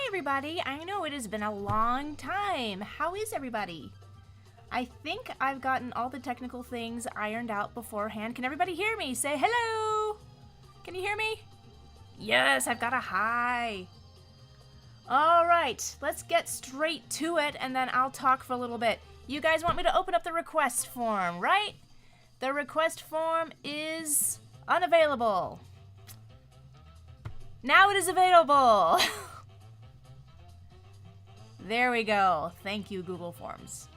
everybody. I know it has been a long time. How is everybody? I think I've gotten all the technical things ironed out beforehand. Can everybody hear me? Say hello. Can you hear me? Yes, I've got a hi. All right, let's get straight to it, and then I'll talk for a little bit. You guys want me to open up the request form, right? The request form is unavailable. Now it is available. There we go. Thank you, Google Forms.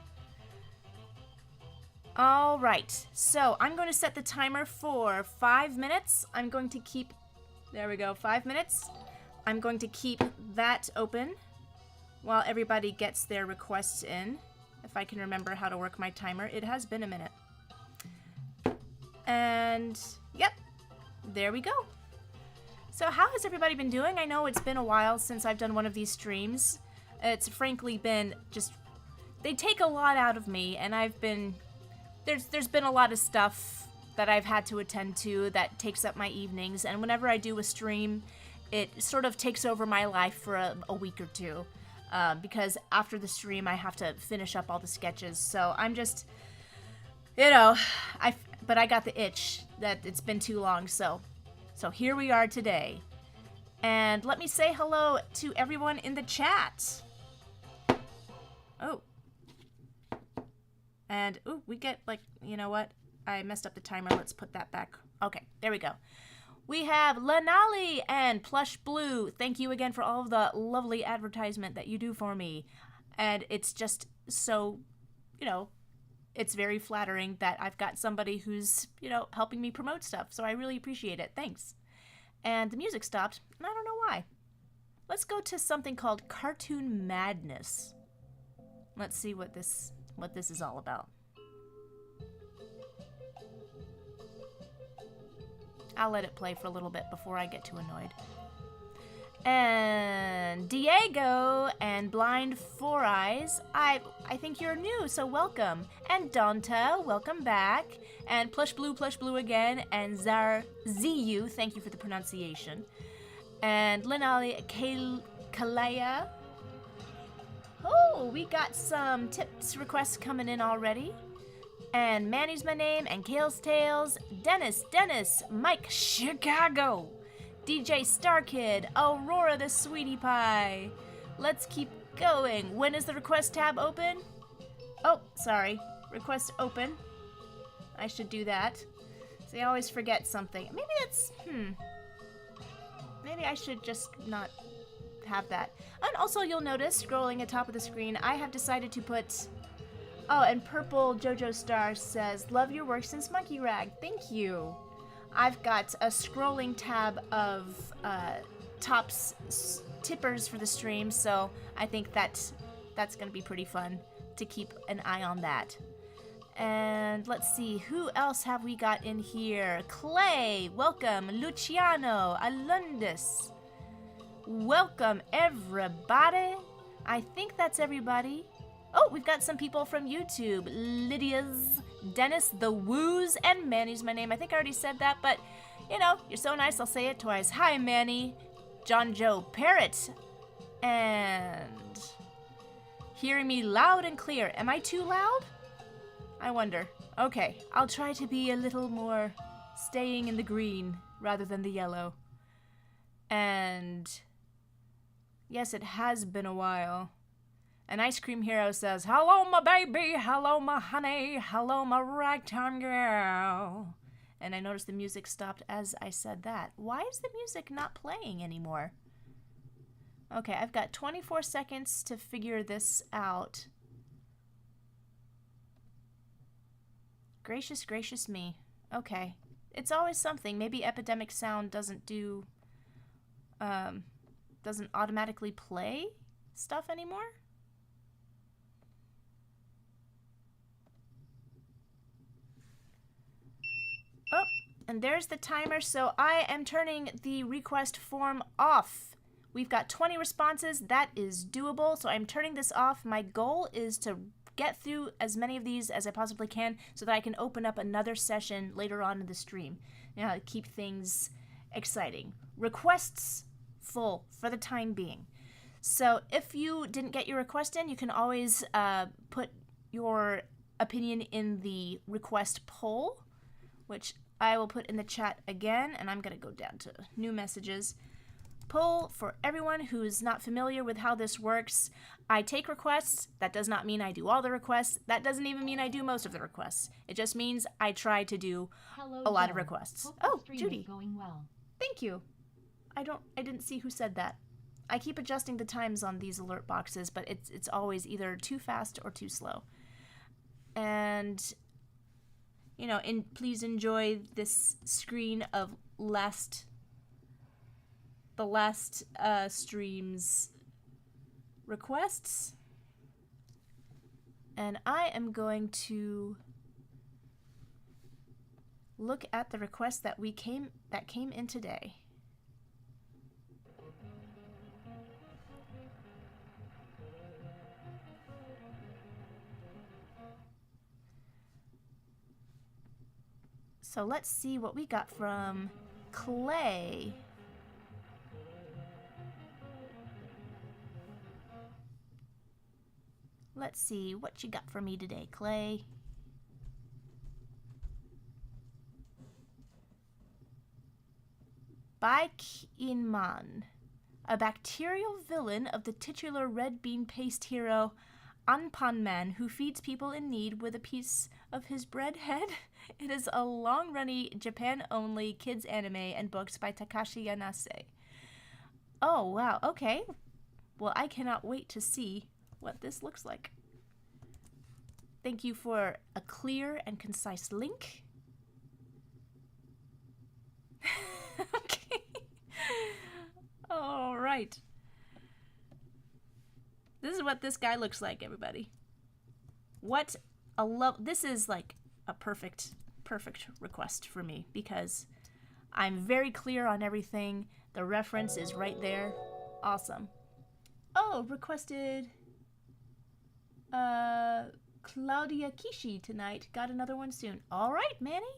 All right, so I'm going to set the timer for 5 minutes. I'm going to keep, there we go, 5 minutes. I'm going to keep that open while everybody gets their requests in. If I can remember how to work my timer. It has been a minute. And, yep, there we go. So how has everybody been doing? I know it's been a while since I've done one of these streams. It's frankly been just, they take a lot out of me, and I've been, there's been a lot of stuff that I've had to attend to that takes up my evenings, and whenever I do a stream, it sort of takes over my life for a week or two, because after the stream I have to finish up all the sketches, so I'm just, you know, but I got the itch that it's been too long, so here we are today. And let me say hello to everyone in the chat. Oh. And, ooh, we get, like, you know what? I messed up the timer. Let's put that back. Okay, there we go. We have Lanali and Plush Blue. Thank you again for all of the lovely advertisement that you do for me. And it's just so, you know, it's very flattering that I've got somebody who's, you know, helping me promote stuff. So I really appreciate it. Thanks. And the music stopped, and I don't know why. Let's go to something called Cartoon Madness. Let's see what this is all about. I'll let it play for a little bit before I get too annoyed. And Diego and Blind Four Eyes, I think you're new, so welcome. And Donta, welcome back. And Plush Blue again. And Ziyu, thank you for the pronunciation. And Lenali Kalaya. Oh, we got some tips requests coming in already. And Manny's my name, and Kale's Tales, Dennis, Mike Chicago, DJ Starkid, Aurora the Sweetie Pie. Let's keep going. When is the request tab open? Oh, sorry. Request open. I should do that. See, I always forget something. Maybe it's, maybe I should just not have that. And also you'll notice, scrolling at top of the screen, I have decided to put, oh, and Purple Jojo Star says, love your work since Monkey Rag. Thank you. I've got a scrolling tab of tops tippers for the stream, so I think that's going to be pretty fun to keep an eye on that. And let's see, who else have we got in here? Clay, welcome. Luciano, Alundis. Welcome, everybody. I think that's everybody. Oh, we've got some people from YouTube. Lydia's, Dennis, The Woos, and Manny's my name. I think I already said that, but, you know, you're so nice, I'll say it twice. Hi, Manny. John Joe Parrott. And hearing me loud and clear. Am I too loud? I wonder. Okay, I'll try to be a little more staying in the green rather than the yellow. And yes, it has been a while. And Ice Cream Hero says, hello, my baby, hello, my honey, hello, my ragtime girl. And I noticed the music stopped as I said that. Why is the music not playing anymore? Okay, I've got 24 seconds to figure this out. Gracious, gracious me. Okay. It's always something. Maybe Epidemic Sound doesn't do, doesn't automatically play stuff anymore? Oh, and there's the timer, so I am turning the request form off. We've got 20 responses. That is doable, so I'm turning this off. My goal is to get through as many of these as I possibly can so that I can open up another session later on in the stream. You know, keep things exciting. Requests full for the time being. So if you didn't get your request in, you can always put your opinion in the request poll, which I will put in the chat again, and I'm going to go down to new messages. Poll for everyone who's not familiar with how this works. I take requests. That does not mean I do all the requests. That doesn't even mean I do most of the requests. It just means I try to do a lot of requests. Oh, Judy. Going well. Thank you. I didn't see who said that. I keep adjusting the times on these alert boxes, but it's always either too fast or too slow. And you know, please enjoy this screen of the last stream's requests. And I am going to look at the requests that came in today. So let's see what we got from Clay. Let's see what you got for me today, Clay. Baikinman, a bacterial villain of the titular red bean paste hero Anpanman, who feeds people in need with a piece of his bread head. It is a long-running Japan-only kids anime and books by Takashi Yanase. Oh, wow, okay. Well, I cannot wait to see what this looks like. Thank you for a clear and concise link. Okay. All right. This is what this guy looks like, everybody. What a this is like a perfect request for me because I'm very clear on everything. The reference is right there. Awesome. Oh, requested Claudia Kishi tonight. Got another one soon. All right, Manny.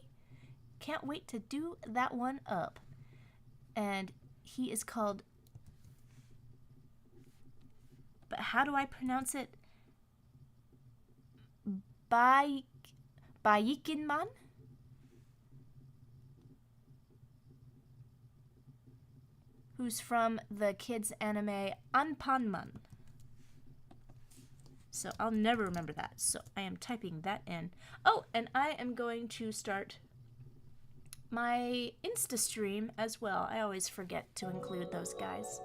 Can't wait to do that one up. And he is called, but how do I pronounce it? Baikinman? Who's from the kids anime Anpanman. So I'll never remember that. So I am typing that in. Oh, and I am going to start my Insta stream as well. I always forget to include those guys.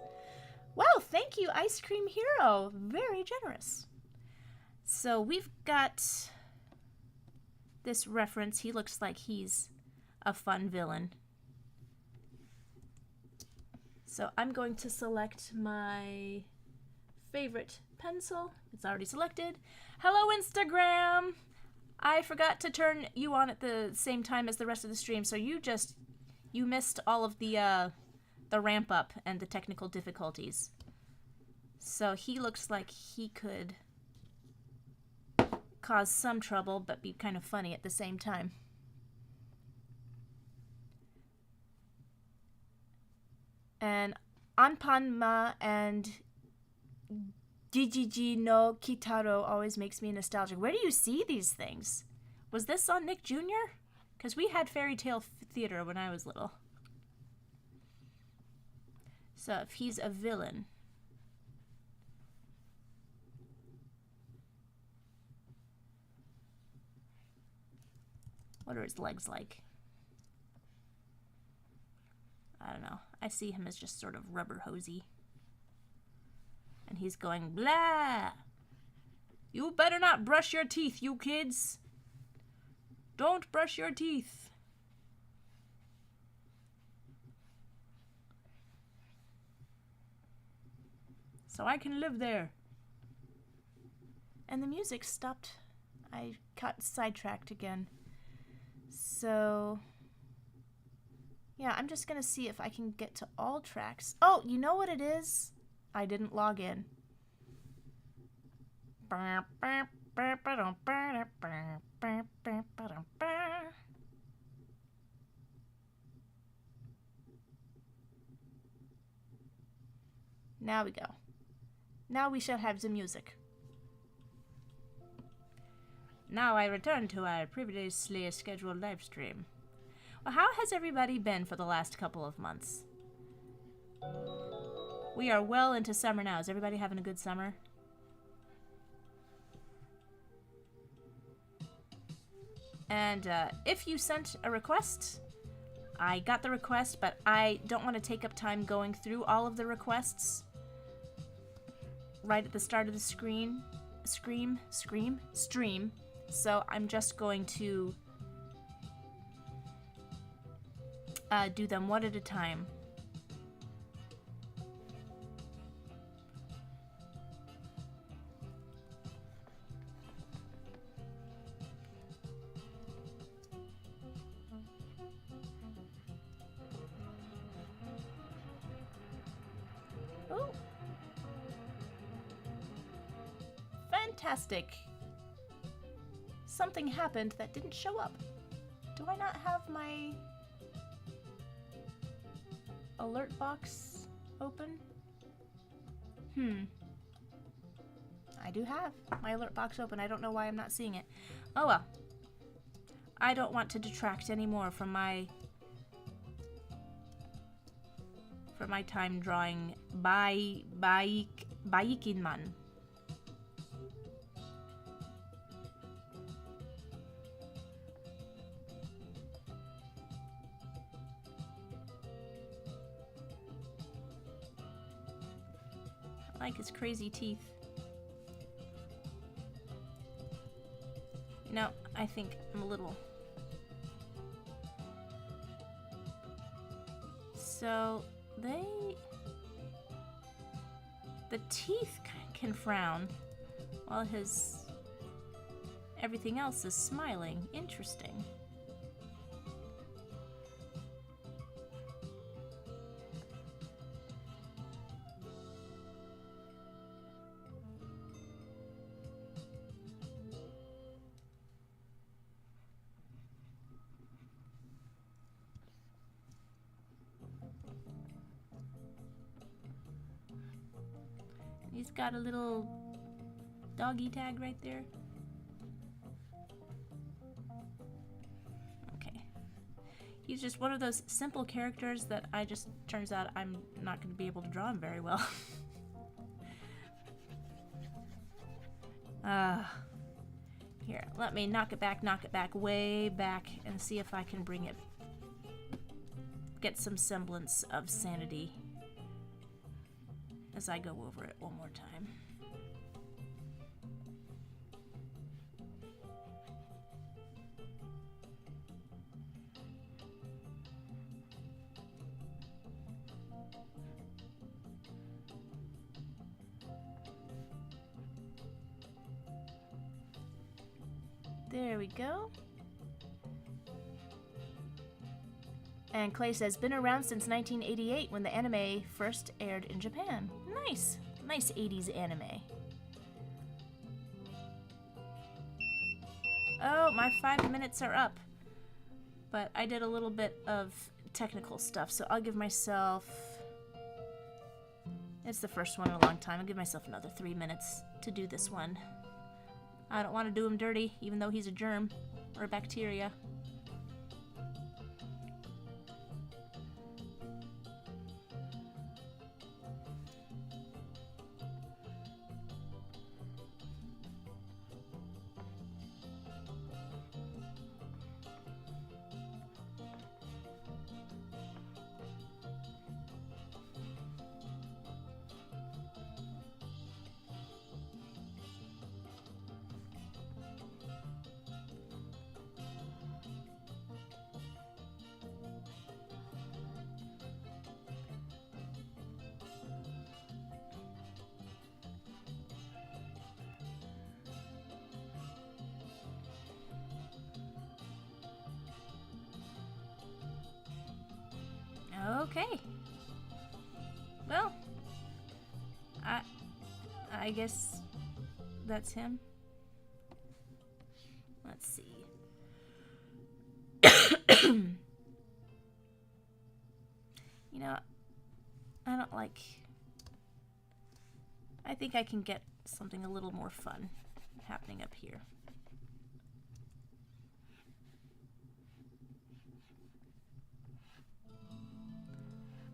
Wow, thank you, Ice Cream Hero. Very generous. So we've got this reference. He looks like he's a fun villain. So I'm going to select my favorite pencil. It's already selected. Hello, Instagram. I forgot to turn you on at the same time as the rest of the stream, so you missed all of the ramp up and the technical difficulties. So he looks like he could cause some trouble, but be kind of funny at the same time. And Anpanma and Jijiji no Kitaro always makes me nostalgic. Where do you see these things? Was this on Nick Jr.? Because we had Fairy Tale Theater when I was little. So if he's a villain. What are his legs like? I don't know. I see him as just sort of rubber hosey. And he's going, blah! You better not brush your teeth, you kids! Don't brush your teeth! So I can live there. And the music stopped. I got sidetracked again. So yeah, I'm just gonna see if I can get to all tracks. Oh, you know what it is? I didn't log in. Now we go. Now we shall have the music. Now I return to our previously scheduled live stream. Well, how has everybody been for the last couple of months? We are well into summer now. Is everybody having a good summer? And if you sent a request, I got the request, but I don't want to take up time going through all of the requests right at the start of the stream. So I'm just going to do them one at a time. Oh. Fantastic. Something happened that didn't show up. Do I not have my alert box open? I do have my alert box open. I don't know why I'm not seeing it. Oh well. I don't want to detract anymore from my time drawing Baikinman. I like his crazy teeth. No, I think I'm a little... So, the teeth can frown, while everything else is smiling. Interesting. He's got a little doggy tag right there. Okay. He's just one of those simple characters that turns out I'm not going to be able to draw him very well. Here, let me knock it back, way back, and see if I can get some semblance of sanity as I go over it one more time. There we go. And Clay says, been around since 1988 when the anime first aired in Japan. Nice. Nice 80s anime. Oh, my 5 minutes are up. But I did a little bit of technical stuff, so I'll give myself... It's the first one in a long time. I'll give myself another 3 minutes to do this one. I don't want to do him dirty, even though he's a germ or a bacteria. Okay. Well, I guess that's him. Let's see. You know, I think I can get something a little more fun happening up here.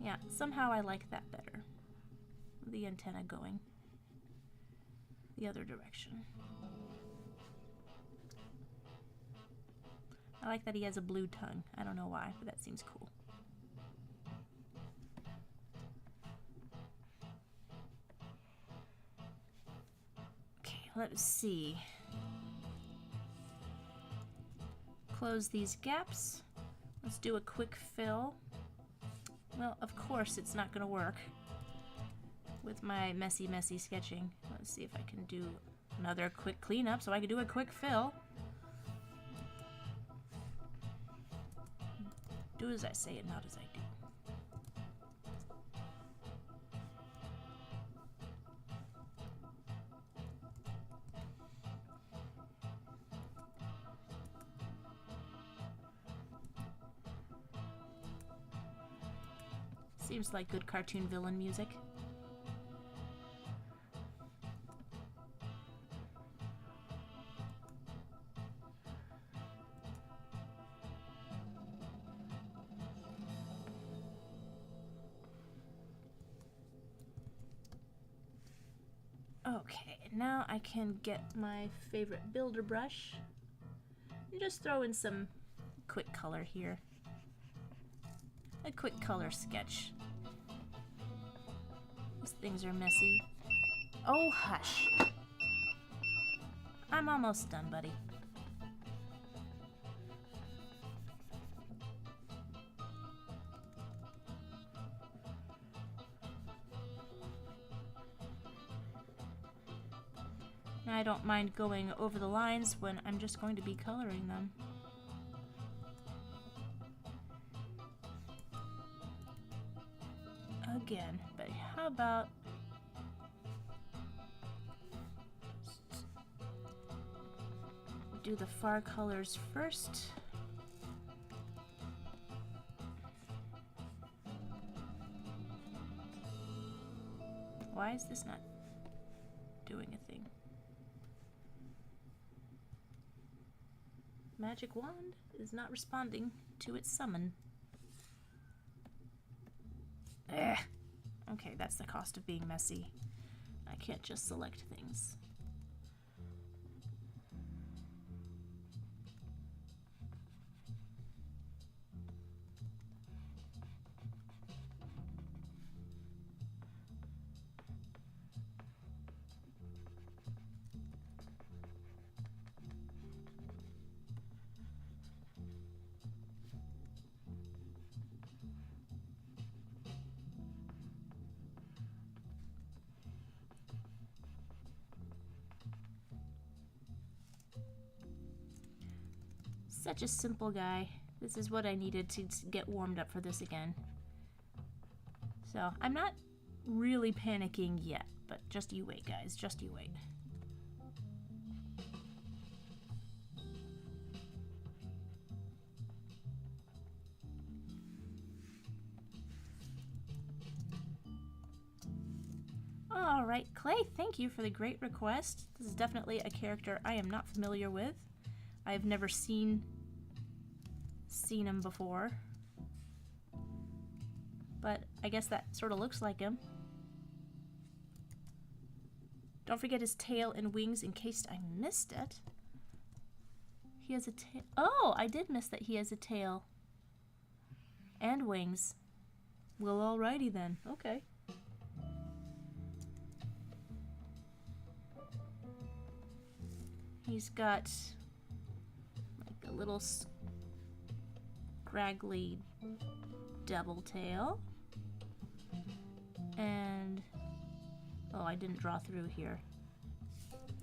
Yeah, somehow I like that better. The antenna going the other direction. I like that he has a blue tongue. I don't know why, but that seems cool. Okay, let's see. Close these gaps. Let's do a quick fill. Well, of course it's not gonna work with my messy sketching. Let's see if I can do another quick cleanup so I can do a quick fill. Do as I say and not as I do. Seems like good cartoon villain music. Okay, now I can get my favorite builder brush and just throw in some quick color here. A quick color sketch. These things are messy. Oh, hush. I'm almost done, buddy. I don't mind going over the lines when I'm just going to be coloring them. Again, but how about do the far colors first? Why is this not doing a thing? Magic wand is not responding to its summon. Ugh. Okay, that's the cost of being messy. I can't just select things. Such a simple guy. This is what I needed to get warmed up for this again. So I'm not really panicking yet, but just you wait, guys. Just you wait. Alright, Clay, thank you for the great request. This is definitely a character I am not familiar with. I've never seen him before. But I guess that sort of looks like him. Don't forget his tail and wings in case I missed it. He has a tail. Oh, I did miss that he has a tail. And wings. Well, alrighty then. Okay. He's got like a little scraggly double tail. And oh, I didn't draw through here.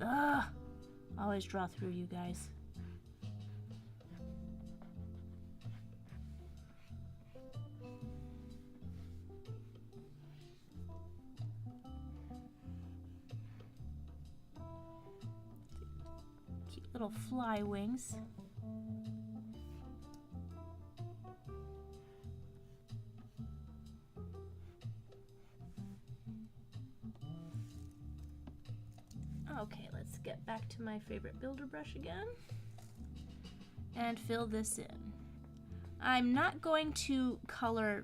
Ugh! Always draw through, you guys. Cute little fly wings. Okay, let's get back to my favorite builder brush again. And fill this in. I'm not going to color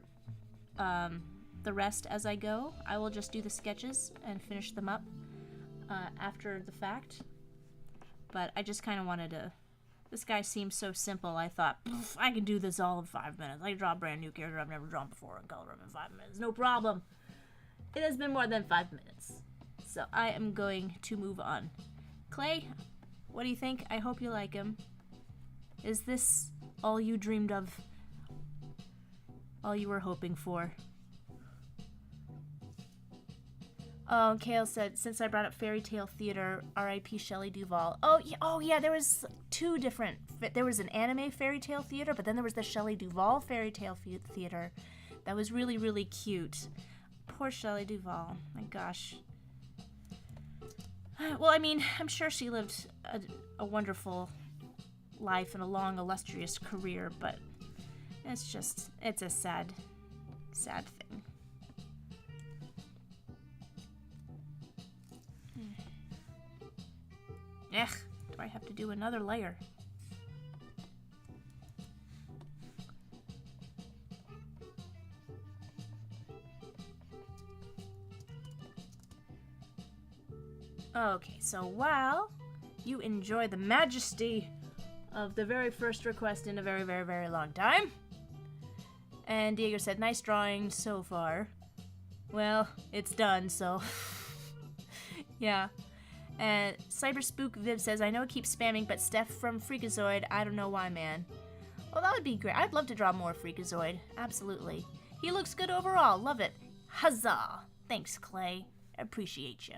the rest as I go. I will just do the sketches and finish them up after the fact. But I just kind of wanted to... This guy seems so simple, I thought, I can do this all in 5 minutes. I can draw a brand new character I've never drawn before and color him in 5 minutes. No problem. It has been more than 5 minutes. So I am going to move on. Clay, what do you think? I hope you like him. Is this all you dreamed of? All you were hoping for? Oh, Kale said, since I brought up Fairy Tale Theater, R.I.P. Shelley Duvall. Oh yeah, there was two different... There was an anime Fairy Tale Theater, but then there was the Shelley Duvall Fairy Tale Theater. That was really, really cute. Poor Shelley Duvall. My gosh. Well, I mean, I'm sure she lived a wonderful life and a long, illustrious career, but it's a sad, sad thing. Ugh, do I have to do another layer? Okay, so while you enjoy the majesty of the very first request in a very, very, very long time, and Diego said, nice drawing so far. Well, it's done, so yeah. And Cyberspook Viv says, I know it keeps spamming, but Steph from Freakazoid, I don't know why, man. Well, that would be great. I'd love to draw more Freakazoid. Absolutely. He looks good overall. Love it. Huzzah. Thanks, Clay. I appreciate you.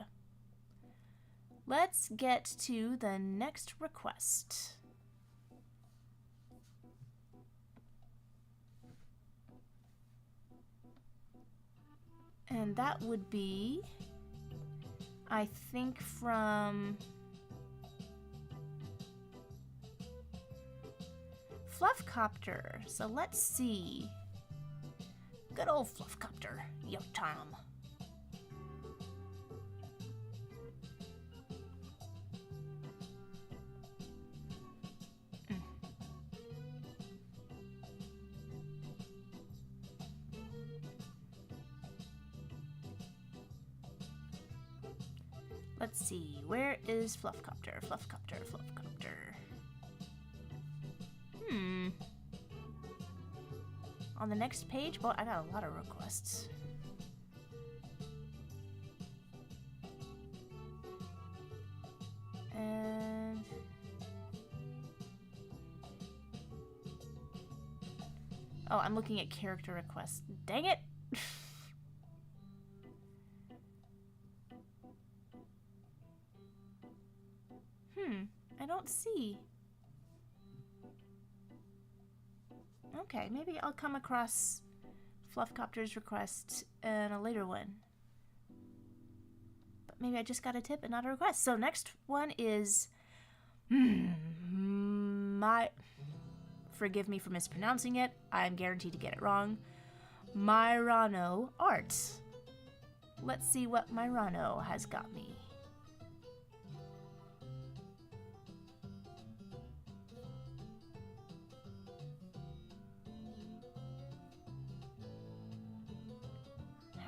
Let's get to the next request. And that would be, I think, from Fluffcopter. So let's see. Good old Fluffcopter. Yo, Tom. Let's see, where is Fluffcopter? Fluffcopter. On the next page? Well, I got a lot of requests. And... oh, I'm looking at character requests. Dang it! I don't see. Okay, maybe I'll come across Fluffcopter's request in a later one. But maybe I just got a tip and not a request. So next one is forgive me for mispronouncing it. I'm guaranteed to get it wrong. Myrano Art. Let's see what Myrano has got me.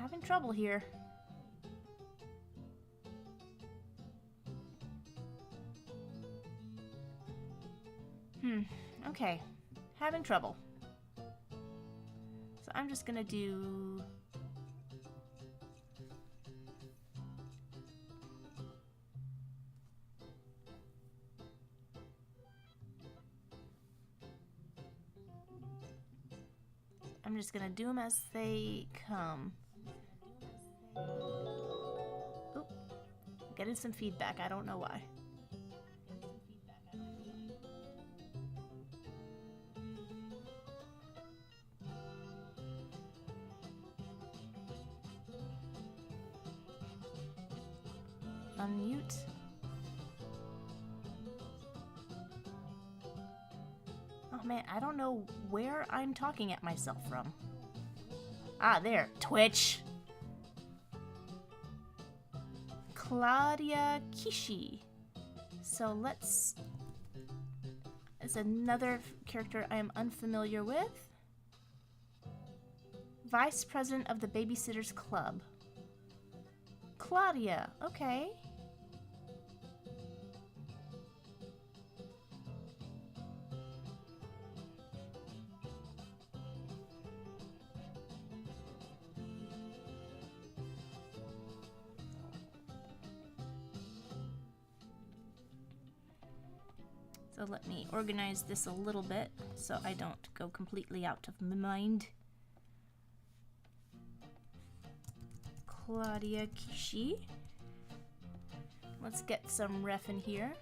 Having trouble here. Okay. Having trouble. So I'm just gonna do... I'm just gonna do them as they come. Oop. Getting some feedback. I don't know why. Unmute. Oh man, I don't know where I'm talking at myself from. Ah, there. Twitch. Claudia Kishi. So let's... Is another character I am unfamiliar with. Vice President of the Babysitters Club. Claudia, okay. So let me organize this a little bit so I don't go completely out of my mind. Claudia Kishi. Let's get some ref in here.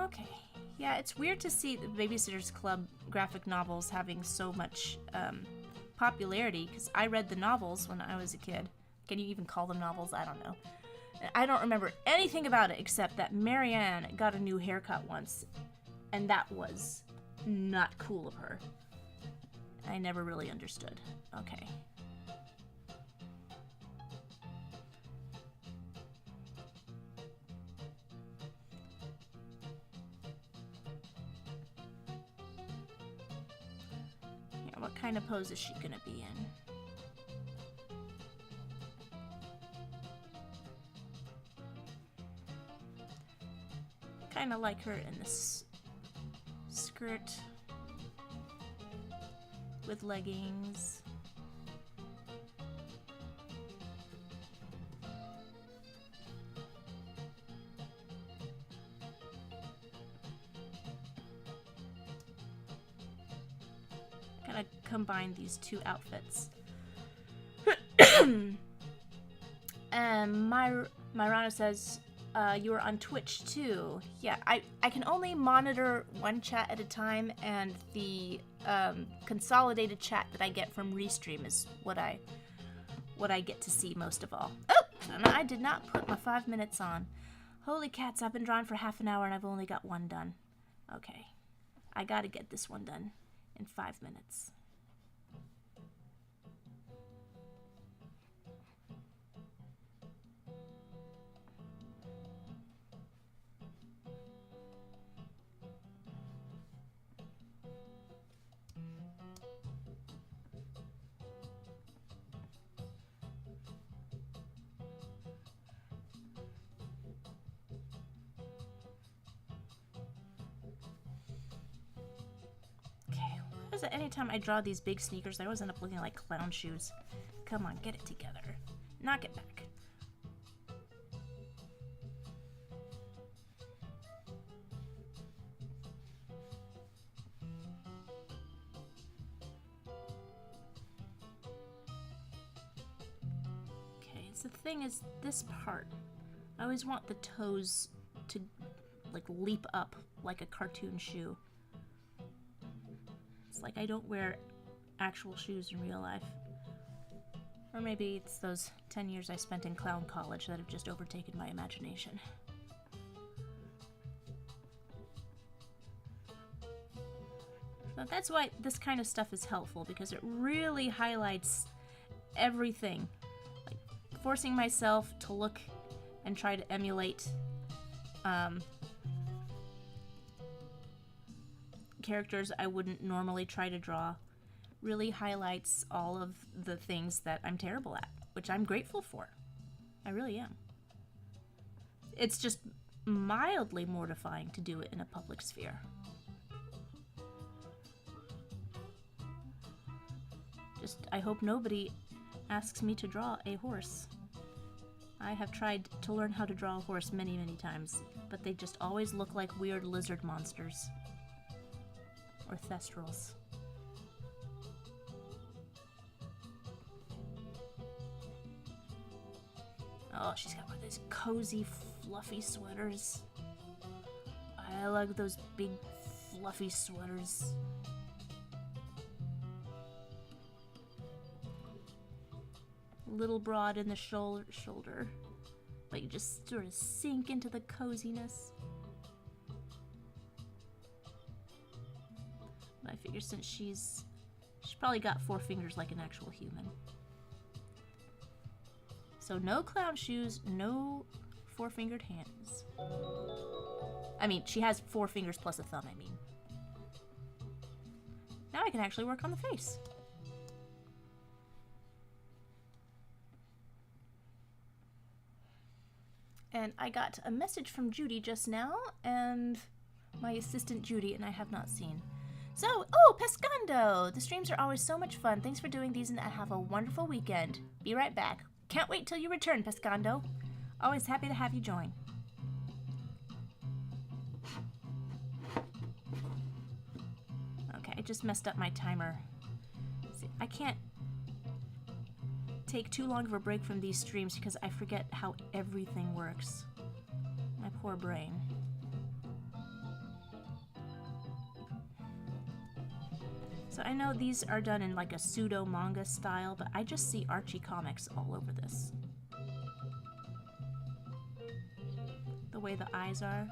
Okay. Yeah, it's weird to see the Babysitter's Club graphic novels having so much popularity, because I read the novels when I was a kid. Can you even call them novels? I don't know. I don't remember anything about it except that Marianne got a new haircut once, and that was not cool of her. I never really understood. Okay. What kind of pose is she gonna be in? Kind of like her in this skirt with leggings. Combine these two outfits. Myrana says, you are on Twitch too. Yeah, I can only monitor one chat at a time, and the consolidated chat that I get from Restream is what I get to see most of all. Oh, and I did not put my 5 minutes on. Holy cats, I've been drawing for half an hour and I've only got one done. Okay, I gotta get this one done in 5 minutes. Anytime I draw these big sneakers, I always end up looking like clown shoes. Come on, get it together. Knock it back. Okay, so the thing is, this part, I always want the toes to, like, leap up like a cartoon shoe. Like I don't wear actual shoes in real life. Or maybe it's those 10 years I spent in clown college that have just overtaken my imagination. But that's why this kind of stuff is helpful, because it really highlights everything. Like forcing myself to look and try to emulate characters I wouldn't normally try to draw really highlights all of the things that I'm terrible at, which I'm grateful for. I really am. It's just mildly mortifying to do it in a public sphere. I hope nobody asks me to draw a horse. I have tried to learn how to draw a horse many, many times, but they just always look like weird lizard monsters. Or thestrals. Oh, she's got one of those cozy, fluffy sweaters. I I like those big fluffy sweaters. Little broad in the shoulder, but you just sort of sink into the coziness. But I figure since she's probably got 4 fingers like an actual human. So no clown shoes, no 4-fingered hands. I mean, she has 4 fingers plus a thumb, I mean. Now I can actually work on the face. And I got a message from Judy just now, and my assistant Judy, and I have not seen. So, oh, Pescando! The streams are always so much fun. Thanks for doing these, and have a wonderful weekend. Be right back. Can't wait till you return, Pescando. Always happy to have you join. Okay, I just messed up my timer. See, I can't take too long of a break from these streams because I forget how everything works. My poor brain. So I know these are done in like a pseudo manga style, but I just see Archie comics all over this. The way the eyes are.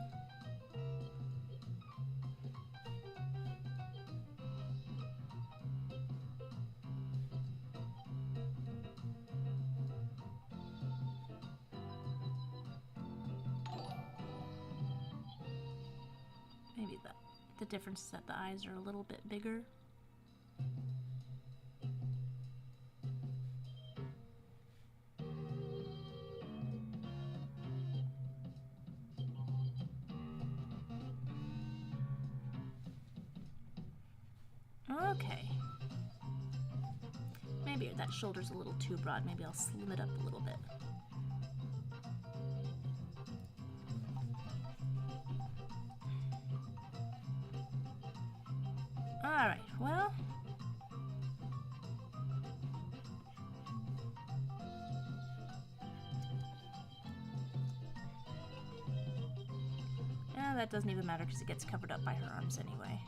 Maybe the difference is that the eyes are a little bit bigger. Okay. Maybe that shoulder's a little too broad. Maybe I'll slim it up a little bit. Alright, well. That doesn't even matter because it gets covered up by her arms anyway.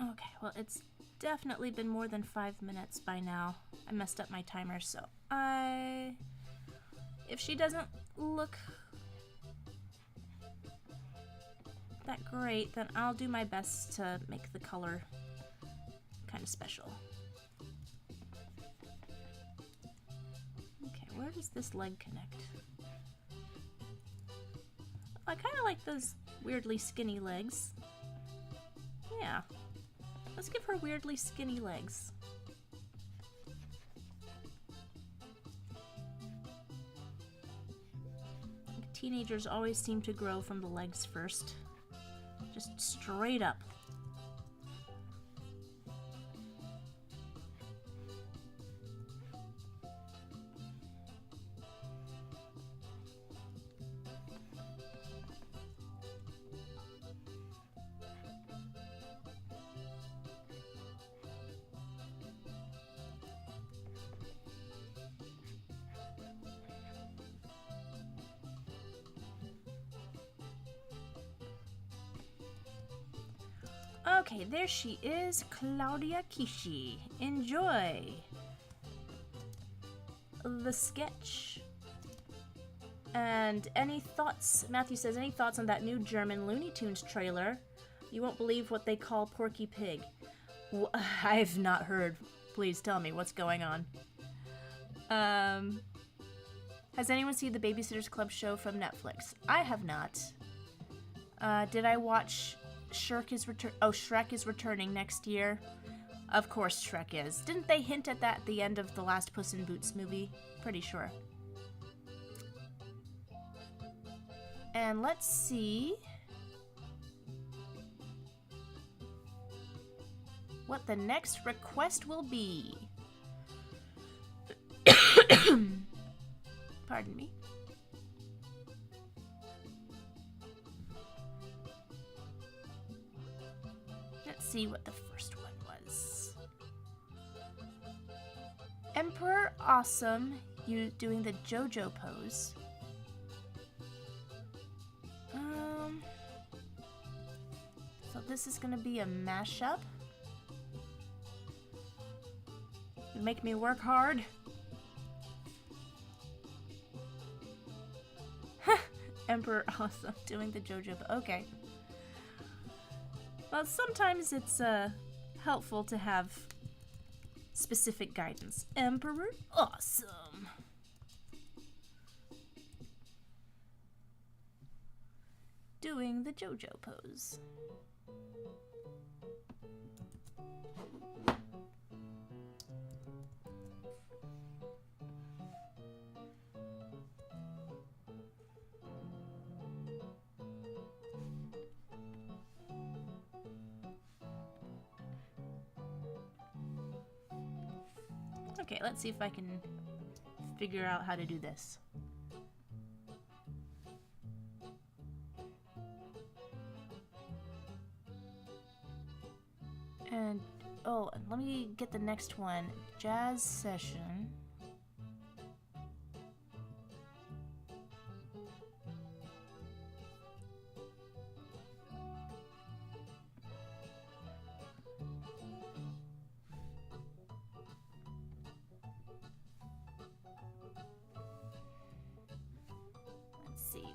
Okay, well, it's definitely been more than 5 minutes by now. I messed up my timer, so if she doesn't look that great, then I'll do my best to make the color kind of special. Okay, where does this leg connect? I kind of like those weirdly skinny legs. Yeah. Let's give her weirdly skinny legs. Teenagers always seem to grow from the legs first. Just straight up. Okay, there she is, Claudia Kishi. Enjoy the sketch. And any thoughts? Matthew says, any thoughts on that new German Looney Tunes trailer? You won't believe what they call Porky Pig. I've not heard. Please tell me what's going on. Has anyone seen the Babysitter's Club show from Netflix? I have not. Did I watch Shrek is returning next year? Of course Shrek is. Didn't they hint at that at the end of the last Puss in Boots movie? Pretty sure. And let's see what the next request will be. Pardon me. Let's see what the first one was. Emperor Awesome, you doing the JoJo pose. So this is gonna be a mashup. You make me work hard. Emperor Awesome doing the JoJo. Okay. Well, sometimes it's helpful to have specific guidance. Emperor Awesome. Doing the JoJo pose. Okay, let's see if I can figure out how to do this. And, oh, let me get the next one. Jazz session.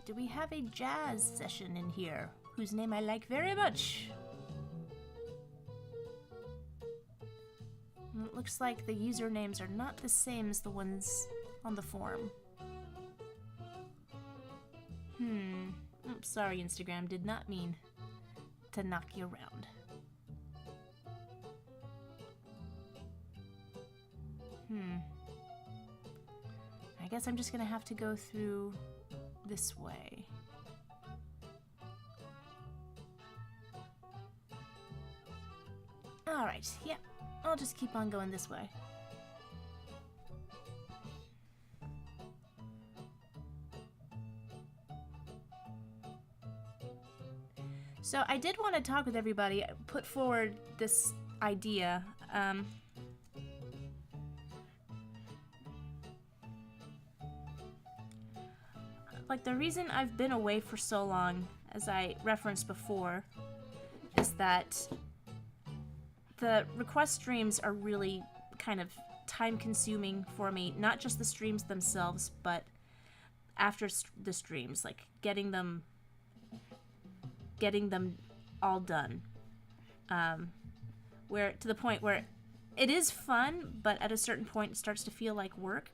Do we have a jazz session in here, whose name I like very much? It looks like the usernames are not the same as the ones on the form. Oops, sorry, Instagram, did not mean to knock you around. I guess I'm just gonna have to go through this way. Alright, yeah, I'll just keep on going this way. So I did want to talk with everybody, put forward this idea. Like, the reason I've been away for so long, as I referenced before, is that the request streams are really kind of time-consuming for me. Not just the streams themselves, but after the streams, like getting them all done. Where to the point where it is fun, but at a certain point it starts to feel like work.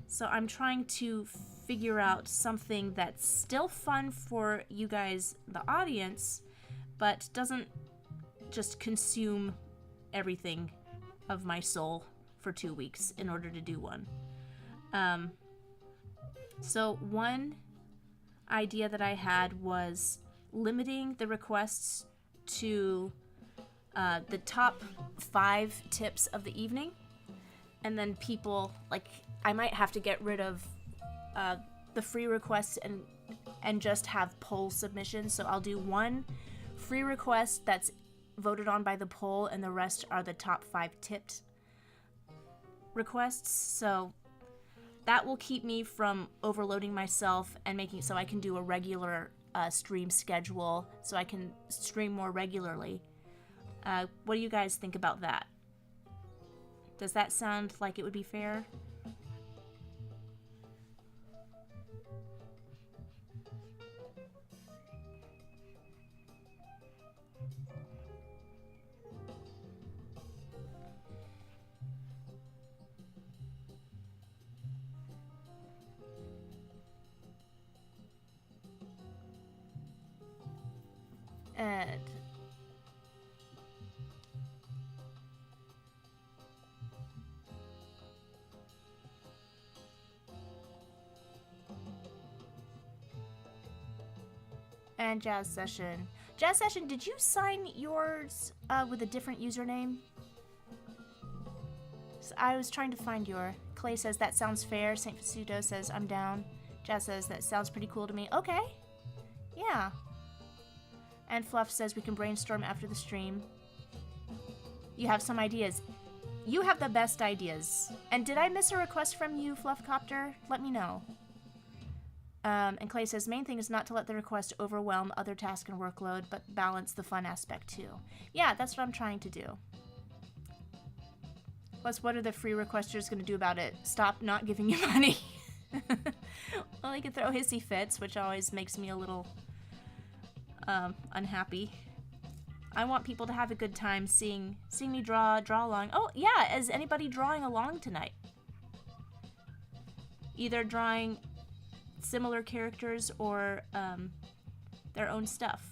So I'm trying to figure out something that's still fun for you guys, the audience, but doesn't just consume everything of my soul for 2 weeks in order to do one. So one idea that I had was limiting the requests to the top 5 tips of the evening, and then people, like, I might have to get rid of the free requests and just have poll submissions. So I'll do one free request that's voted on by the poll, and the rest are the top 5 tipped requests. So that will keep me from overloading myself and making so I can do a regular stream schedule, so I can stream more regularly. What do you guys think about that? Does that sound like it would be fair? And jazz session. Jazz Session, did you sign yours with a different username? So I was trying to find your. Clay says that sounds fair. Saint Pseudo says I'm down. Jazz says that sounds pretty cool to me. Okay. Yeah. And Fluff says we can brainstorm after the stream. You have some ideas. You have the best ideas. And did I miss a request from you, Fluffcopter? Let me know. And Clay says, main thing is not to let the request overwhelm other tasks and workload, but balance the fun aspect too. Yeah, that's what I'm trying to do. Plus, what are the free requesters going to do about it? Stop not giving you money. Well, they can throw hissy fits, which always makes me a little unhappy. I want people to have a good time seeing me draw along. Oh, yeah, is anybody drawing along tonight? Either drawing similar characters or their own stuff.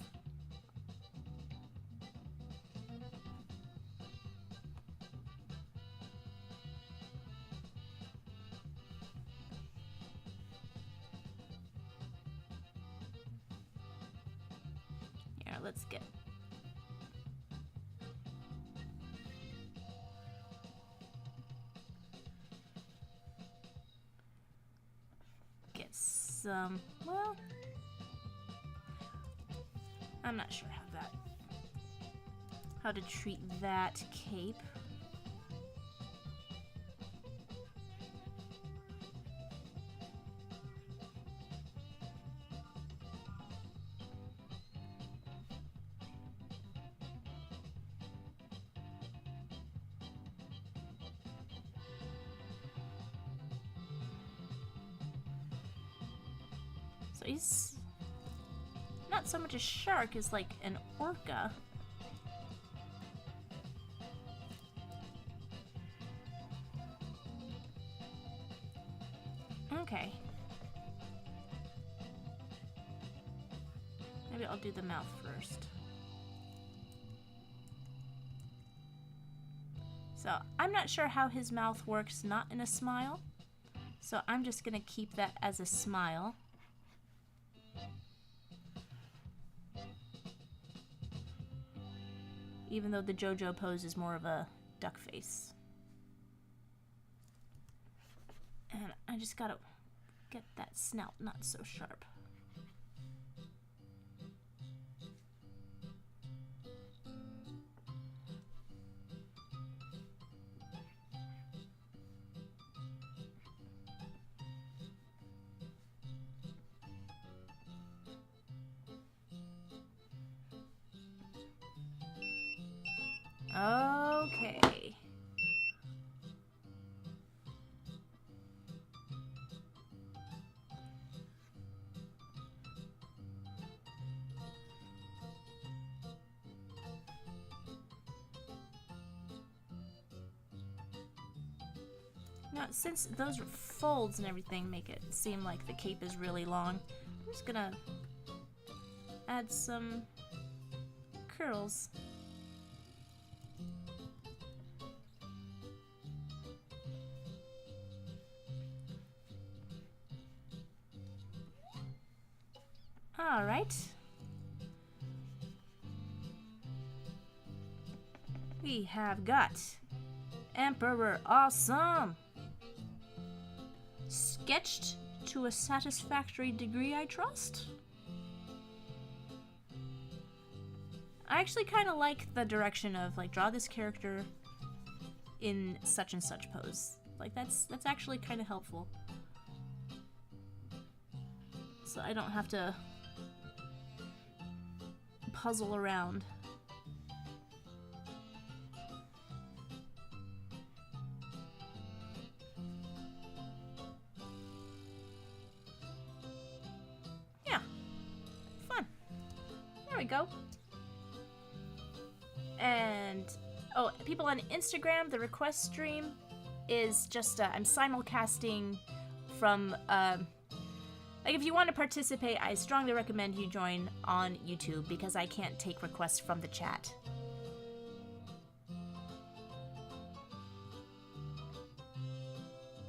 Here, let's get some, well, I'm not sure how to treat that cape. So he's not so much a shark as like an orca. Okay. Maybe I'll do the mouth first. So I'm not sure how his mouth works not in a smile. So I'm just gonna keep that as a smile. Even though the JoJo pose is more of a duck face. And I just gotta get that snout not so sharp. Okay. Now, since those folds and everything make it seem like the cape is really long, I'm just gonna add some curls. All right. We have got Emperor Awesome. Sketched to a satisfactory degree, I trust. I actually kind of like the direction of like draw this character in such and such pose. Like that's actually kind of helpful. So I don't have to puzzle around. Yeah. Fun. There we go. And oh, people on Instagram, the request stream is just I'm simulcasting from like, if you want to participate, I strongly recommend you join on YouTube because I can't take requests from the chat.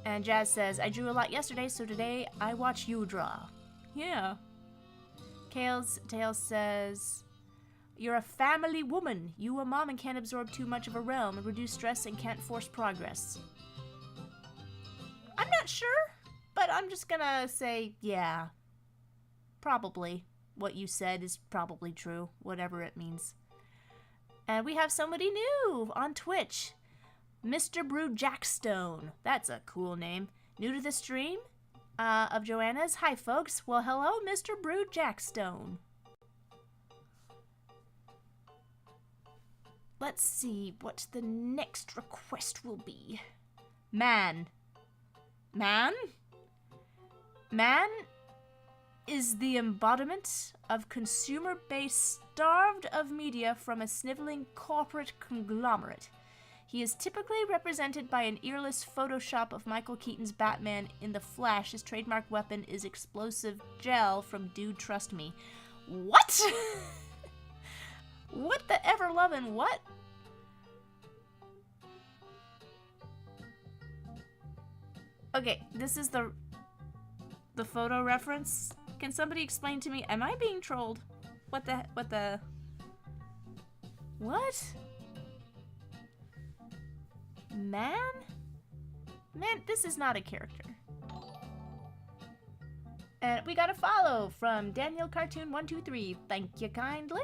And Jazz says, I drew a lot yesterday, so today I watch you draw. Yeah. Tails says, You're a family woman. You a mom and can't absorb too much of a realm and reduce stress and can't force progress. I'm not sure, but I'm just gonna say, yeah. Probably. What you said is probably true, whatever it means. And we have somebody new on Twitch. Mr. Brew Jackstone. That's a cool name. New to the stream of Joanna's. Hi, folks. Well, hello, Mr. Brew Jackstone. Let's see what the next request will be. Man. Man? Man is the embodiment of consumer-based, starved of media from a sniveling corporate conglomerate. He is typically represented by an earless Photoshop of Michael Keaton's Batman in The Flash. His trademark weapon is explosive gel from Dude Trust Me. What? What the ever-lovin' what? Okay, this is the photo reference. Can somebody explain to me, am I being trolled? What? Man? Man, this is not a character. And we got a follow from Daniel Cartoon 123. Thank you kindly.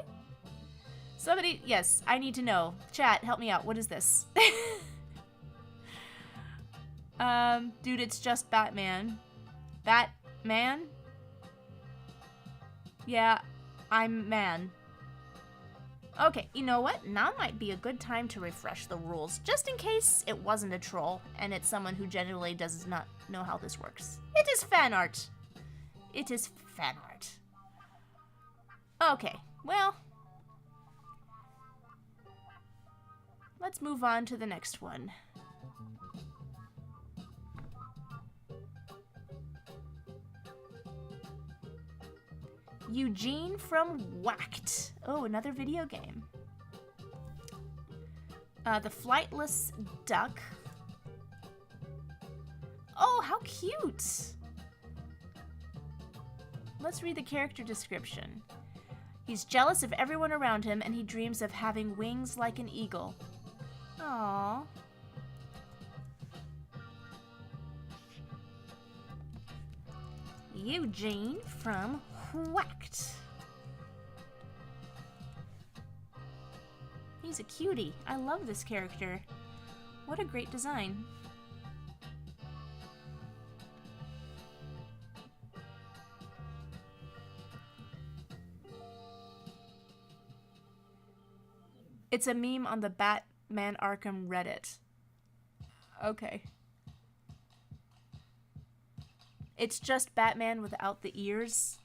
Somebody, yes, I need to know. Chat, help me out. What is this? Dude, it's just Batman. Batman? Yeah, I'm man. Okay, you know what? Now might be a good time to refresh the rules, just in case it wasn't a troll, and it's someone who generally does not know how this works. It is fan art. It is fan art. Okay, well, let's move on to the next one. Eugene from Whacked. Oh, another video game. The Flightless Duck. Oh, how cute! Let's read the character description. He's jealous of everyone around him, and he dreams of having wings like an eagle. Aww. Eugene from Whacked. He's a cutie. I love this character. What a great design. It's a meme on the Batman Arkham Reddit. Okay. It's just Batman without the ears.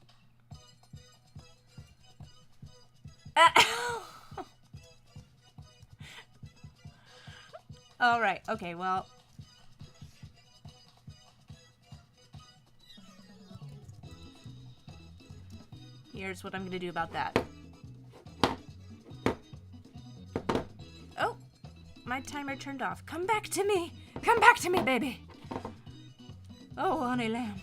All right. Okay. Well. Here's what I'm going to do about that. Oh, my timer turned off. Come back to me. Come back to me, baby. Oh, honey lamb.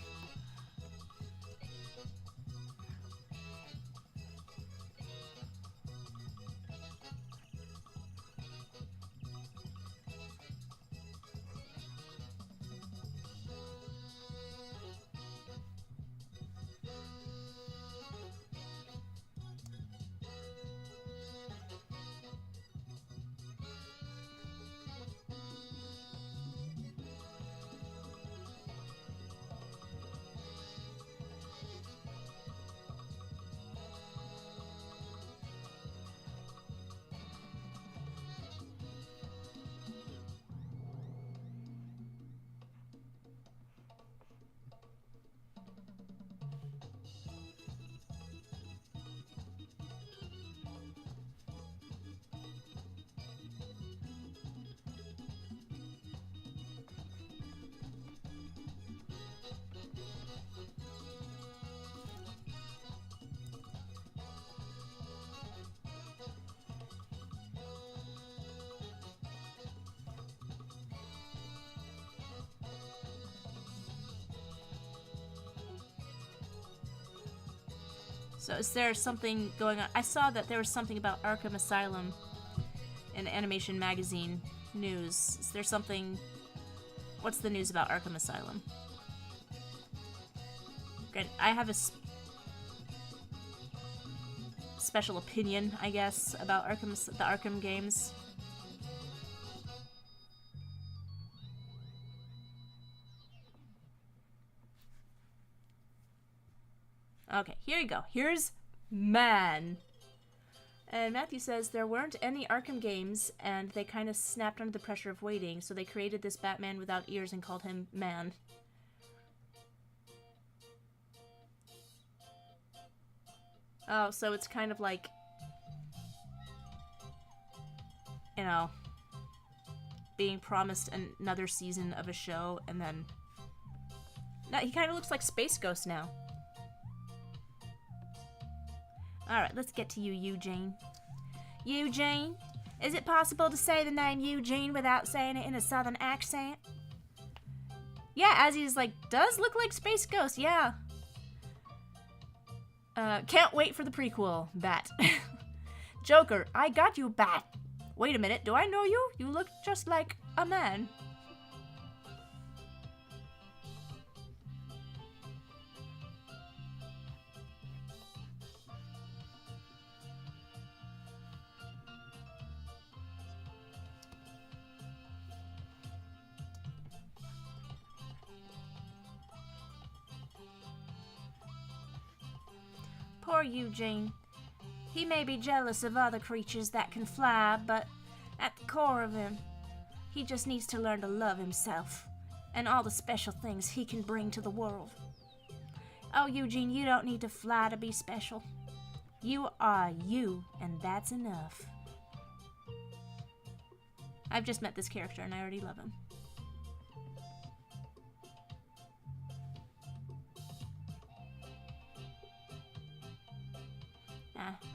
So is there something going on? I saw that there was something about Arkham Asylum in Animation Magazine news. Is there something... What's the news about Arkham Asylum? Good. I have a special opinion, I guess, about the Arkham games. Okay, here you go. Here's Man. And Matthew says there weren't any Arkham games, and they kind of snapped under the pressure of waiting, so they created this Batman without ears and called him Man. Oh, so it's kind of like, you know, being promised another season of a show, and then... No, he kind of looks like Space Ghost now. Alright, let's get to you, Eugene. Eugene? Is it possible to say the name Eugene without saying it in a southern accent? Yeah, as he's like, does look like Space Ghost, yeah. Can't wait for the prequel, Bat. Joker, I got you, Bat. Wait a minute, do I know you? You look just like a man. Poor Eugene. He may be jealous of other creatures that can fly, but at the core of him, he just needs to learn to love himself and all the special things he can bring to the world. Oh, Eugene, you don't need to fly to be special. You are you, and that's enough. I've just met this character, and I already love him.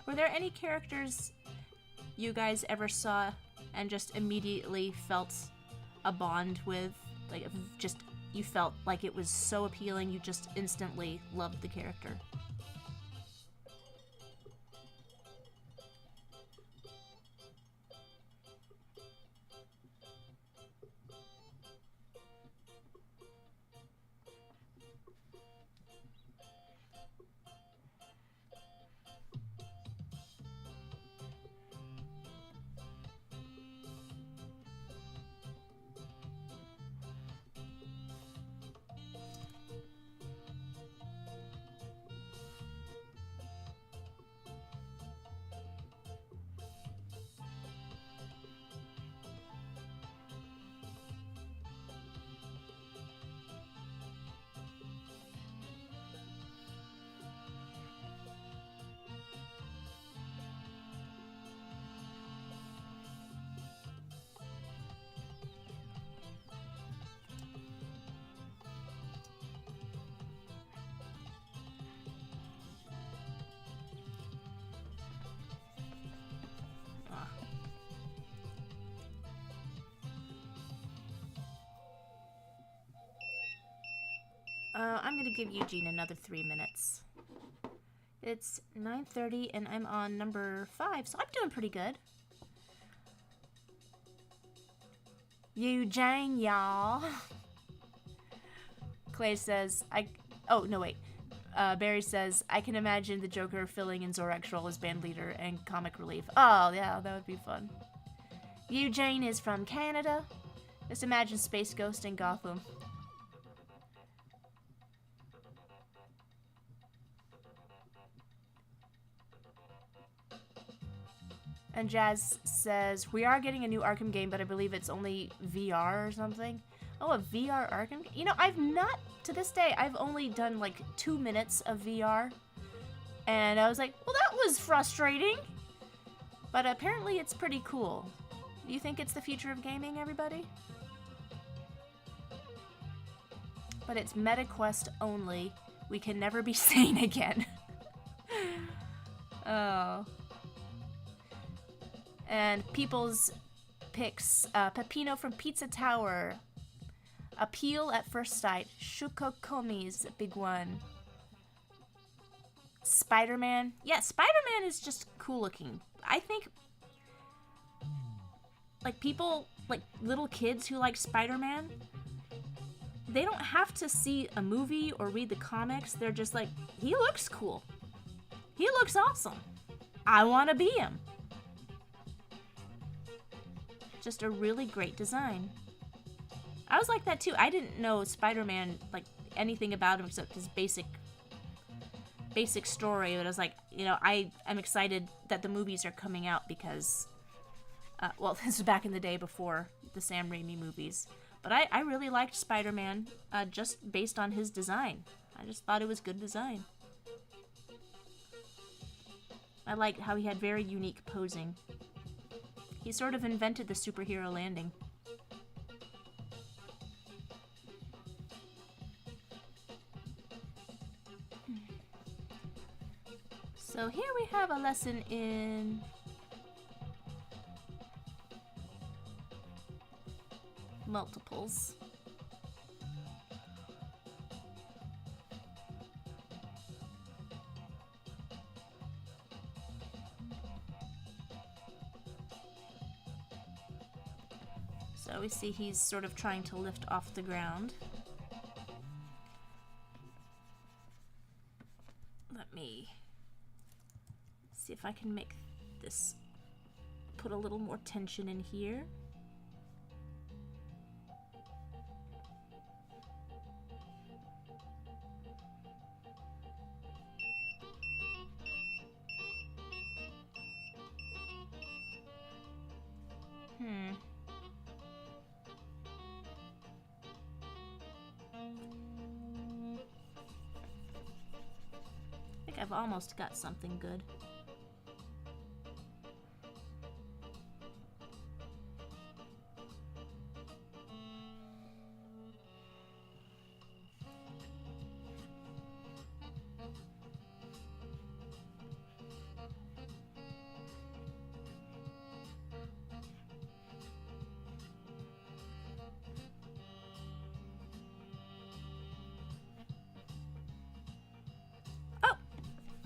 Were there any characters you guys ever saw and just immediately felt a bond with? Like, just, you felt like it was so appealing, you just instantly loved the character? I'm gonna give Eugene another 3 minutes. It's 9:30 and I'm on number 5, so I'm doing pretty good. Eugene, y'all. Clay says, oh, no, wait. Barry says, I can imagine the Joker filling in Zorak's role as band leader and comic relief. Oh, yeah, that would be fun. Eugene is from Canada. Just imagine Space Ghost in Gotham. And Jazz says, we are getting a new Arkham game, but I believe it's only VR or something. Oh, a VR Arkham? You know, I've not, to this day, I've only done like 2 minutes of VR. And I was like, well, that was frustrating. But apparently it's pretty cool. Do you think it's the future of gaming, everybody? But it's MetaQuest only. We can never be sane again. Oh. And people's picks, Peppino from Pizza Tower. Appeal at First Sight. Shukokomi's a big one. Spider-Man. Yeah, Spider-Man is just cool looking. I think, like, people, like, little kids who like Spider-Man, they don't have to see a movie or read the comics. They're just like, he looks cool. He looks awesome. I want to be him. Just a really great design. I was like that too. I didn't know Spider-Man, like, anything about him except his basic story, but I was like, you know, I am excited that the movies are coming out because, well, this was back in the day before the Sam Raimi movies, but I really liked Spider-Man just based on his design. I just thought it was good design. I liked how he had very unique posing. He sort of invented the superhero landing. So here we have a lesson in multiples. So we see he's sort of trying to lift off the ground. Let me see if I can make this put a little more tension in here. I think I've almost got something good.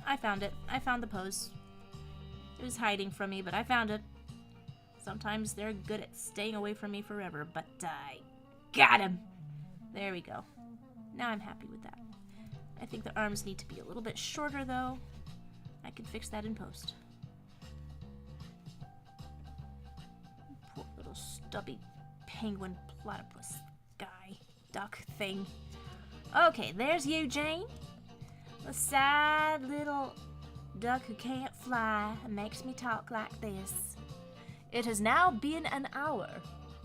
I found it. I found the pose. It was hiding from me, but I found it. Sometimes they're good at staying away from me forever, but I got him. There we go. Now I'm happy with that. I think the arms need to be a little bit shorter, though. I can fix that in post. Poor little stubby penguin platypus guy, duck thing. Okay, there's Eugene. A sad little duck who can't fly and makes me talk like this. It has now been an hour.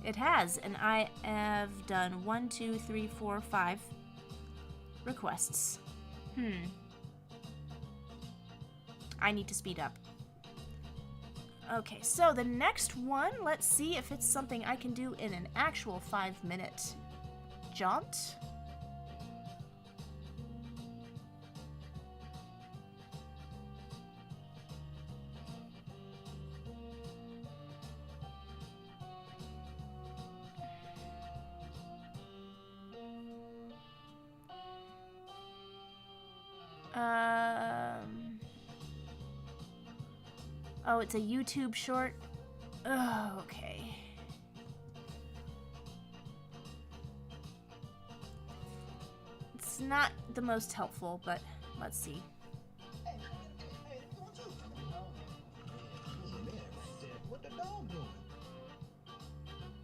It has, and I have done 1, 2, 3, 4, 5 requests. I need to speed up. Okay, so the next one, let's see if it's something I can do in an actual 5-minute jaunt. Oh, it's a YouTube short? Oh, okay. It's not the most helpful, but let's see.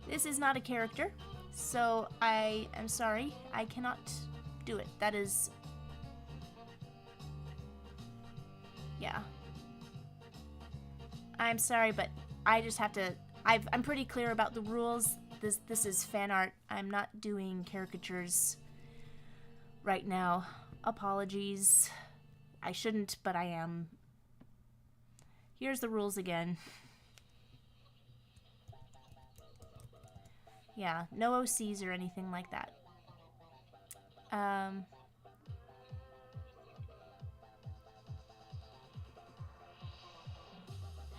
This is not a character, so I am sorry. I cannot do it. That is... yeah. I'm sorry, but I just have to... I'm pretty clear about the rules. This is fan art. I'm not doing caricatures right now. Apologies. I shouldn't, but I am. Here's the rules again. Yeah, no OCs or anything like that.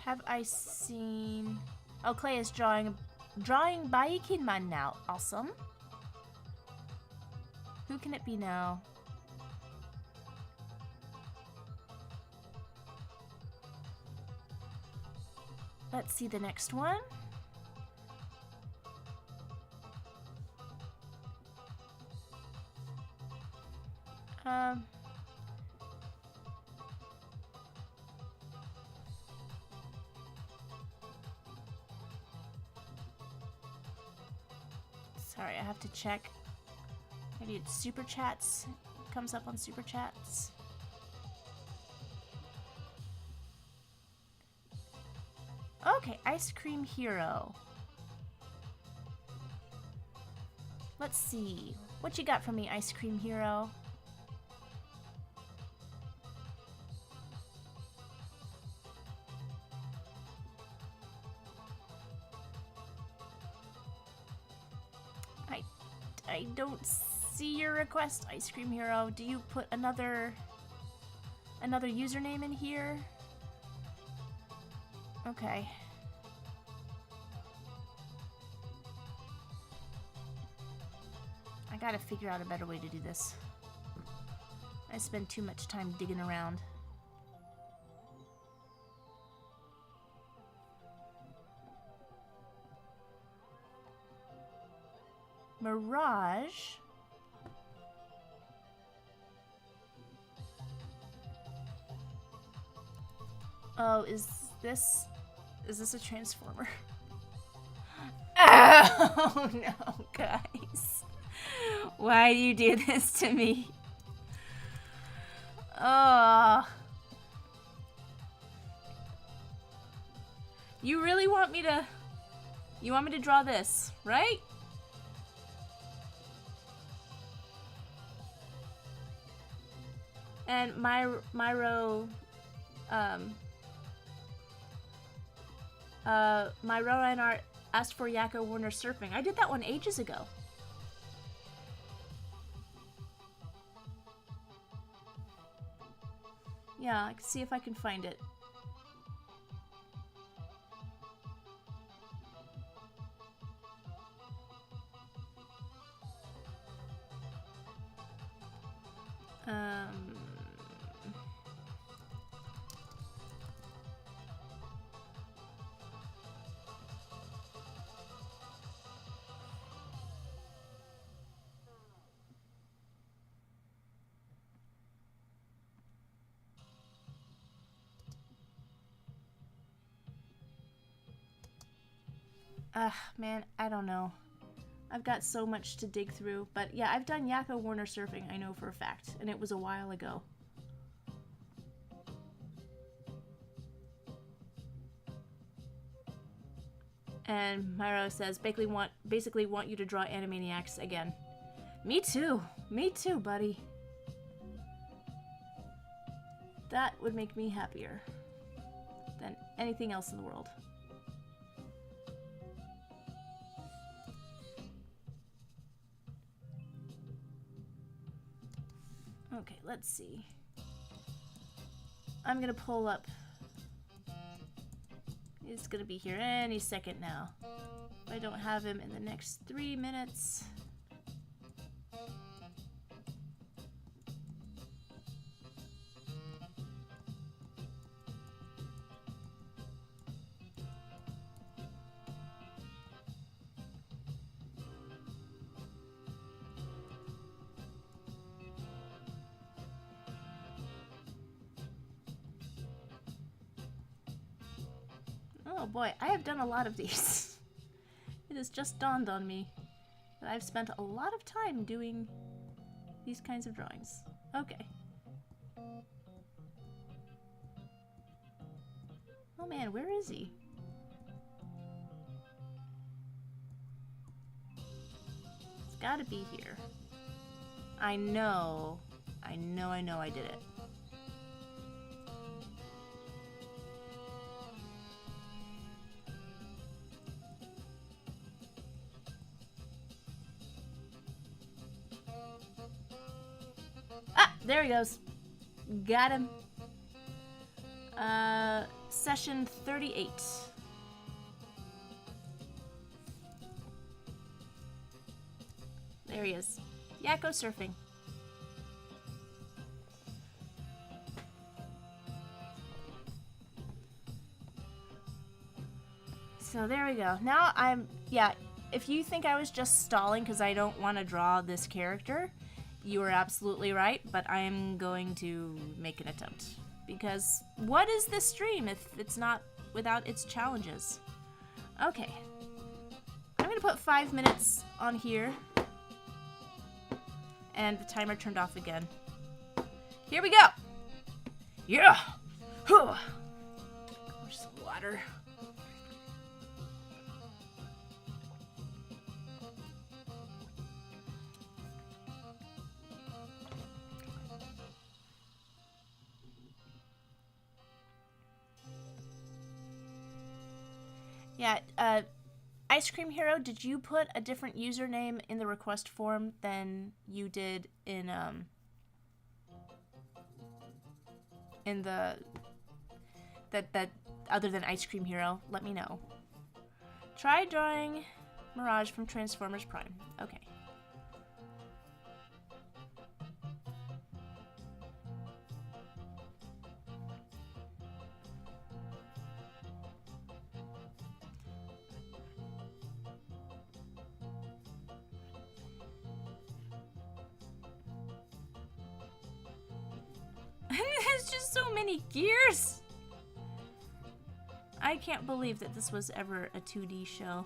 Have I seen... oh, Clay is drawing Baikinman now. Awesome. Who can it be now? Let's see the next one. Sorry, I have to check. Maybe it's Super Chats. It comes up on Super Chats. Okay, Ice Cream Hero. Let's see. What you got for me, Ice Cream Hero? I don't see your request, Ice Cream Hero. Do you put another username in here? Okay. I gotta figure out a better way to do this. I spend too much time digging around. Mirage. Oh, is this a transformer? Oh no, guys. Why do you do this to me? Oh. You really want me to... You want me to draw this, right? And Myro and Art asked for Yakko Warner Surfing. I did that one ages ago. Yeah, I can see if I can find it. Man, I don't know. I've got so much to dig through, but yeah, I've done Yakko Warner Surfing, I know for a fact, and it was a while ago. And Myro says, basically want you to draw Animaniacs again. Me too, buddy. That would make me happier than anything else in the world. Okay, let's see. I'm gonna pull up. He's gonna be here any second now. If I don't have him in the next 3 minutes. Oh boy, I have done a lot of these. It has just dawned on me that I've spent a lot of time doing these kinds of drawings. Okay. Oh man, where is he? It's gotta be here. I know I did it. There he goes. Got him. Session 38. There he is. Yakko Surfing. So there we go. Now yeah, if you think I was just stalling because I don't want to draw this character, you are absolutely right, but I am going to make an attempt. Because what is this stream if it's not without its challenges? Okay. I'm going to put 5 minutes on here. And the timer turned off again. Here we go! Yeah! Whew. Some water. Yeah, Ice Cream Hero, did you put a different username in the request form than you did in the that other than Ice Cream Hero? Let me know. Try drawing Mirage from Transformers Prime. Okay. There's just so many gears! I can't believe that this was ever a 2D show.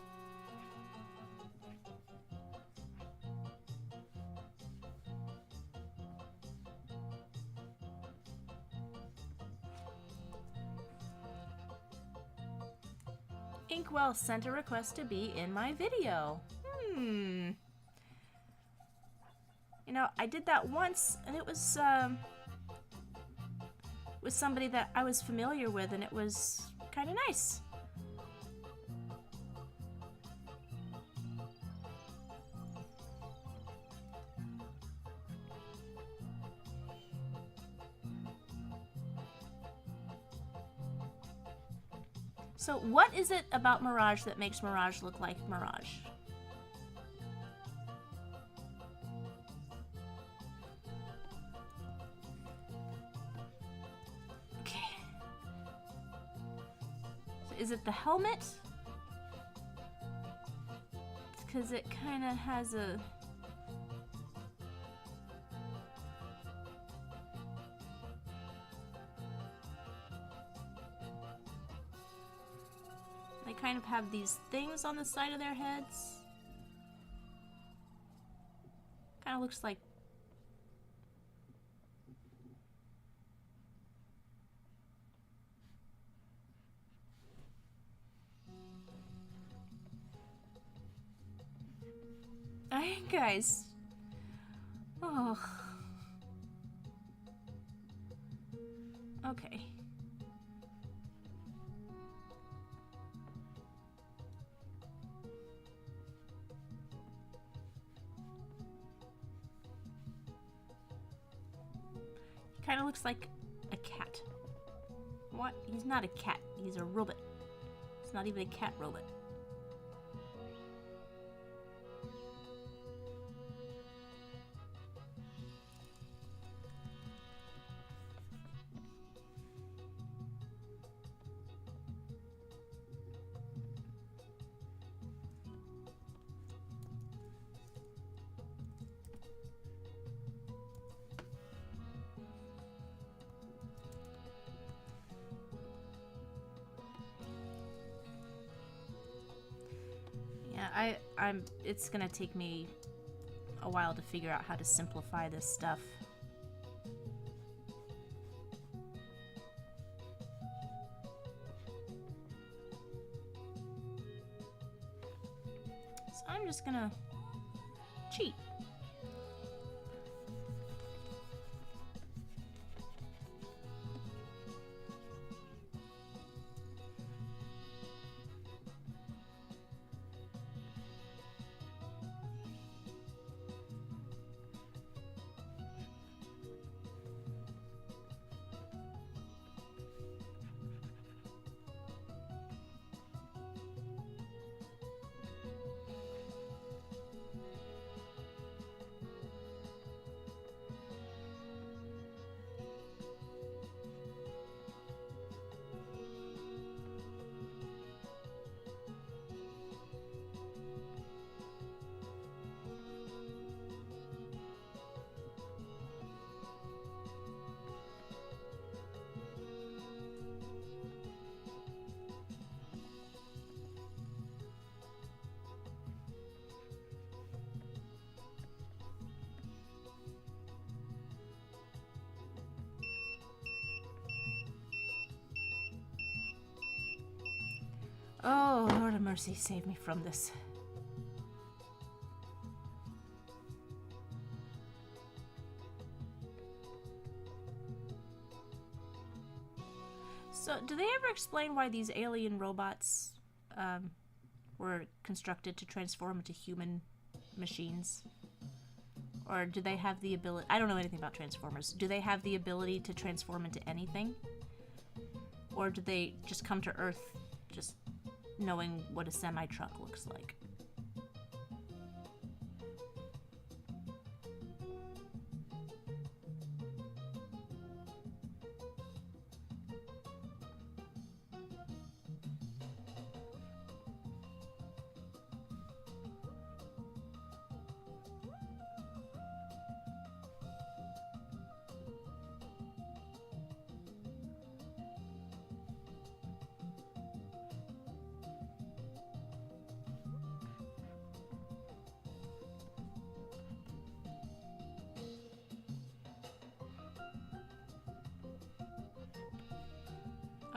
Inkwell sent a request to be in my video. You know, I did that once, and it was with somebody that I was familiar with, and it was kind of nice. So what is it about Mirage that makes Mirage look like Mirage? Is it the helmet? Because it kind of has a... They kind of have these things on the side of their heads. Kind of looks like... Guys. Oh. Okay. He kind of looks like a cat. What? He's not a cat. He's a robot. It's not even a cat robot. It's gonna take me a while to figure out how to simplify this stuff. So I'm just gonna cheat. mercy, save me from this. So, do they ever explain why these alien robots were constructed to transform into human machines? Or do they have the ability... I don't know anything about Transformers. Do they have the ability to transform into anything? Or do they just come to Earth just knowing what a semi-truck looks like?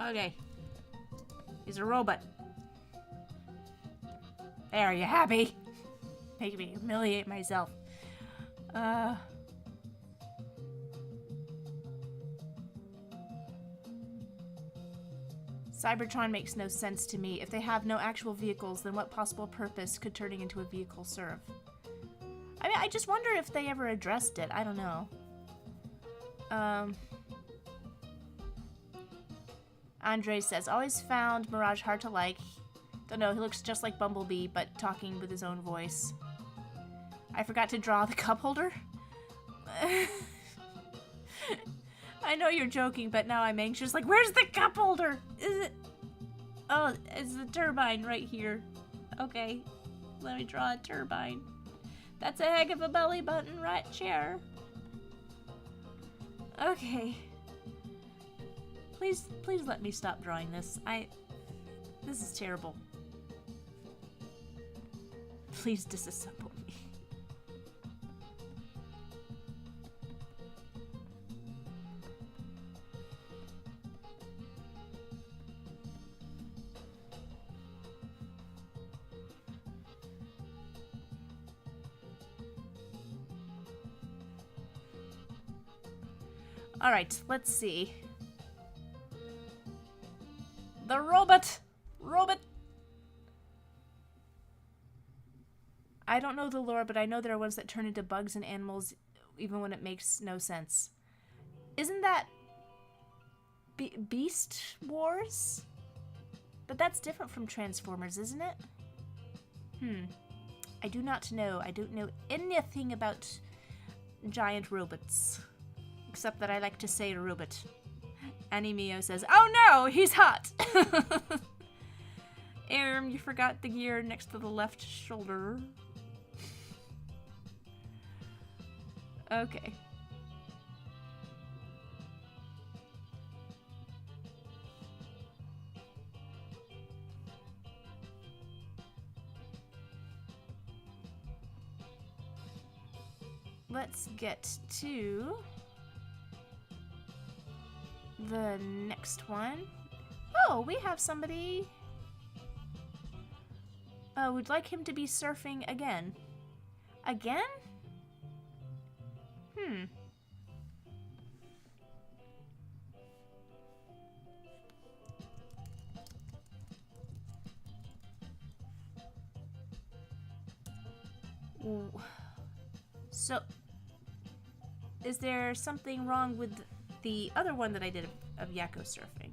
Okay. He's a robot. There, are you happy? Making me humiliate myself. Cybertron makes no sense to me. If they have no actual vehicles, then what possible purpose could turning into a vehicle serve? I mean, I just wonder if they ever addressed it. I don't know. Andre says, always found Mirage hard to like. Don't know, he looks just like Bumblebee, but talking with his own voice. I forgot to draw the cup holder. I know you're joking, but now I'm anxious. Like, where's the cup holder? Is it? Oh, it's the turbine right here. Okay, let me draw a turbine. That's a heck of a belly button right chair. Okay. Please let me stop drawing this. This is terrible. Please disassemble me. All right, let's see. The robot! Robot! I don't know the lore, but I know there are ones that turn into bugs and animals even when it makes no sense. Isn't that... Beast Wars? But that's different from Transformers, isn't it? I do not know. I don't know anything about giant robots. Except that I like to say robot. Annie Mio says, oh no, he's hot! You forgot the gear next to the left shoulder. Okay. Let's get to the next one. Oh, we have somebody. We'd like him to be surfing again. Again? Ooh. So, is there something wrong with the other one that I did of Yakko Surfing?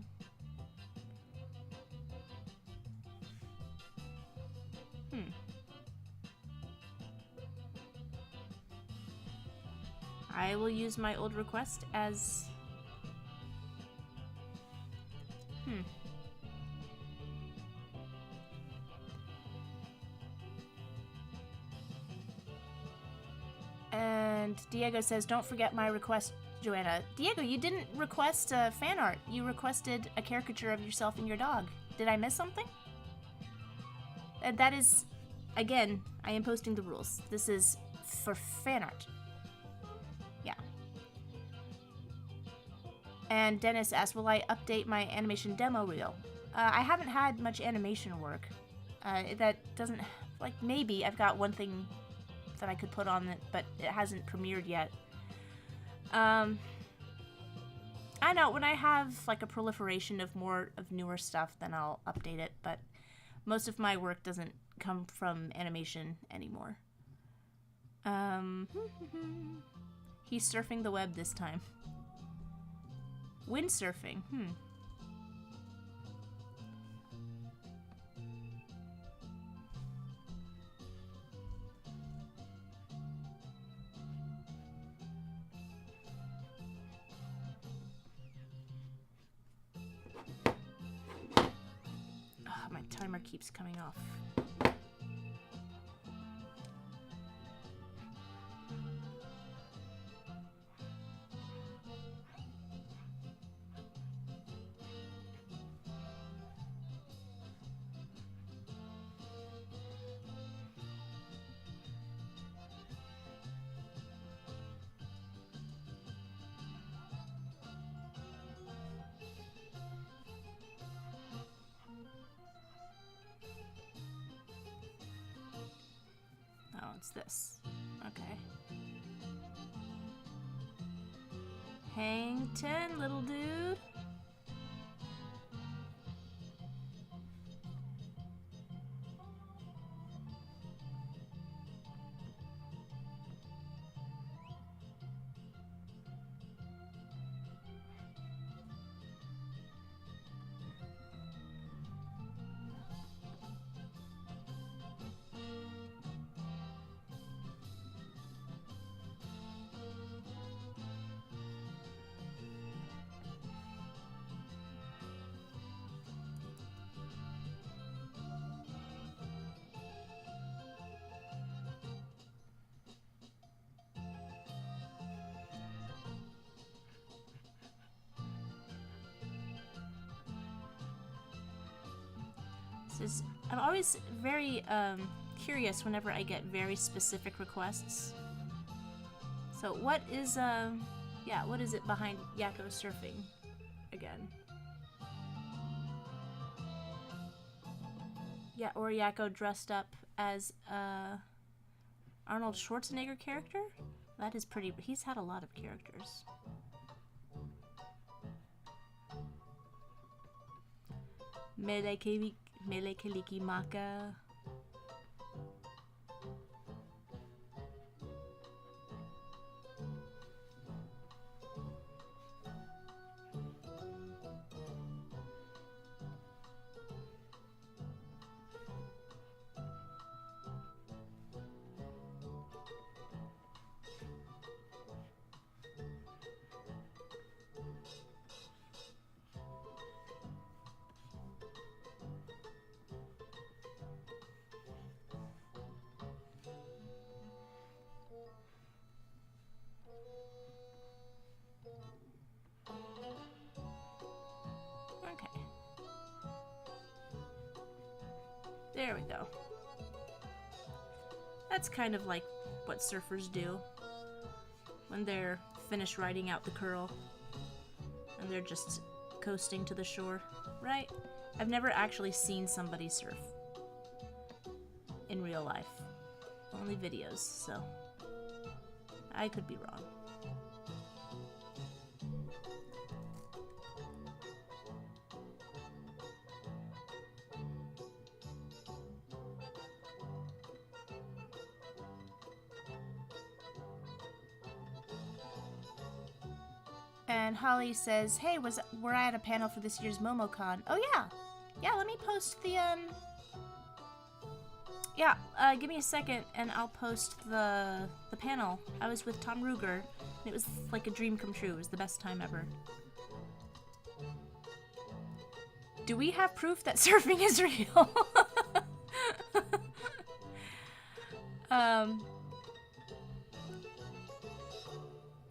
I will use my old request as... And Diego says, don't forget my request, Joanna. Diego, you didn't request fan art. You requested a caricature of yourself and your dog. Did I miss something? That is, again, I am posting the rules. This is for fan art. Yeah. And Dennis asks, will I update my animation demo reel? I haven't had much animation work. That doesn't, like, maybe I've got one thing that I could put on it, but it hasn't premiered yet. I know, when I have, like, a proliferation of newer stuff, then I'll update it, but most of my work doesn't come from animation anymore. He's surfing the web this time. Windsurfing, my timer keeps coming off. Oh, it's this. Okay. Hang 10, little dude. I'm always very curious whenever I get very specific requests. So what is what is it behind Yakko Surfing again? Yeah, or Yakko dressed up as Arnold Schwarzenegger character? That is pretty. He's had a lot of characters. Melekeliki Maka. There we go. That's kind of like what surfers do when they're finished riding out the curl and they're just coasting to the shore, right? I've never actually seen somebody surf in real life. Only videos, so I could be wrong. And Holly says, hey, were I at a panel for this year's MomoCon? Oh, yeah. Yeah, let me post the, give me a second, and I'll post the panel. I was with Tom Ruger, and it was like a dream come true. It was the best time ever. Do we have proof that surfing is real?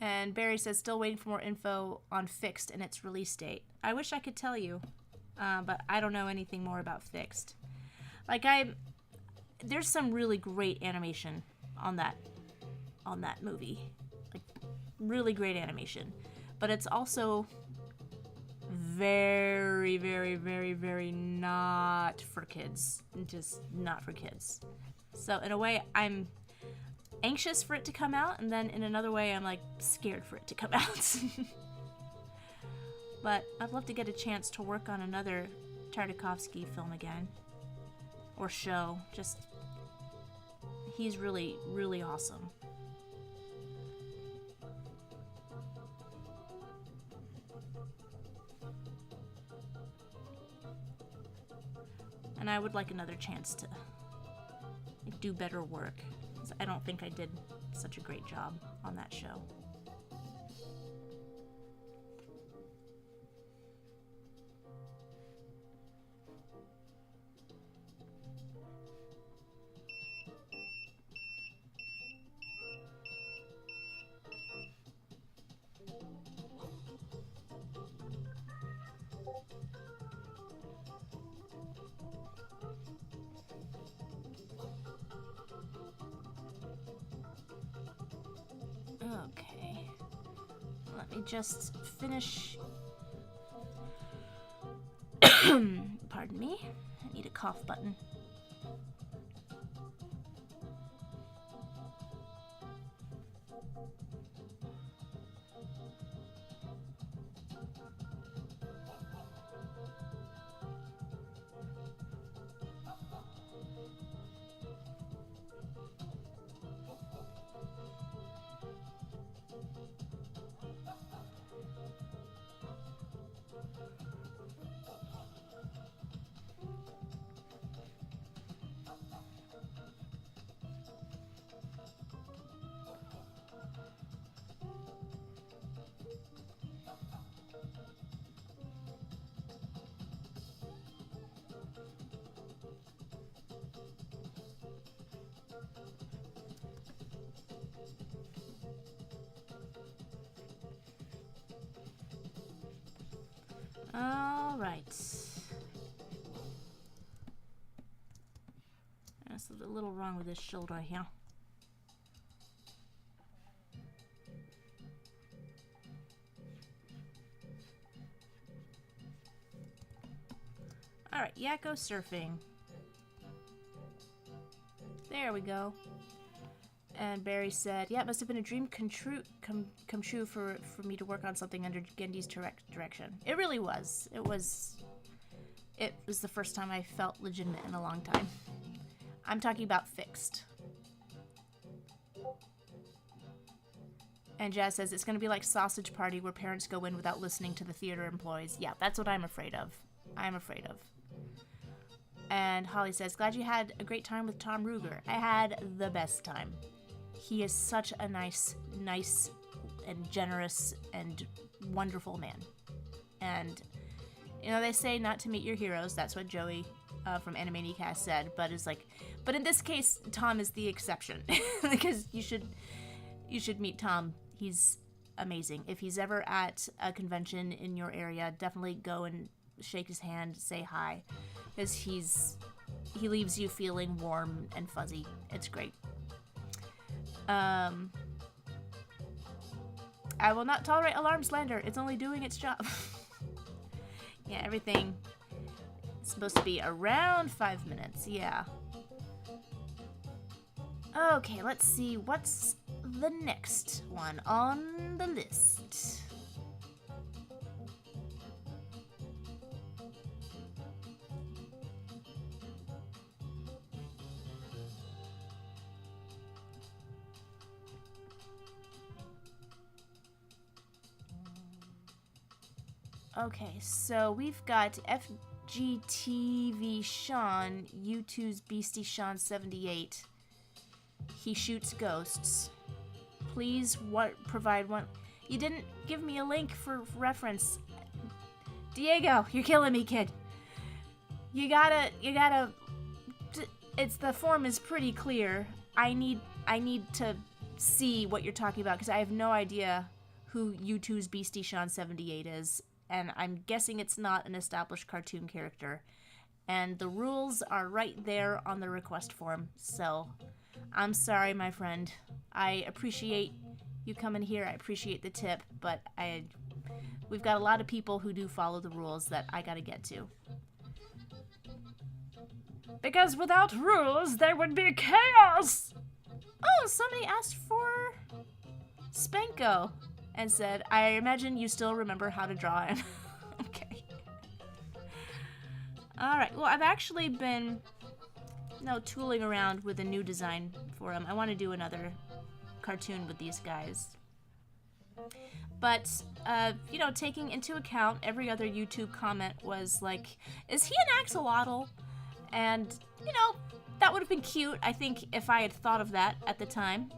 And Barry says, still waiting for more info on Fixed and its release date. I wish I could tell you, but I don't know anything more about Fixed. Like, there's some really great animation on that movie. Like, really great animation. But it's also very, very, very, very not for kids. Just not for kids. So in a way, I'm anxious for it to come out, and then in another way, I'm like scared for it to come out. But I'd love to get a chance to work on another Tartakovsky film again. Or show. Just, he's really, really awesome. And I would like another chance to do better work. 'Cause I don't think I did such a great job on that show. Okay. Let me just finish. Pardon me. I need a cough button. All right. That's a little wrong with this shoulder here. All right, Yakko Surfing. There we go. And Barry said, yeah, it must have been a dream come true for me to work on something under Gendy's direction. It really was. It was the first time I felt legitimate in a long time. I'm talking about fixed. And Jazz says, it's going to be like Sausage Party where parents go in without listening to the theater employees. Yeah, that's what I'm afraid of. I'm afraid of. And Holly says, glad you had a great time with Tom Ruger. I had the best time. He is such a nice and generous and wonderful man. And, you know, they say not to meet your heroes. That's what Joey from Animaniacast said. But it's like, but in this case, Tom is the exception. Because you should meet Tom. He's amazing. If he's ever at a convention in your area, definitely go and shake his hand, say hi. Because he leaves you feeling warm and fuzzy. It's great. I will not tolerate alarm slander. It's only doing its job. Yeah, everything is supposed to be around 5 minutes. Yeah. Okay, let's see. What's the next one on the list? Okay, so we've got FGTV Sean, U2's Beastie Sean 78. He shoots ghosts. Please provide one. You didn't give me a link for reference. Diego, you're killing me, kid. You gotta, it's, the form is pretty clear. I need to see what you're talking about because I have no idea who U2's Beastie Sean 78 is. And I'm guessing it's not an established cartoon character. And the rules are right there on the request form. So, I'm sorry, my friend. I appreciate you coming here. I appreciate the tip, but we've got a lot of people who do follow the rules that I gotta get to. Because without rules, there would be chaos! Oh, somebody asked for Spanko and said, I imagine you still remember how to draw him. Okay. Alright, well, I've actually been, tooling around with a new design for him. I want to do another cartoon with these guys. But, taking into account every other YouTube comment was like, is he an axolotl? And, that would have been cute, I think, if I had thought of that at the time.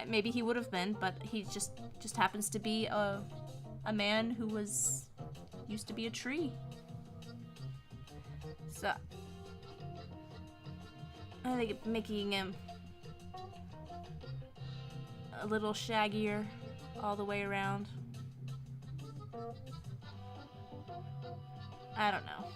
Maybe he would have been, but he just happens to be a man who used to be a tree. So, I think making him a little shaggier all the way around. I don't know.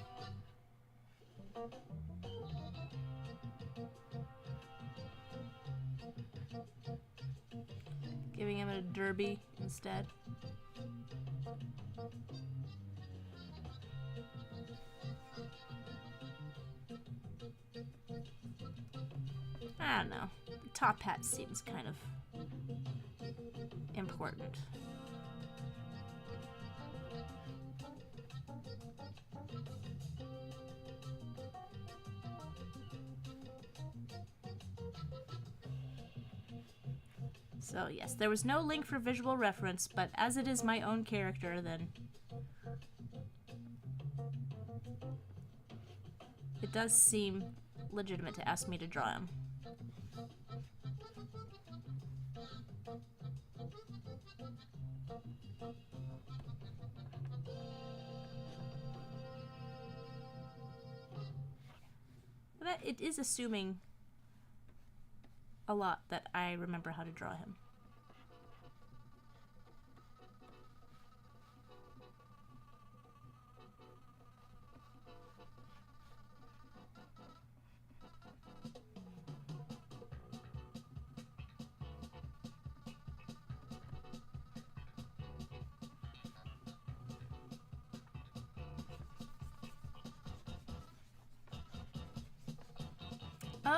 Giving him a derby instead. I don't know. The top hat seems kind of important. So yes, there was no link for visual reference, but as it is my own character, then it does seem legitimate to ask me to draw him. But it is assuming a lot that I remember how to draw him.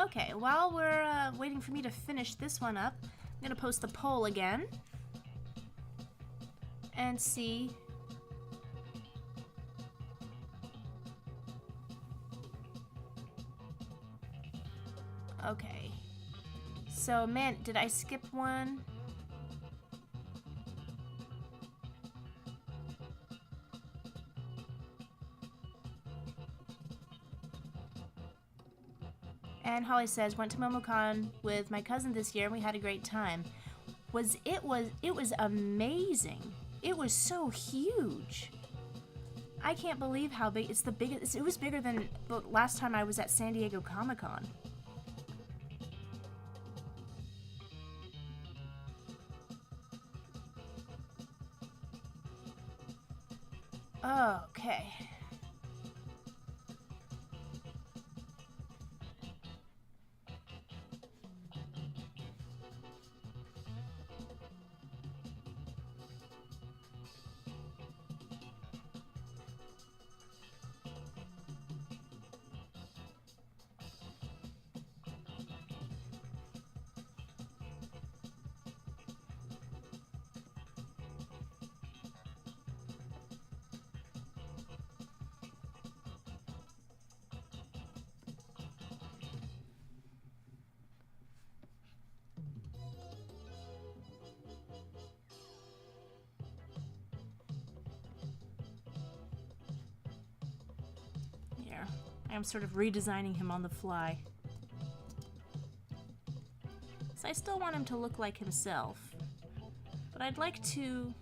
Okay, while we're waiting for me to finish this one up, I'm gonna post the poll again and see. Okay, so man, did I skip one? And Holly says, went to MomoCon with my cousin this year and we had a great time. It was amazing. It was so huge. I can't believe how big. It's the biggest. It was bigger than the last time I was at San Diego Comic-Con. Okay. I'm sort of redesigning him on the fly. So I still want him to look like himself. But I'd like to...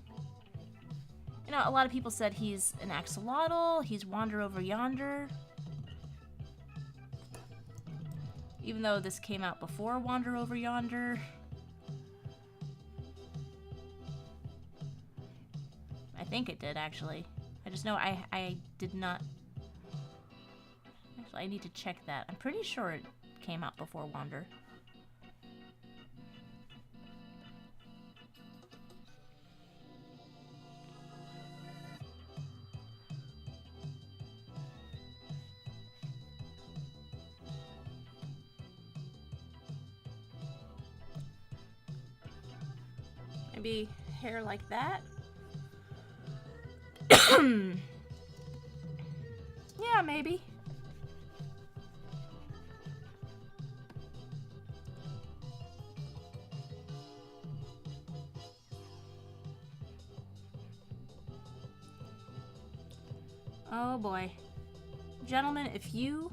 a lot of people said he's an axolotl, he's Wander Over Yonder. Even though this came out before Wander Over Yonder. I think it did, actually. I just know I did not... I need to check that. I'm pretty sure it came out before Wander. Maybe hair like that. Yeah, maybe. Oh boy. Gentlemen, if you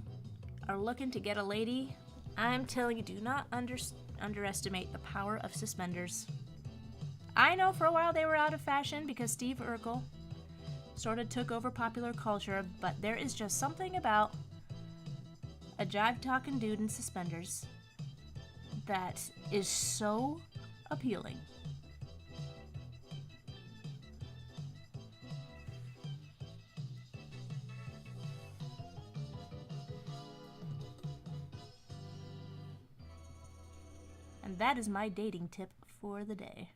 are looking to get a lady, I'm telling you, do not underestimate the power of suspenders. I know for a while they were out of fashion because Steve Urkel sort of took over popular culture, but there is just something about a jive-talking dude in suspenders that is so appealing. And that is my dating tip for the day.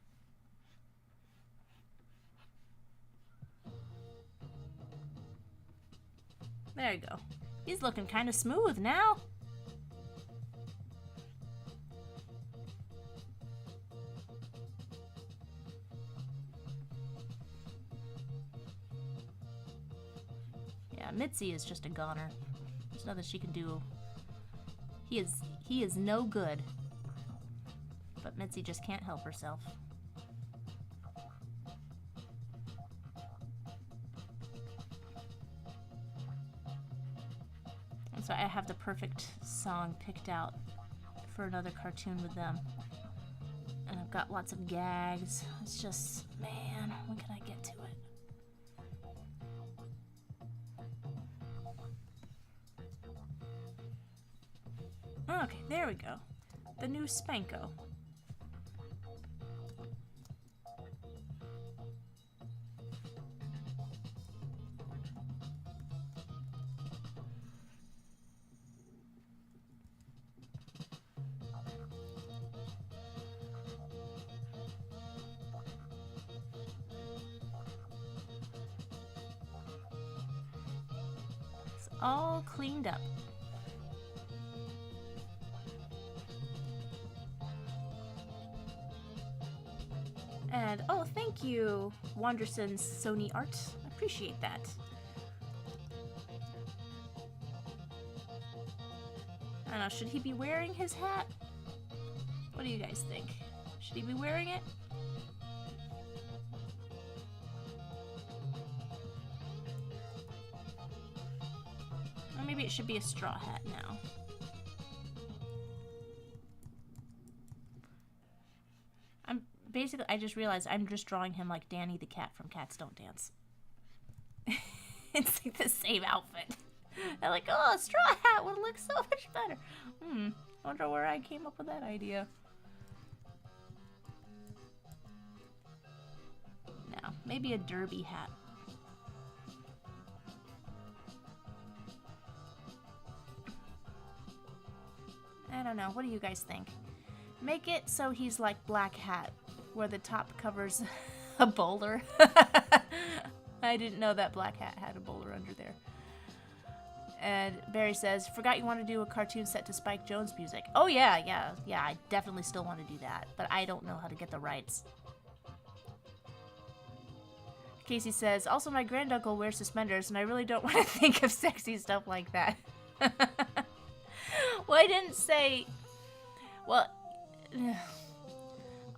There you go. He's looking kind of smooth now. Yeah, Mitzi is just a goner. There's nothing she can do. He is no good. But Mitzi just can't help herself. And so I have the perfect song picked out for another cartoon with them. And I've got lots of gags. It's just, man, when can I get to it? Okay, there we go. The new Spanko. All cleaned up. And oh, thank you, Wanderson's Sony Art. I appreciate that. I don't know, should he be wearing his hat? What do you guys think? Should he be wearing it? Or maybe it should be a straw hat now. Basically, I just realized I'm just drawing him like Danny the cat from Cats Don't Dance. It's like the same outfit. I'm like, oh, a straw hat would look so much better. I wonder where I came up with that idea. No, maybe a derby hat. I don't know. What do you guys think? Make it so he's like Black Hat, where the top covers a bowler. I didn't know that Black Hat had a bowler under there. And Barry says, forgot you want to do a cartoon set to Spike Jonze music. Oh yeah, I definitely still want to do that, but I don't know how to get the rights. Casey says, also my granduncle wears suspenders and I really don't want to think of sexy stuff like that. Well, I didn't say... Well...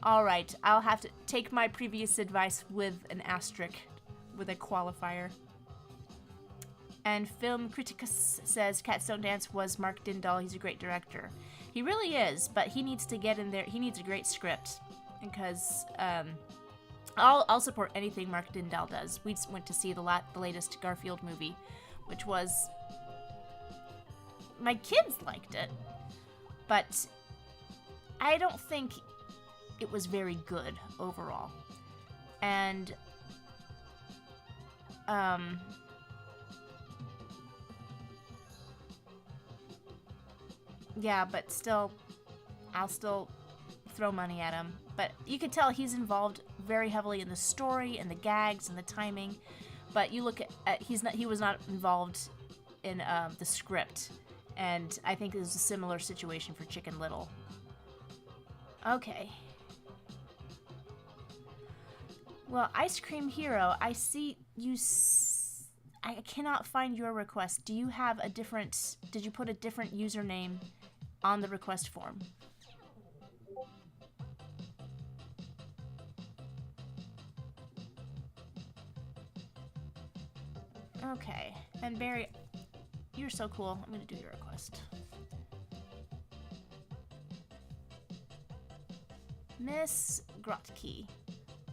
Alright, I'll have to take my previous advice with an asterisk, with a qualifier. And Film Criticus says Cats Don't Dance was Mark Dindal. He's a great director. He really is, but he needs to get in there. He needs a great script. Because I'll support anything Mark Dindal does. We went to see the latest Garfield movie, which was... My kids liked it, but I don't think it was very good overall. And yeah, but still, I'll still throw money at him. But you can tell he's involved very heavily in the story and the gags and the timing. But you look at he was not involved in the script. And I think there's a similar situation for Chicken Little. Okay. Well, Ice Cream Hero, I see you... I cannot find your request. Do you have a different... Did you put a different username on the request form? Okay. And Barry, you're so cool. I'm gonna do your request. Miss Grotke.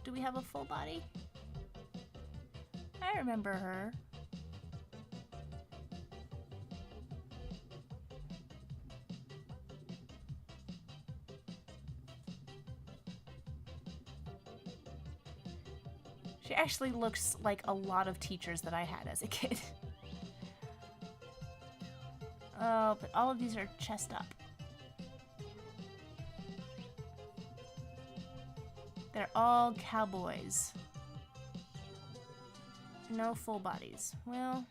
Do we have a full body? I remember her. She actually looks like a lot of teachers that I had as a kid. Oh, but all of these are chest up. They're all cowboys. No full bodies. Well...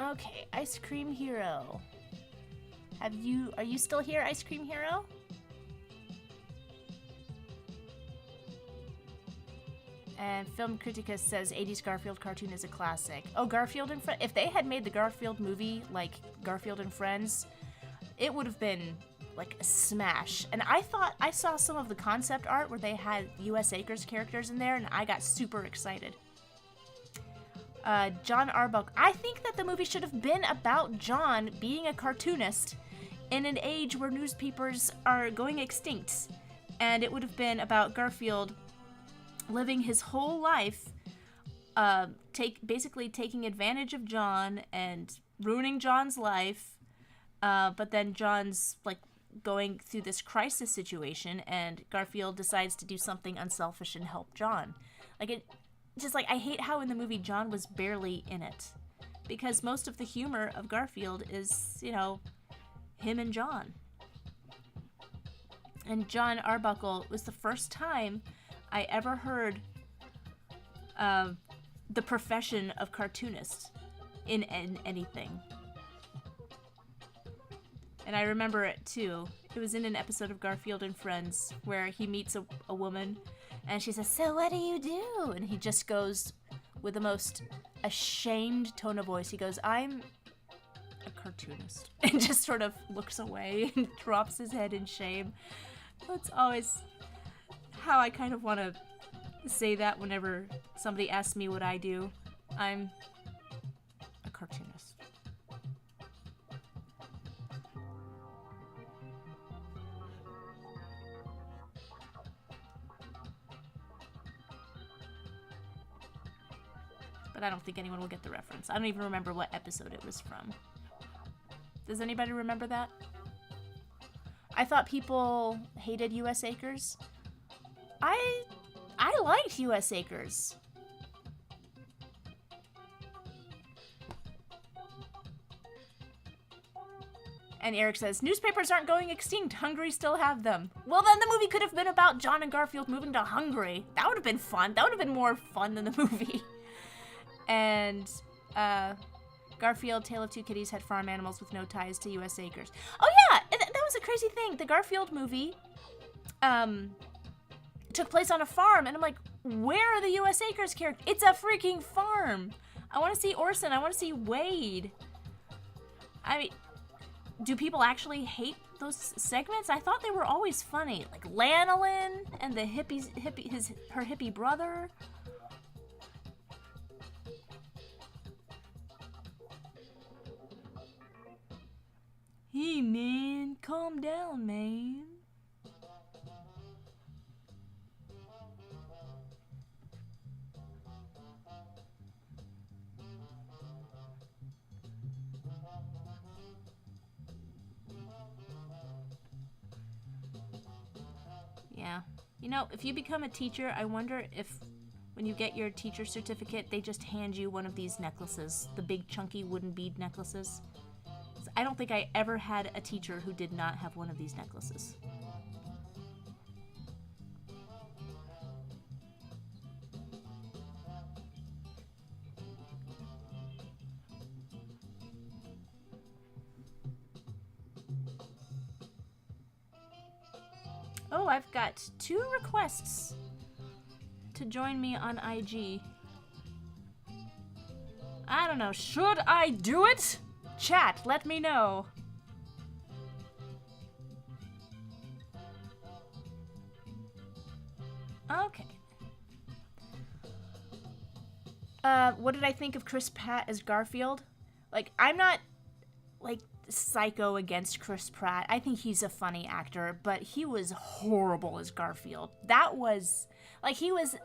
Okay, Ice Cream Hero. Are you still here, Ice Cream Hero? And Film Criticus says 80s Garfield cartoon is a classic. Oh, Garfield and Friends. If they had made the Garfield movie like Garfield and Friends, it would have been like a smash. And I thought I saw some of the concept art where they had US Acres characters in there, and I got super excited. John Arbuckle. I think that the movie should have been about John being a cartoonist in an age where newspapers are going extinct. And it would have been about Garfield living his whole life, basically taking advantage of John and ruining John's life. But then John's like going through this crisis situation, and Garfield decides to do something unselfish and help John. I hate how in the movie John was barely in it, because most of the humor of Garfield is, you know, him and John. And John Arbuckle was the first time I ever heard the profession of cartoonist in anything. And I remember it too. It was in an episode of Garfield and Friends where he meets a woman, and she says, "So what do you do?" And he just goes with the most ashamed tone of voice. He goes, "I'm a cartoonist." And just sort of looks away and drops his head in shame. That's always how I kind of want to say that whenever somebody asks me what I do. I'm a cartoonist. But I don't think anyone will get the reference. I don't even remember what episode it was from. Does anybody remember that? I thought people hated US Acres. I liked US Acres. And Eric says, newspapers aren't going extinct. Hungary still have them. Well, then the movie could have been about John and Garfield moving to Hungary. That would have been fun. That would have been more fun than the movie. And Garfield, Tale of Two Kitties, had farm animals with no ties to US Acres. Oh yeah, that was a crazy thing. The Garfield movie took place on a farm, and I'm like, where are the US Acres characters? It's a freaking farm. I want to see Orson. I want to see Wade. I mean, do people actually hate those segments? I thought they were always funny. Like Lanolin and the her hippie brother. Hey man, calm down, man. Yeah. You know, if you become a teacher, I wonder if when you get your teacher certificate, they just hand you one of these necklaces, the big chunky wooden bead necklaces. I don't think I ever had a teacher who did not have one of these necklaces. Oh, I've got 2 requests to join me on IG. I don't know. Should I do it? Chat, let me know. Okay. What did I think of Chris Pratt as Garfield? Like, I'm not, like, psycho against Chris Pratt. I think he's a funny actor, but he was horrible as Garfield. That was, like, he was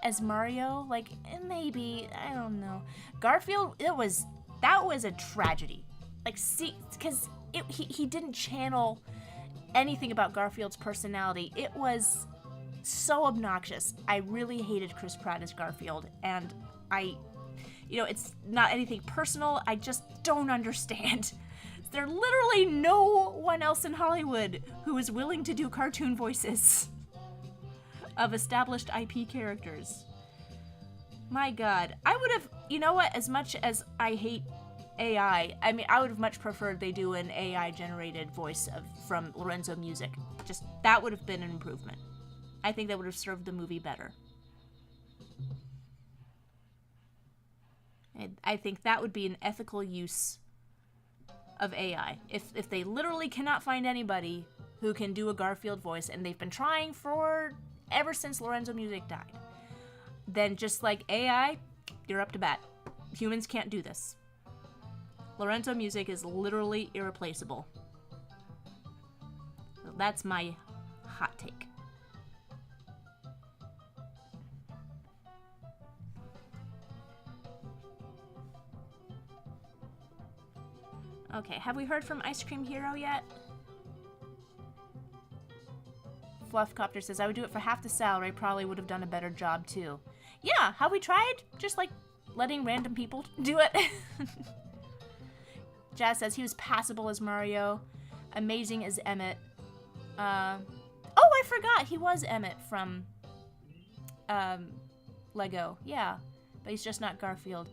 as Mario, like, maybe, I don't know. Garfield, that was a tragedy. Like, see, because he didn't channel anything about Garfield's personality. It was so obnoxious. I really hated Chris Pratt as Garfield, and it's not anything personal, I just don't understand. There's literally no one else in Hollywood who is willing to do cartoon voices of established IP characters. My God. I would have, you know what, as much as I hate AI, I mean, I would have much preferred they do an AI-generated voice from Lorenzo Music. Just, that would have been an improvement. I think that would have served the movie better. And I think that would be an ethical use of AI. If they literally cannot find anybody who can do a Garfield voice, and they've been trying ever since Lorenzo Music died, then just like AI, you're up to bat. Humans can't do this. Lorenzo Music is literally irreplaceable. So that's my hot take. Okay, have we heard from Ice Cream Hero yet? Fluffcopter says, I would do it for half the salary, probably would have done a better job too. Yeah, have we tried? Just like letting random people do it? Jazz says he was passable as Mario, amazing as Emmett. Oh, I forgot, he was Emmett from Lego. Yeah, but he's just not Garfield.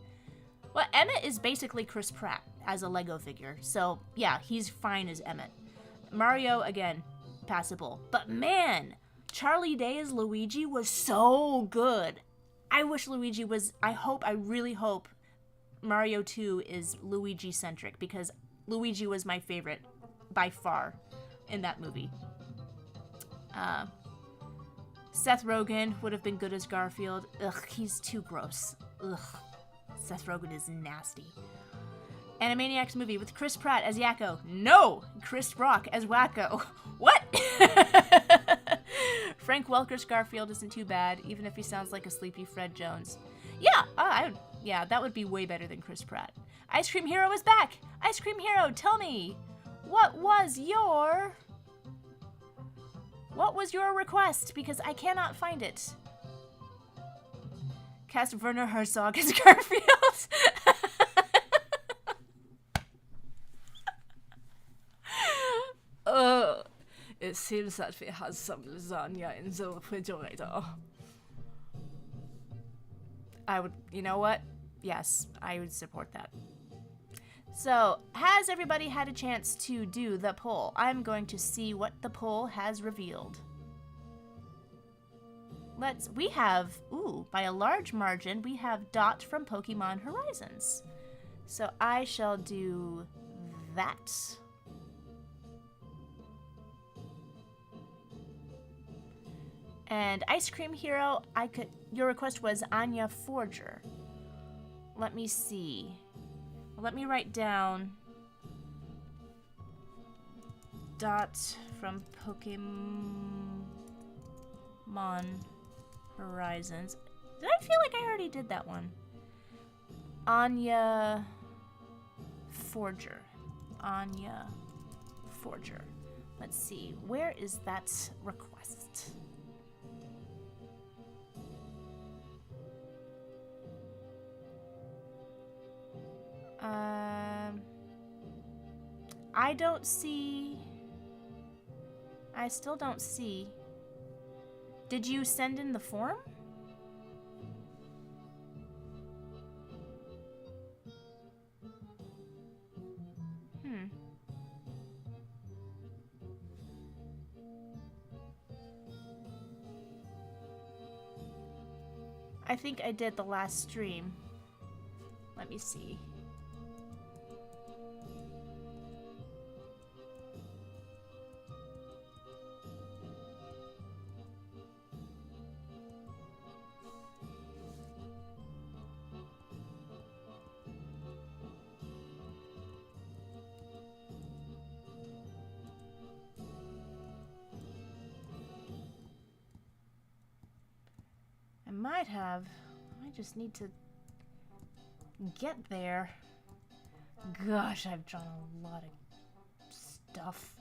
Well, Emmett is basically Chris Pratt as a Lego figure, so yeah, he's fine as Emmett. Mario, again, passable. But man, Charlie Day as Luigi was so good. I wish Luigi was, I really hope Mario 2 is Luigi-centric, because Luigi was my favorite by far in that movie. Seth Rogen would have been good as Garfield. Ugh, he's too gross. Ugh. Seth Rogen is nasty. Animaniacs movie with Chris Pratt as Yakko. No! Chris Rock as Wacko. What? Frank Welker's Garfield isn't too bad, even if he sounds like a sleepy Fred Jones. Yeah, yeah, that would be way better than Chris Pratt. Ice Cream Hero is back! Ice Cream Hero, tell me, what was your request? Because I cannot find it. Cast Werner Herzog as Garfield. It seems that we had some lasagna in the refrigerator. You know what? Yes, I would support that. So, has everybody had a chance to do the poll? I'm going to see what the poll has revealed. We have, by a large margin, we have Dot from Pokemon Horizons. So I shall do that. And Ice Cream Hero, your request was Anya Forger. Let me see. Let me write down Dot from Pokemon Horizons. Did I feel like I already did that one? Anya Forger. Anya Forger. Let's see. Where is that request? I don't see... I still don't see... Did you send in the form? I think I did the last stream. Let me see. Might have. I just need to get there. Gosh, I've drawn a lot of stuff.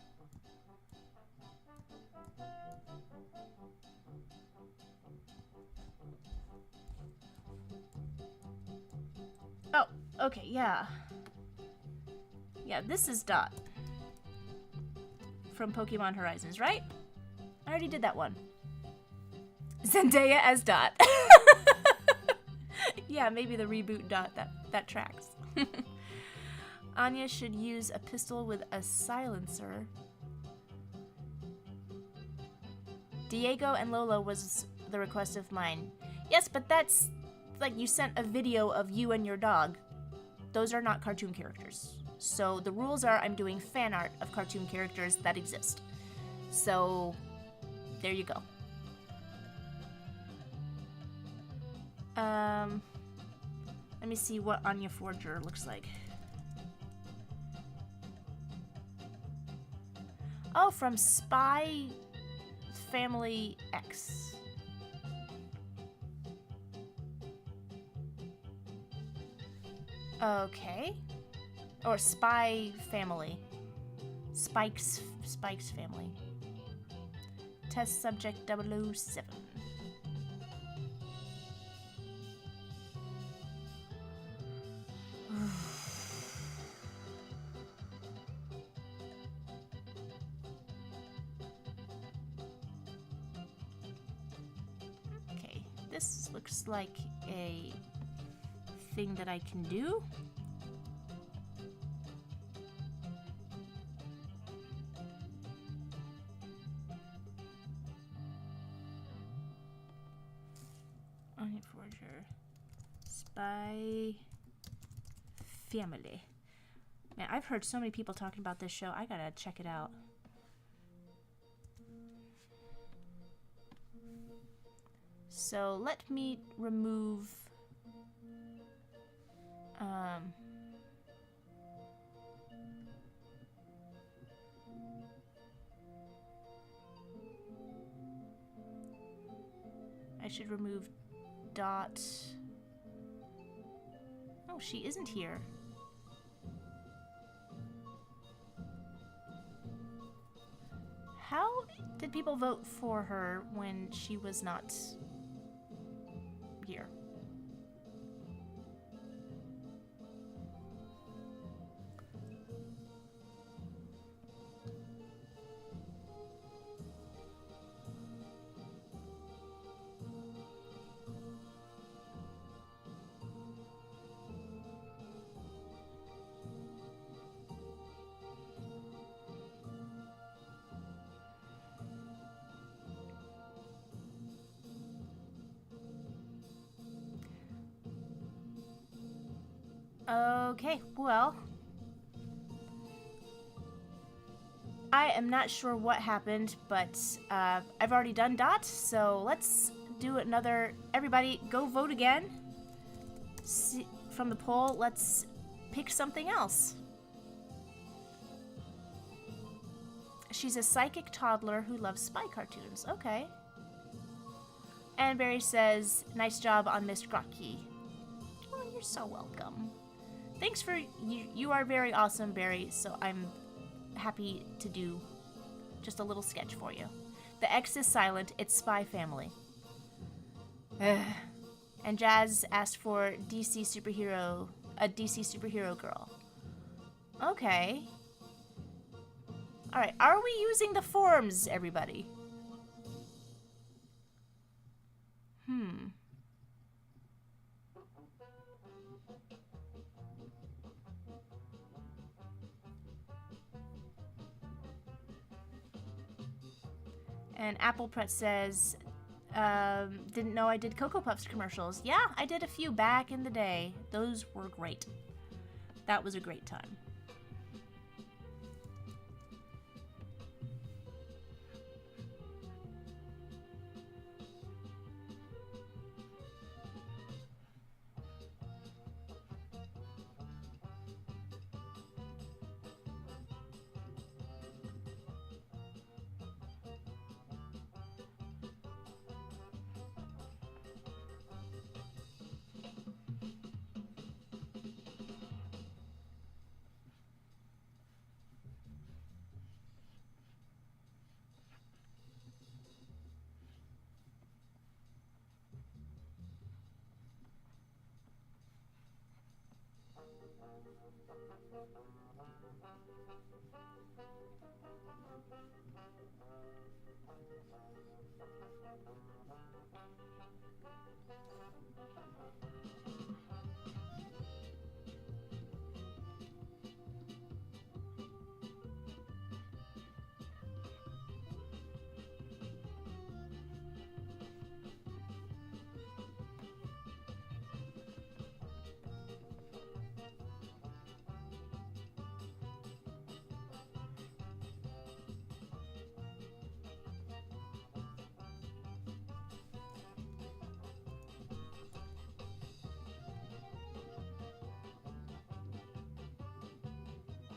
Oh, okay, yeah. Yeah, this is Dot. From Pokemon Horizons, right? I already did that one. Zendaya as Dot. Yeah, maybe the reboot Dot, that tracks. Anya should use a pistol with a silencer. Diego and Lola was the request of mine. Yes, but that's like you sent a video of you and your dog. Those are not cartoon characters. So the rules are I'm doing fan art of cartoon characters that exist. So there you go. Let me see what Anya Forger looks like. Oh, from Spy Family X. Okay. Or Spy Family. Spike's Family. Test subject 007. Okay, this looks like a thing that I can do. Anya Forger. Spy Family. Man, I've heard so many people talking about this show. I gotta check it out. So let me remove I should remove Dot. Oh, she isn't here. How did people vote for her when she was not here? Okay, well, I am not sure what happened, but I've already done Dot, so let's do another. Everybody, go vote again. See, from the poll, let's pick something else. She's a psychic toddler who loves spy cartoons. Okay. And Barry says, nice job on Miss Grotke. Oh, you're so welcome. Thanks for, you are very awesome, Barry, so I'm happy to do just a little sketch for you. The X is silent, it's Spy Family. And Jazz asked for a DC superhero girl. Okay. Alright, are we using the forms, everybody? And Apple Pret says, didn't know I did Cocoa Puffs commercials. Yeah, I did a few back in the day. Those were great. That was a great time.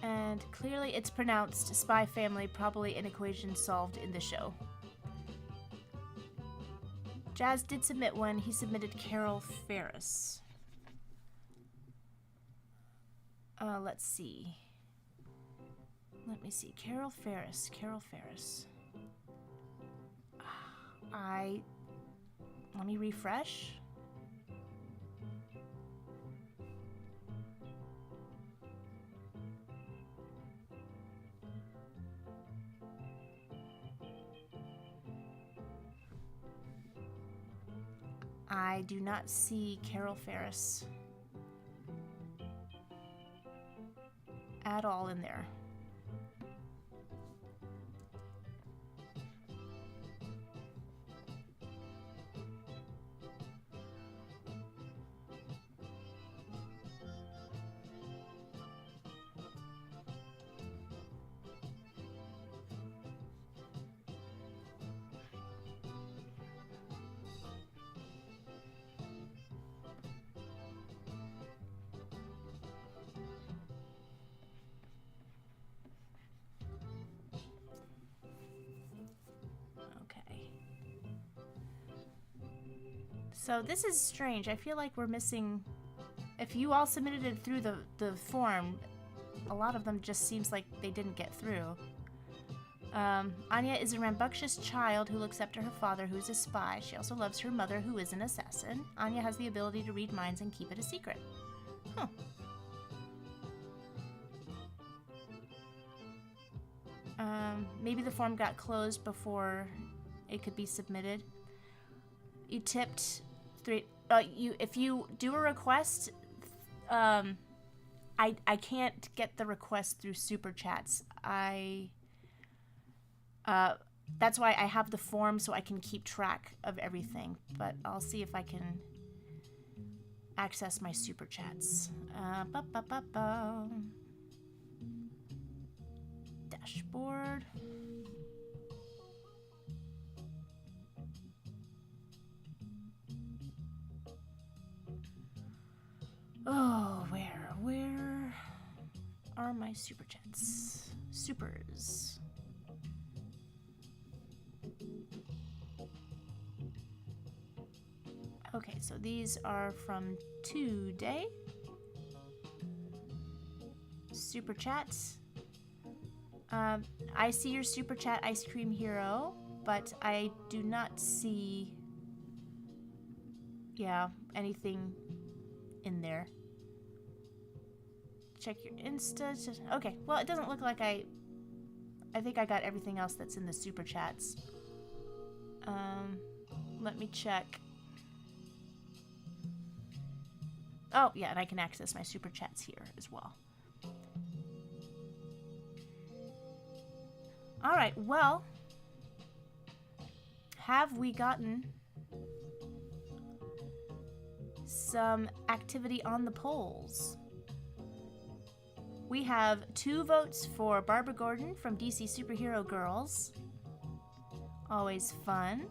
And clearly it's pronounced Spy Family, probably an equation solved in the show. Jazz did submit one. He submitted Carol Ferris. Let's see. Let me see. Carol Ferris. Carol Ferris. Let me refresh. I do not see Carol Ferris at all in there. So this is strange. I feel like we're missing... If you all submitted it through the form, a lot of them just seems like they didn't get through. Anya is a rambunctious child who looks up to her father, who's a spy. She also loves her mother, who is an assassin. Anya has the ability to read minds and keep it a secret. Huh. Maybe the form got closed before it could be submitted. You tipped 3. If you do a request, I can't get the request through super chats. That's why I have the form so I can keep track of everything. But I'll see if I can access my super chats. Dashboard. Oh, where are my super chats? Supers. Okay, so these are from today. Super chats. I see your super chat, Ice Cream Hero, but I do not see, anything in there. Check your Insta. Okay, well, it doesn't look like I I think I got everything else that's in the super chats. Let me check. Oh, yeah, and I can access my super chats here as well. All right, well, have we gotten some activity on the polls? We have 2 votes for Barbara Gordon from DC Superhero Girls. Always fun.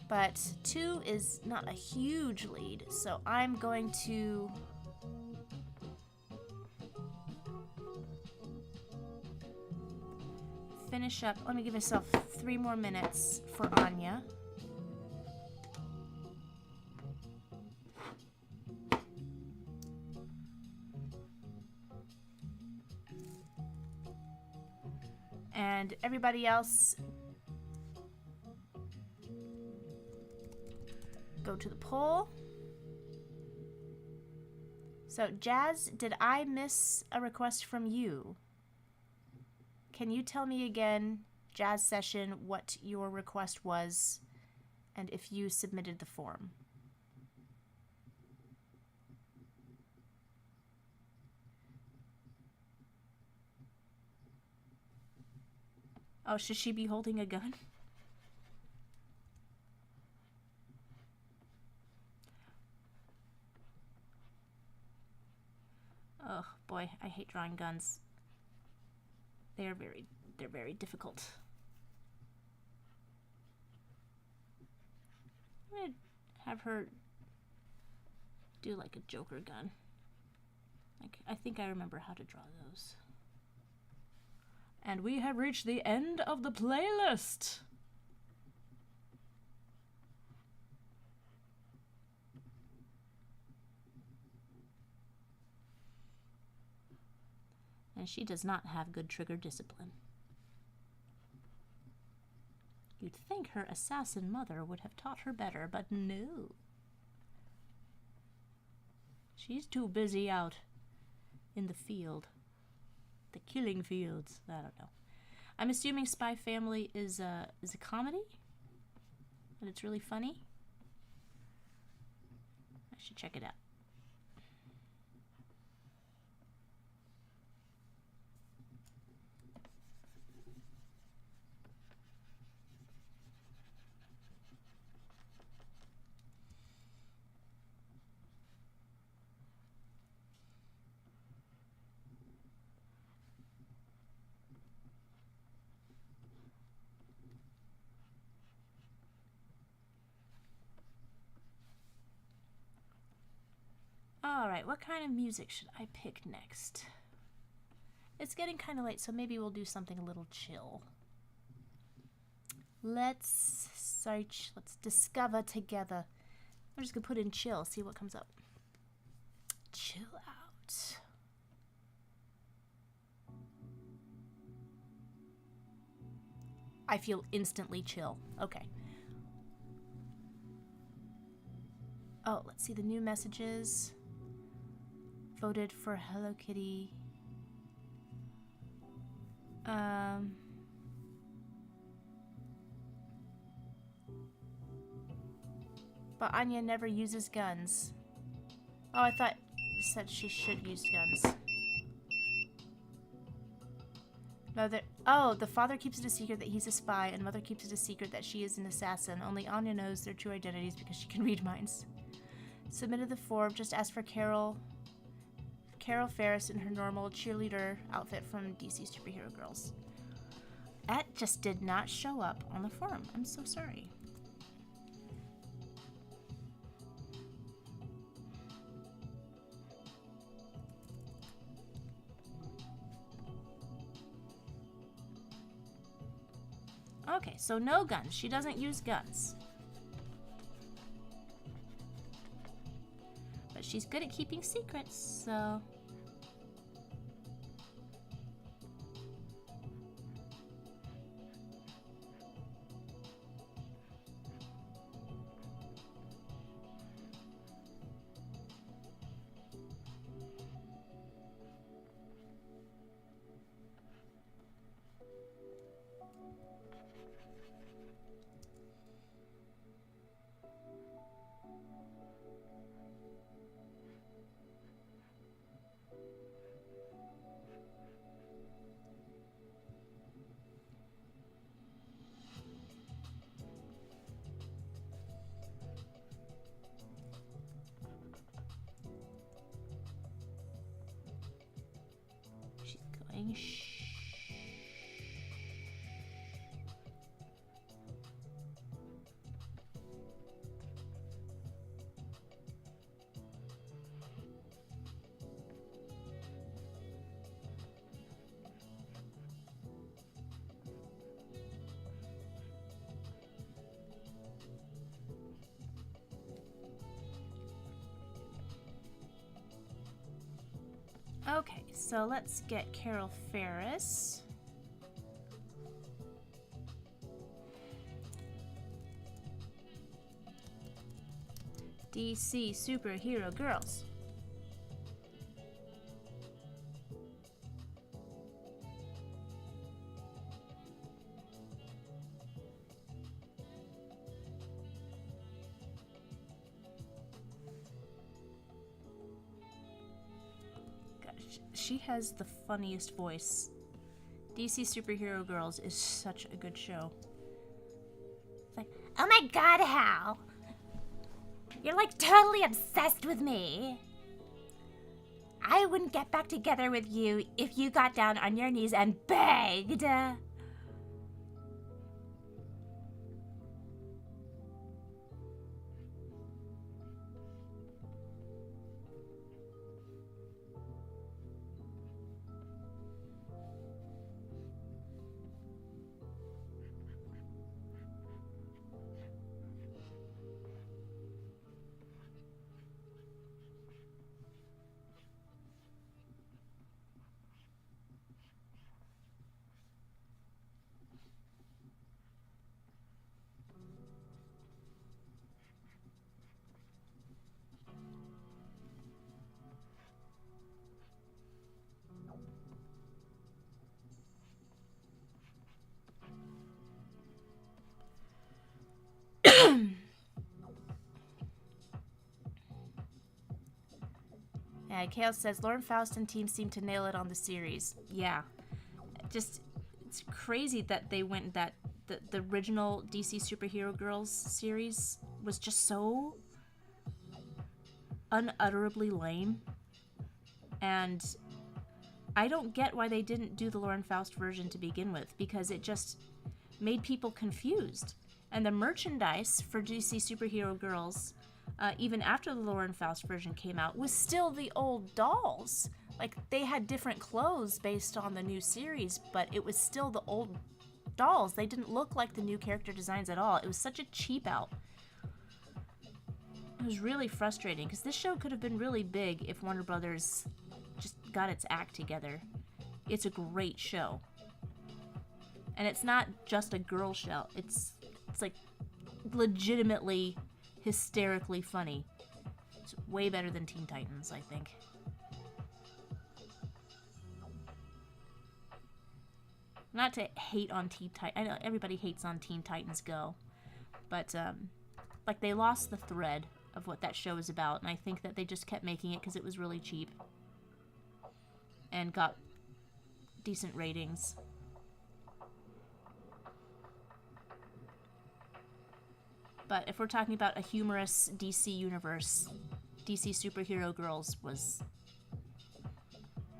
But 2 is not a huge lead, so I'm going to finish up. Let me give myself 3 more minutes for Anya. And everybody else, go to the poll. So, Jazz, did I miss a request from you? Can you tell me again, Jazz Session, what your request was and if you submitted the form? Oh, should she be holding a gun? Oh boy, I hate drawing guns. They're very difficult. I'm gonna have her do like a Joker gun. Like, I think I remember how to draw those. And we have reached the end of the playlist. And she does not have good trigger discipline. You'd think her assassin mother would have taught her better, but no. She's too busy out in the field. The killing fields. I don't know. I'm assuming Spy Family is a comedy? And it's really funny? I should check it out. Alright, what kind of music should I pick next? It's getting kind of late, so maybe we'll do something a little chill. Let's search, let's discover together. I'm just gonna put in chill, see what comes up. Chill out. I feel instantly chill. Okay. Oh, let's see the new messages. Voted for Hello Kitty. But Anya never uses guns. Oh, I thought you said she should use guns. Mother. Oh, the father keeps it a secret that he's a spy, and mother keeps it a secret that she is an assassin. Only Anya knows their true identities because she can read minds. Submitted the form. Just asked for Carol Ferris in her normal cheerleader outfit from DC Superhero Girls. That just did not show up on the forum. I'm so sorry. Okay, so no guns. She doesn't use guns. But she's good at keeping secrets, so... saying shh. Okay, so let's get Carol Ferris. DC Superhero Girls. She has the funniest voice. DC Superhero Girls is such a good show. It's like, oh my god, Hal! You're like totally obsessed with me. I wouldn't get back together with you if you got down on your knees and begged. Yeah, Kale says Lauren Faust and team seem to nail it on the series. Yeah, just it's crazy that they went that the original DC Superhero Girls series was just so unutterably lame, and I don't get why they didn't do the Lauren Faust version to begin with, because it just made people confused. And the merchandise for DC Superhero Girls, even after the Lauren Faust version came out, was still the old dolls. Like, they had different clothes based on the new series, but it was still the old dolls. They didn't look like the new character designs at all. It was such a cheap out. It was really frustrating, because this show could have been really big if Warner Brothers just got its act together. It's a great show. And it's not just a girl show. It's like legitimately hysterically funny. It's way better than Teen Titans, I think. Not to hate on Teen Titans. I know everybody hates on Teen Titans Go. But, like, they lost the thread of what that show is about. And I think that they just kept making it because it was really cheap. And got decent ratings. But if we're talking about a humorous DC universe, DC Superhero Girls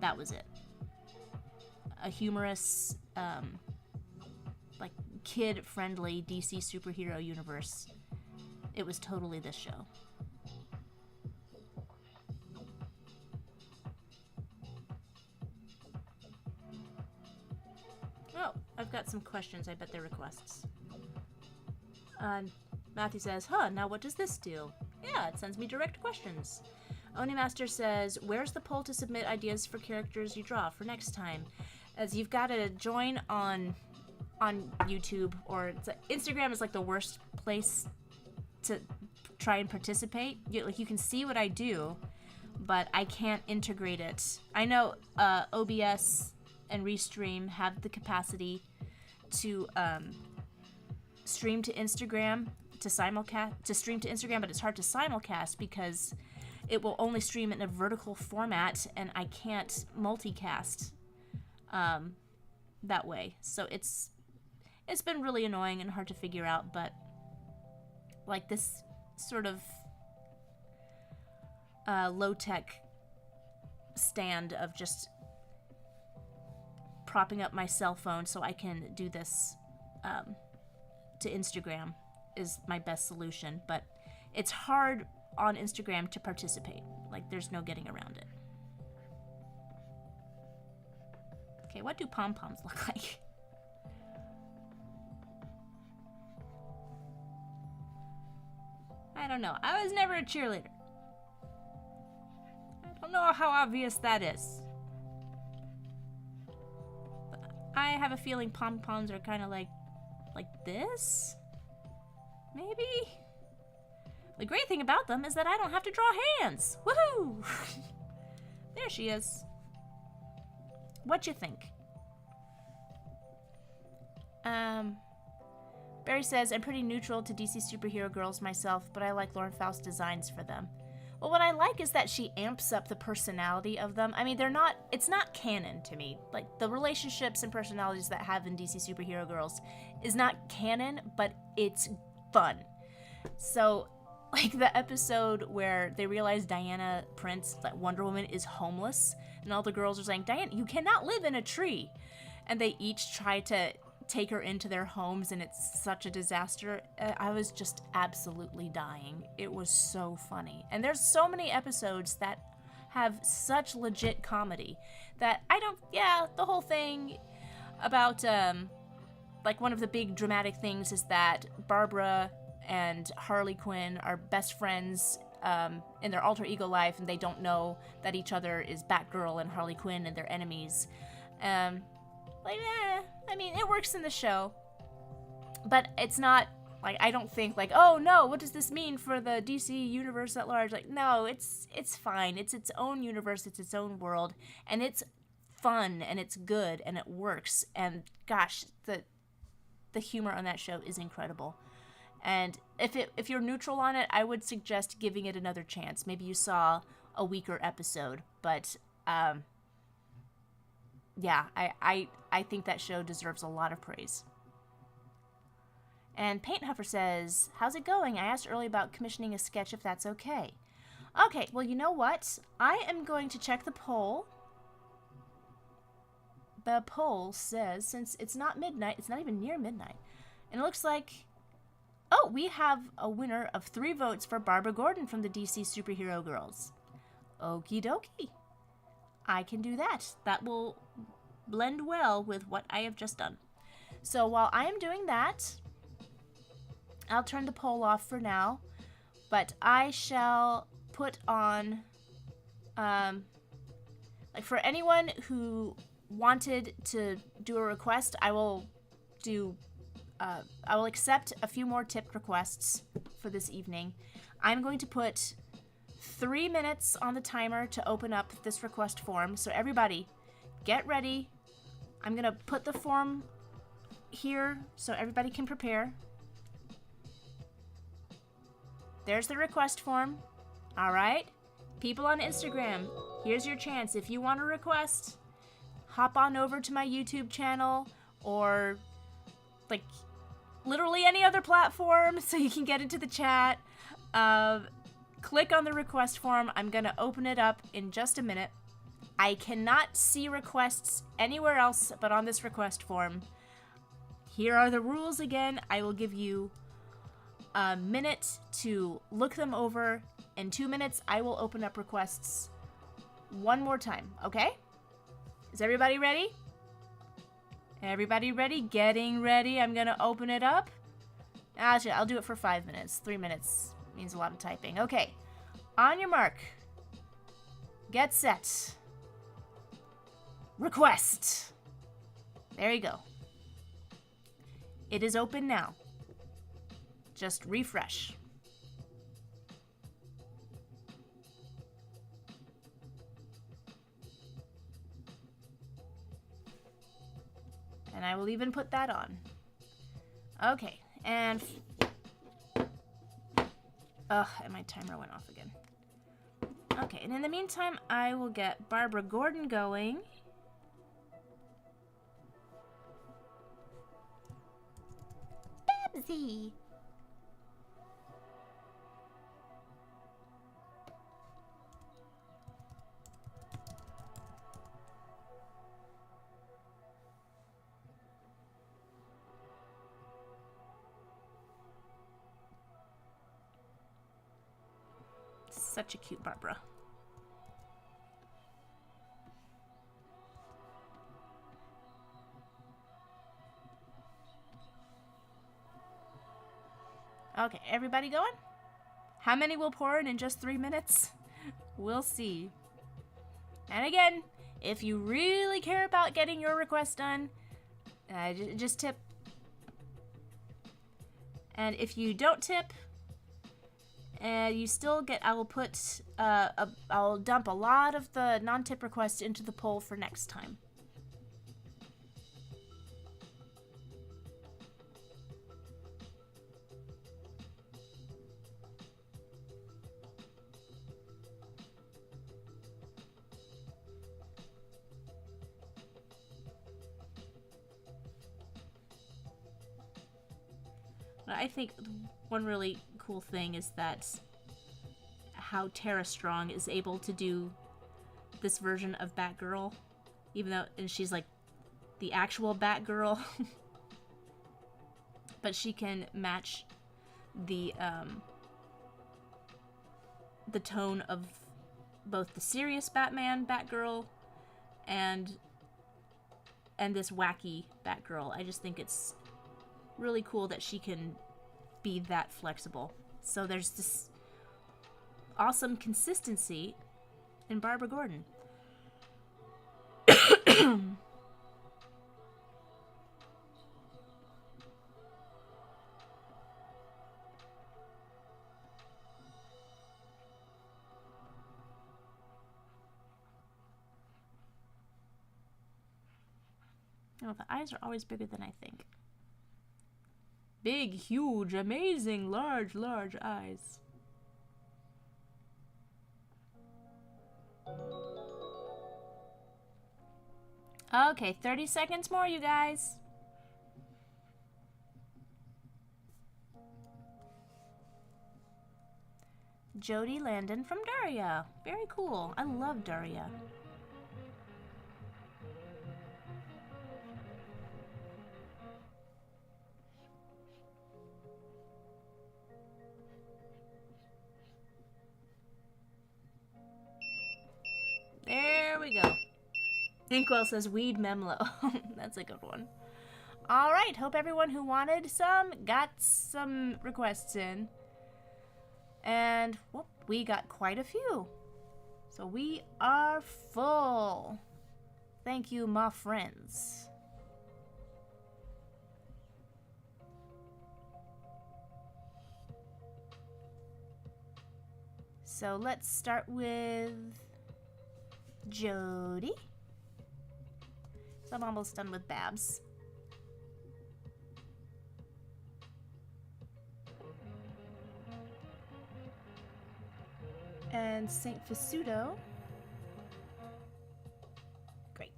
that was it. A humorous, like, kid-friendly DC superhero universe. It was totally this show. Oh, I've got some questions. I bet they're requests. Matthew says, now what does this do? Yeah, it sends me direct questions. Onimaster says, where's the poll to submit ideas for characters you draw for next time? As you've got to join on YouTube, or Instagram is like the worst place to try and participate. You can see what I do, but I can't integrate it. I know OBS and Restream have the capacity to stream to Instagram, to stream to Instagram, but it's hard to simulcast because it will only stream in a vertical format, and I can't multicast that way. So it's been really annoying and hard to figure out, but like this sort of low-tech stand of just propping up my cell phone so I can do this to Instagram is my best solution, but it's hard on Instagram to participate. Like, there's no getting around it. Okay, what do pom-poms look like? I don't know. I was never a cheerleader. I don't know how obvious that is. But I have a feeling pom-poms are kind of like this? Maybe? The great thing about them is that I don't have to draw hands. Woohoo! There she is. What you think? Barry says, I'm pretty neutral to DC superhero girls myself, but I like Lauren Faust's designs for them. Well, what I like is that she amps up the personality of them. I mean, it's not canon to me. Like, the relationships and personalities that have in DC superhero girls is not canon, but it's fun. So, like the episode where they realize Diana Prince, that Wonder Woman, is homeless, and all the girls are saying, Diana, you cannot live in a tree. And they each try to take her into their homes, and it's such a disaster. I was just absolutely dying. It was so funny. And there's so many episodes that have such legit comedy that the whole thing about, like, one of the big dramatic things is that Barbara and Harley Quinn are best friends in their alter ego life, and they don't know that each other is Batgirl and Harley Quinn and they're enemies. I mean, it works in the show, but it's not, like, I don't think, like, oh no, what does this mean for the DC universe at large? Like, no, it's fine. It's its own universe, it's its own world, and it's fun, and it's good, and it works, and gosh, the humor on that show is incredible. And if you're neutral on it, I would suggest giving it another chance. Maybe you saw a weaker episode, but yeah, I think that show deserves a lot of praise. And Paint Huffer says, how's it going? I asked earlier about commissioning a sketch, if that's okay. Okay, well, you know what? I am going to check the poll. The poll says, since it's not midnight, it's not even near midnight, and it looks like, oh, we have a winner of 3 votes for Barbara Gordon from the DC Superhero Girls. Okie dokie. I can do that. That will blend well with what I have just done. So while I am doing that, I'll turn the poll off for now, but I shall put on, like, for anyone who wanted to do a request, I will accept a few more tipped requests for this evening. I'm going to put 3 minutes on the timer to open up this request form. So everybody, get ready. I'm going to put the form here so everybody can prepare. There's the request form. All right. People on Instagram, here's your chance. If you want a request, hop on over to my YouTube channel or, like, literally any other platform so you can get into the chat. Click on the request form. I'm going to open it up in just a minute. I cannot see requests anywhere else but on this request form. Here are the rules again. I will give you a minute to look them over. In 2 minutes, I will open up requests one more time, okay? Is everybody ready? Everybody ready? Getting ready. I'm going to open it up. Actually, I'll do it for 5 minutes. 3 minutes means a lot of typing. Okay. On your mark. Get set. Request. There you go. It is open now. Just refresh. And I will even put that on. Okay, and my timer went off again. Okay, and in the meantime, I will get Barbara Gordon going. Babsy! Such a cute Barbara. Okay, everybody going? How many will pour in just 3 minutes? We'll see. And again, if you really care about getting your request done, just tip. And if you don't tip, you still get, I will put, I'll dump a lot of the non-tip requests into the poll for next time. I think one really cool thing is that how Tara Strong is able to do this version of Batgirl, even though she's like the actual Batgirl, but she can match the tone of both the serious Batman, Batgirl, and this wacky Batgirl. I just think it's really cool that she can be that flexible. So there's this awesome consistency in Barbara Gordon. Oh, the eyes are always bigger than I think. Big, huge, amazing, large, large eyes. Okay, 30 seconds more, you guys. Jodie Landon from Daria. Very cool. I love Daria. There we go. Inkwell says weed memlo. That's a good one. Alright, hope everyone who wanted some got some requests in. And, whoop, we got quite a few. So we are full. Thank you, my friends. So let's start with Jodie. So I'm almost done with Babs. And Saint Fasudo. Great.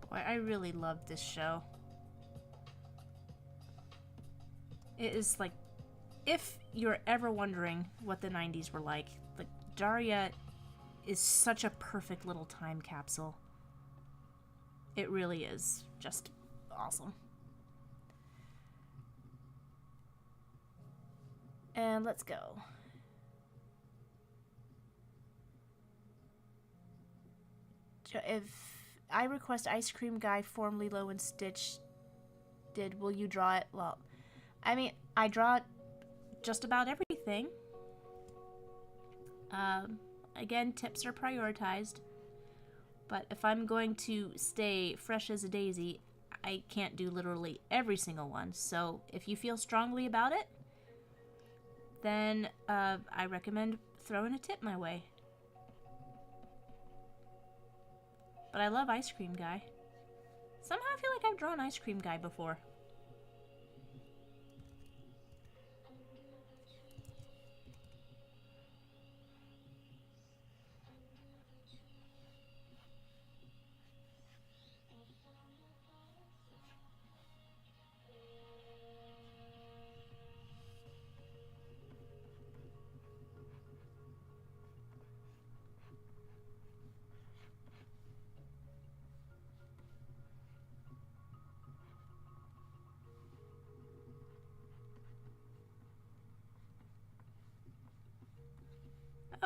Boy, I really love this show. It is like, if you're ever wondering what the 90s were like Daria is such a perfect little time capsule. It really is just awesome. And let's go. If I request Ice Cream Guy form Lilo and Stitch will you draw it? Well, I mean, I draw just about everything. Again, tips are prioritized. But if I'm going to stay fresh as a daisy, I can't do literally every single one. So if you feel strongly about it, then I recommend throwing a tip my way. But I love Ice Cream Guy. Somehow I feel like I've drawn Ice Cream Guy before.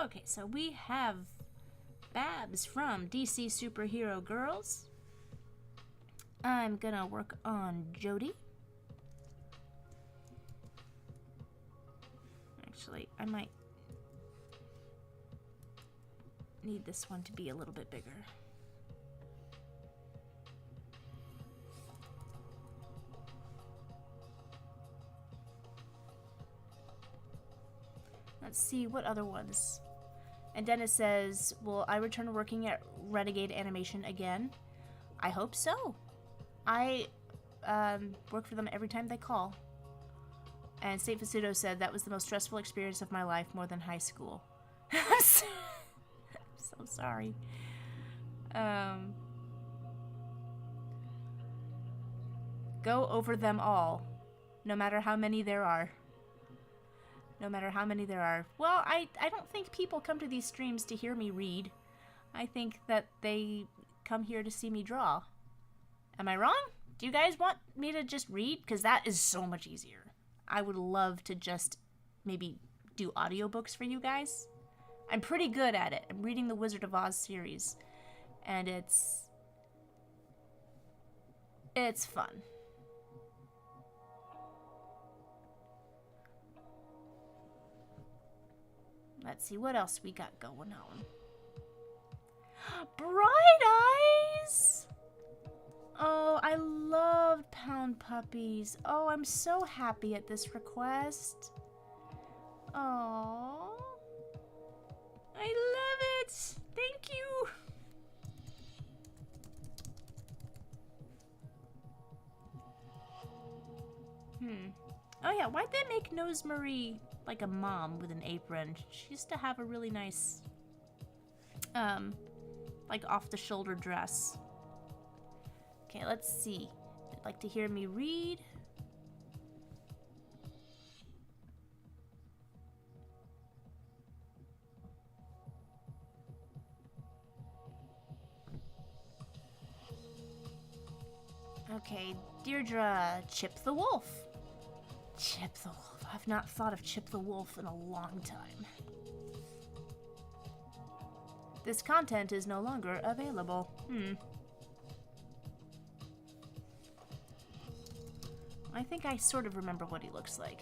Okay, so we have Babs from DC Superhero Girls. I'm gonna work on Jodie. Actually, I might need this one to be a little bit bigger. Let's see, what other ones? And Dennis says, will I return to working at Renegade Animation again? I hope so. I work for them every time they call. And St. Facundo said, that was the most stressful experience of my life, more than high school. I'm so sorry. Go over them all, no matter how many there are. No matter how many there are. Well, I don't think people come to these streams to hear me read. I think that they come here to see me draw. Am I wrong? Do you guys want me to just read? Because that is so much easier. I would love to just maybe do audiobooks for you guys. I'm pretty good at it. I'm reading the Wizard of Oz series. And it's fun. Let's see what else we got going on. Bright Eyes! Oh, I loved Pound Puppies. Oh, I'm so happy at this request. Oh, I love it. Thank you. Oh yeah, why'd they make Nosemarie like a mom with an apron? She used to have a really nice, like off-the-shoulder dress. Okay, let's see. You'd like to hear me read? Okay, Deirdre, Chip the Wolf. Chip the Wolf. I've not thought of Chip the Wolf in a long time. This content is no longer available. I think I sort of remember what he looks like.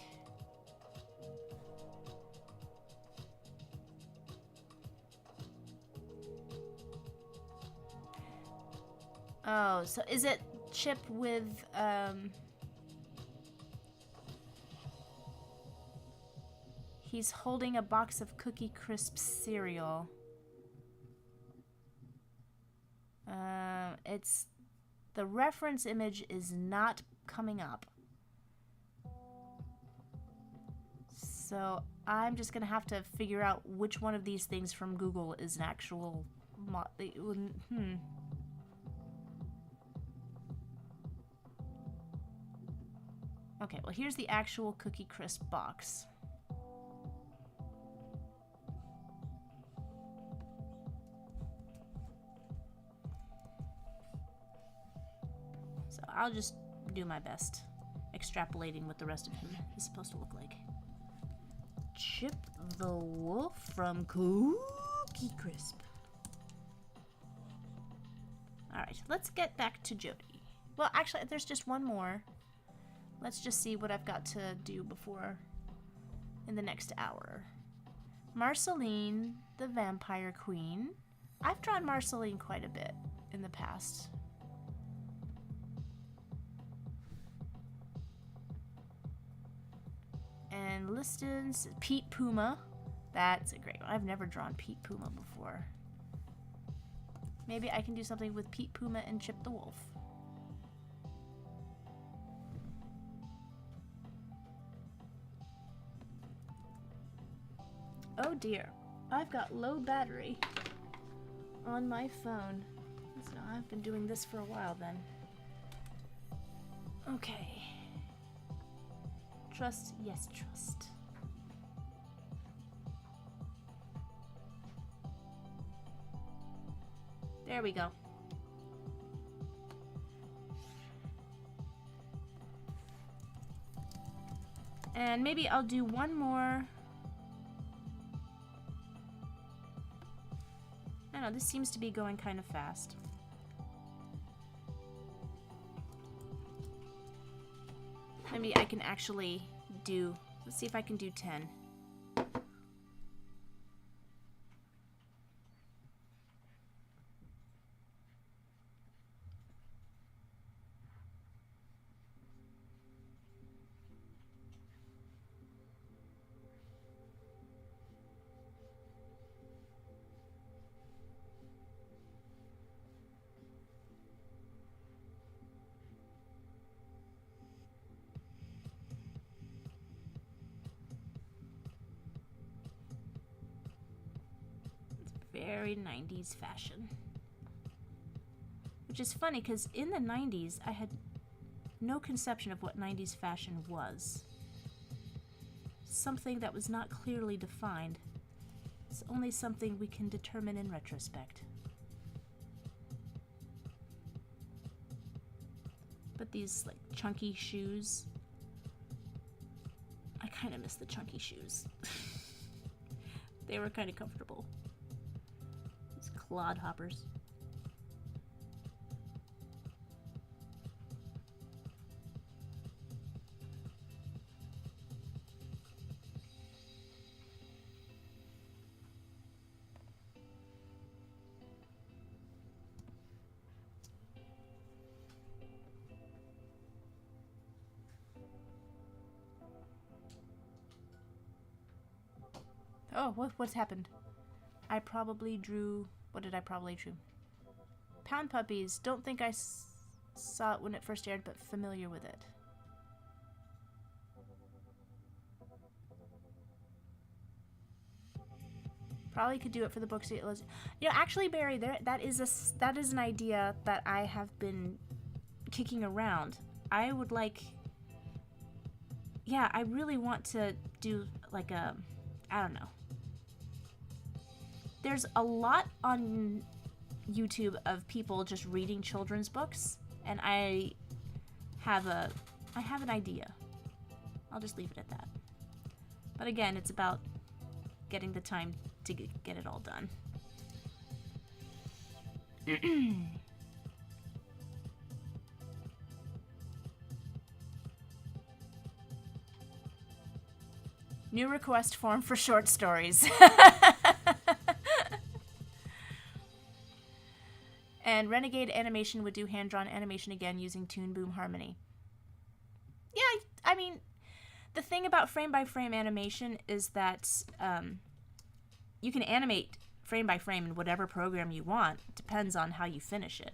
Oh, so is it Chip with, he's holding a box of Cookie Crisp cereal. It's... The reference image is not coming up. So I'm just gonna have to figure out which one of these things from Google is an actual Okay, well here's the actual Cookie Crisp box. So I'll just do my best extrapolating what the rest of him is supposed to look like. Chip the Wolf from Cookie Crisp. Alright, let's get back to Jodie. Well, actually, there's just one more. Let's just see what I've got to do before in the next hour. Marceline, the Vampire Queen. I've drawn Marceline quite a bit in the past. And Listons, Pete Puma. That's a great one. I've never drawn Pete Puma before. Maybe I can do something with Pete Puma and Chip the Wolf. Oh dear, I've got low battery on my phone. So I've been doing this for a while then. Okay. Trust, yes, trust. There we go. And maybe I'll do one more know, this seems to be going kind of fast. Maybe I can actually do... Let's see if I can do 10. Very 90s fashion. Which is funny because in the 90s I had no conception of what 90s fashion was. Something that was not clearly defined. It's only something we can determine in retrospect. But these like chunky shoes, I kind of miss the chunky shoes. They were kind of comfortable. Clodhoppers. Oh, what's happened? I probably drew... What did I probably drew? Pound Puppies. Don't think I saw it when it first aired, but familiar with it. Probably could do it for the books. You know, actually, Barry, that is an idea that I have been kicking around. I would like... Yeah, I really want to do like a... I don't know. There's a lot on YouTube of people just reading children's books, and I have an idea. I'll just leave it at that. But again, it's about getting the time to get it all done. New request form for short stories. And Renegade Animation would do hand-drawn animation again using Toon Boom Harmony. Yeah, I mean, the thing about frame-by-frame animation is that you can animate frame-by-frame in whatever program you want. It depends on how you finish it.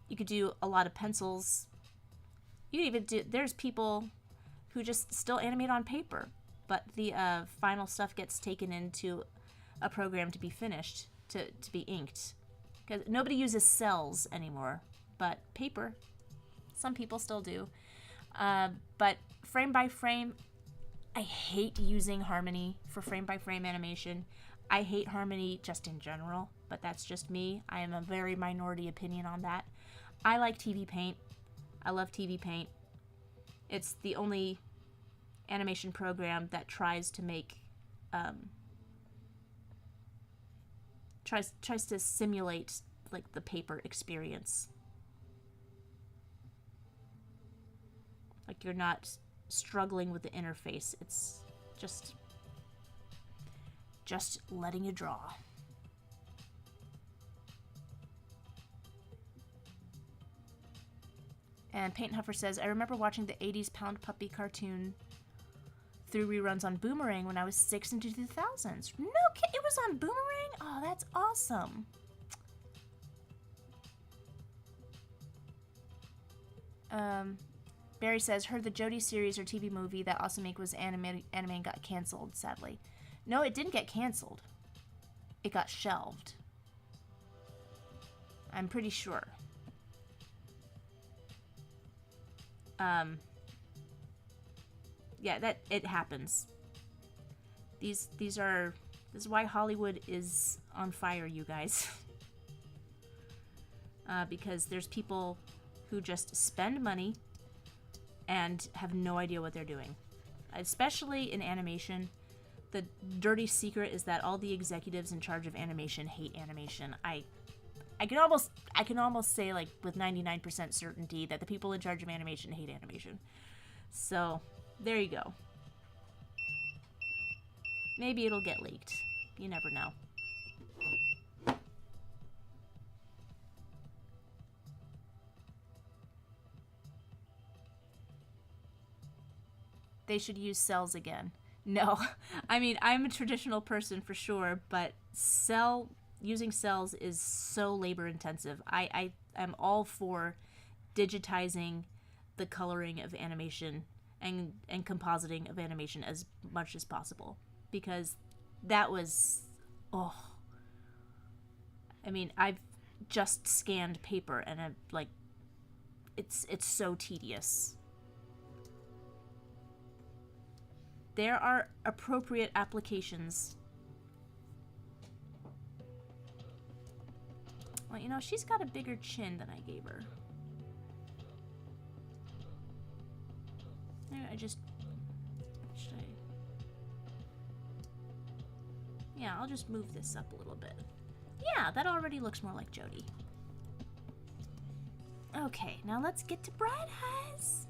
You could do a lot of pencils. You could even do... There's people who just still animate on paper, but the final stuff gets taken into a program to be finished. To be inked, because nobody uses cells anymore, but paper, some people still do. But frame by frame, I hate using Harmony for frame by frame animation. I hate Harmony just in general, but that's just me. I am a very minority opinion on that. I like TV Paint. I love TV Paint. It's the only animation program that tries to make tries to simulate like the paper experience. Like you're not struggling with the interface. It's just letting you draw. And Paint Huffer says, I remember watching the 80s Pound Puppy cartoon through reruns on Boomerang when I was 6 into 2000s. No kid, it was on Boomerang? Oh, that's awesome. Barry says, heard the Jodie series or TV movie that also was anime and got canceled, sadly. No, it didn't get canceled. It got shelved. I'm pretty sure. Yeah, that it happens. This is why Hollywood is on fire, you guys. Because there's people who just spend money and have no idea what they're doing. Especially in animation, the dirty secret is that all the executives in charge of animation hate animation. I can almost say, like, with 99% certainty that the people in charge of animation hate animation. So, there you go. Maybe it'll get leaked. You never know. They should use cells again. No, I mean, I'm a traditional person for sure, but using cells is so labor intensive. I am all for digitizing the coloring of animation and compositing of animation as much as possible, because that was, oh, I mean, I've just scanned paper and I'm like, it's so tedious. There are appropriate applications. Well, you know, she's got a bigger chin than I gave her. Yeah, I'll just move this up a little bit. Yeah, that already looks more like Jodie. Okay, now let's get to Bright Eyes.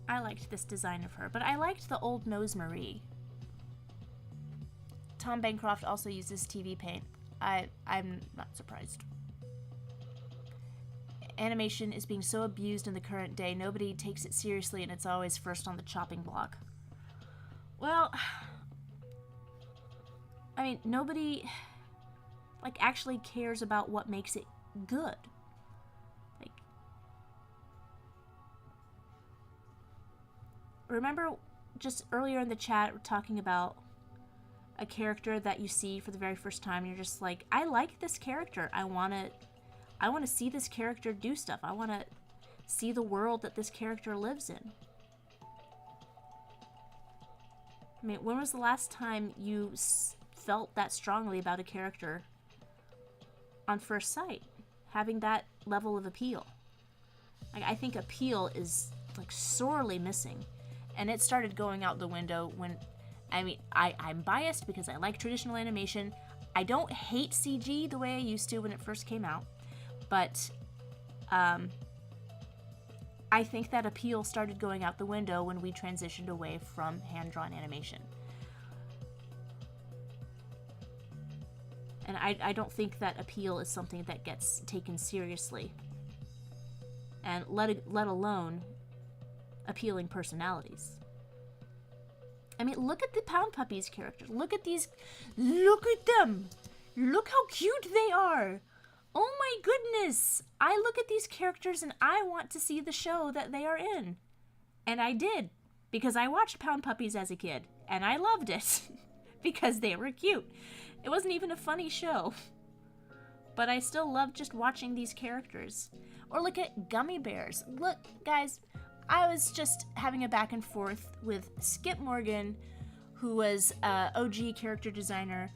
I liked this design of her, but I liked the old Nose Marie. Tom Bancroft also uses TV paint. I'm not surprised. Animation is being so abused in the current day, nobody takes it seriously and it's always first on the chopping block. Well, I mean, nobody, like, actually cares about what makes it good. Like, remember just earlier in the chat, we're talking about a character that you see for the very first time, and you're just like, I like this character. I want to see this character do stuff. I want to see the world that this character lives in. I mean, when was the last time you felt that strongly about a character on first sight? Having that level of appeal. Like, I think appeal is, like, sorely missing. And it started going out the window when, I mean, I'm biased because I like traditional animation. I don't hate CG the way I used to when it first came out. But I think that appeal started going out the window when we transitioned away from hand-drawn animation. And I don't think that appeal is something that gets taken seriously. And let alone appealing personalities. I mean, look at the Pound Puppies characters. Look at these. Look at them. Look how cute they are. Oh my goodness! I look at these characters and I want to see the show that they are in. And I did, because I watched Pound Puppies as a kid, and I loved it, because they were cute. It wasn't even a funny show, but I still loved just watching these characters. Or look at Gummy Bears. Look, guys, I was just having a back and forth with Skip Morgan, who was an OG character designer,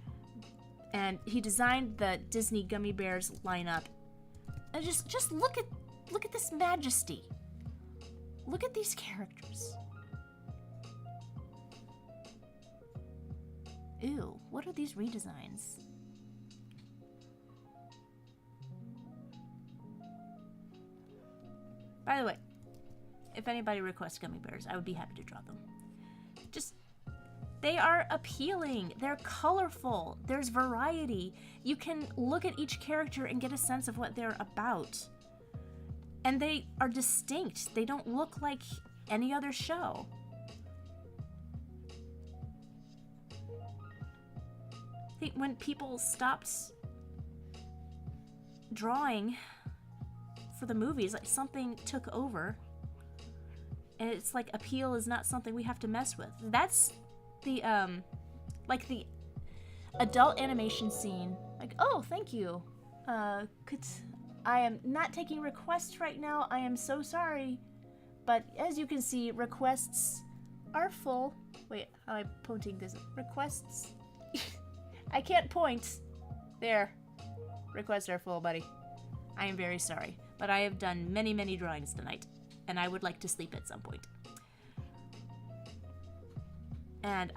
and he designed the Disney Gummy Bears lineup. And just look at this majesty. Look at these characters. Ew, what are these redesigns? By the way, if anybody requests Gummy Bears, I would be happy to draw them. They are appealing. They're colorful. There's variety. You can look at each character and get a sense of what they're about. And they are distinct. They don't look like any other show. I think when people stopped drawing for the movies, like, something took over. And it's like appeal is not something we have to mess with. That's the like the adult animation scene. Like, oh, thank you. I am not taking requests right now. I am so sorry. But as you can see, requests are full. Wait, how am I pointing this? Requests. I can't point. There. Requests are full, buddy. I am very sorry. But I have done many, many drawings tonight, and I would like to sleep at some point. And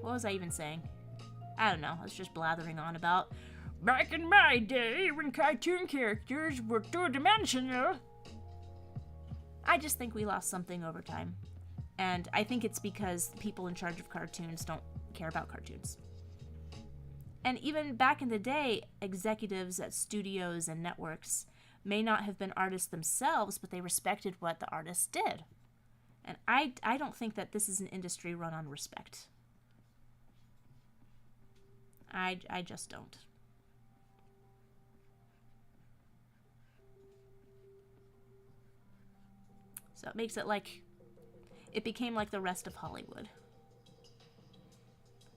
what was I even saying? I don't know, I was just blathering on about back in my day when cartoon characters were two-dimensional. I just think we lost something over time. And I think it's because people in charge of cartoons don't care about cartoons. And even back in the day, executives at studios and networks may not have been artists themselves, but they respected what the artists did. And I don't think that this is an industry run on respect. I just don't. So it makes it like, it became like the rest of Hollywood.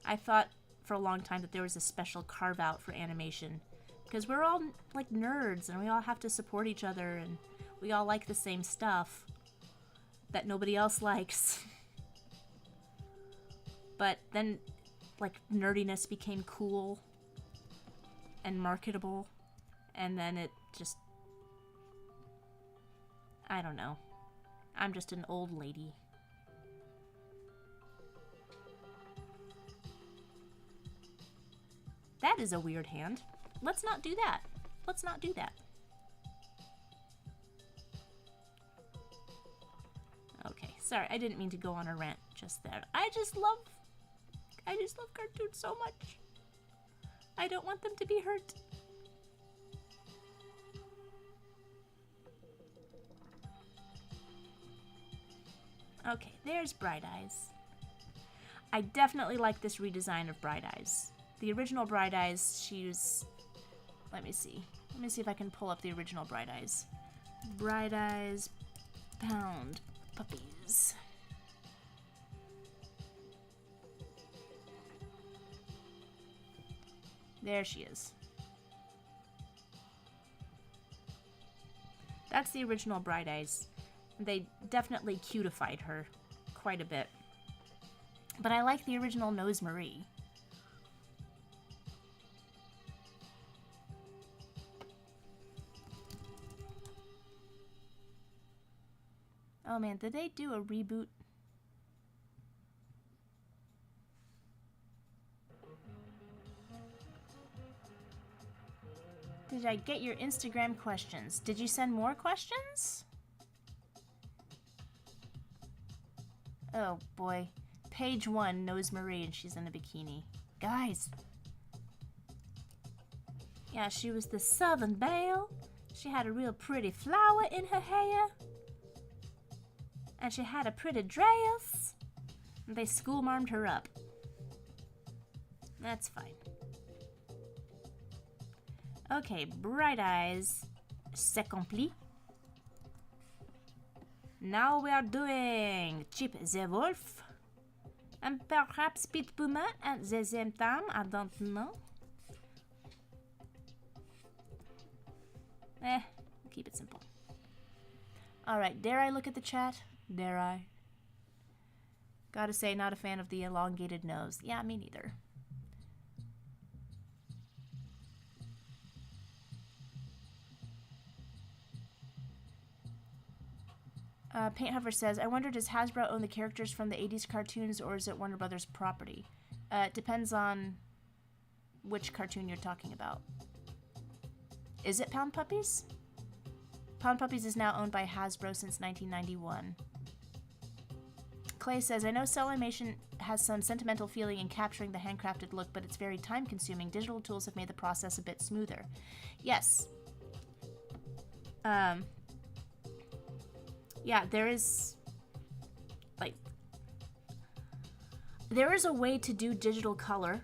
I thought for a long time that there was a special carve out for animation because we're all like nerds and we all have to support each other and we all like the same stuff that nobody else likes. But then like nerdiness became cool and marketable, and then it just, I don't know. I'm just an old lady. That is a weird hand. Let's not do that. Let's not do that. Okay, sorry, I didn't mean to go on a rant just there. I just love cartoons so much. I don't want them to be hurt. Okay, there's Bright Eyes. I definitely like this redesign of Bright Eyes. The original Bright Eyes, she was... Let me see. Let me see if I can pull up the original Bright Eyes. Bright Eyes, pound, puppies. There she is. That's the original Bright Eyes. They definitely cutified her quite a bit. But I like the original Nose Marie. Oh man, did they do a reboot? Did I get your Instagram questions? Did you send more questions? Oh boy. Page 1, Nose Marie, and she's in a bikini. Guys. Yeah, she was the Southern Belle. She had a real pretty flower in her hair. And she had a pretty dress. And they school-marmed her up. That's fine. Okay, Bright Eyes. C'est accompli. Now we are doing Chip the Wolf. And perhaps Pete Puma at the same time. I don't know. Keep it simple. Alright, dare I look at the chat? Dare I? Gotta say, not a fan of the elongated nose. Yeah, me neither. Paint Hover says, I wonder, does Hasbro own the characters from the 80s cartoons, or is it Warner Brothers property? It depends on which cartoon you're talking about. Is it Pound Puppies? Pound Puppies is now owned by Hasbro since 1991. Clay says, I know cell animation has some sentimental feeling in capturing the handcrafted look, but it's very time-consuming. Digital tools have made the process a bit smoother. Yes. Yeah, there is a way to do digital color.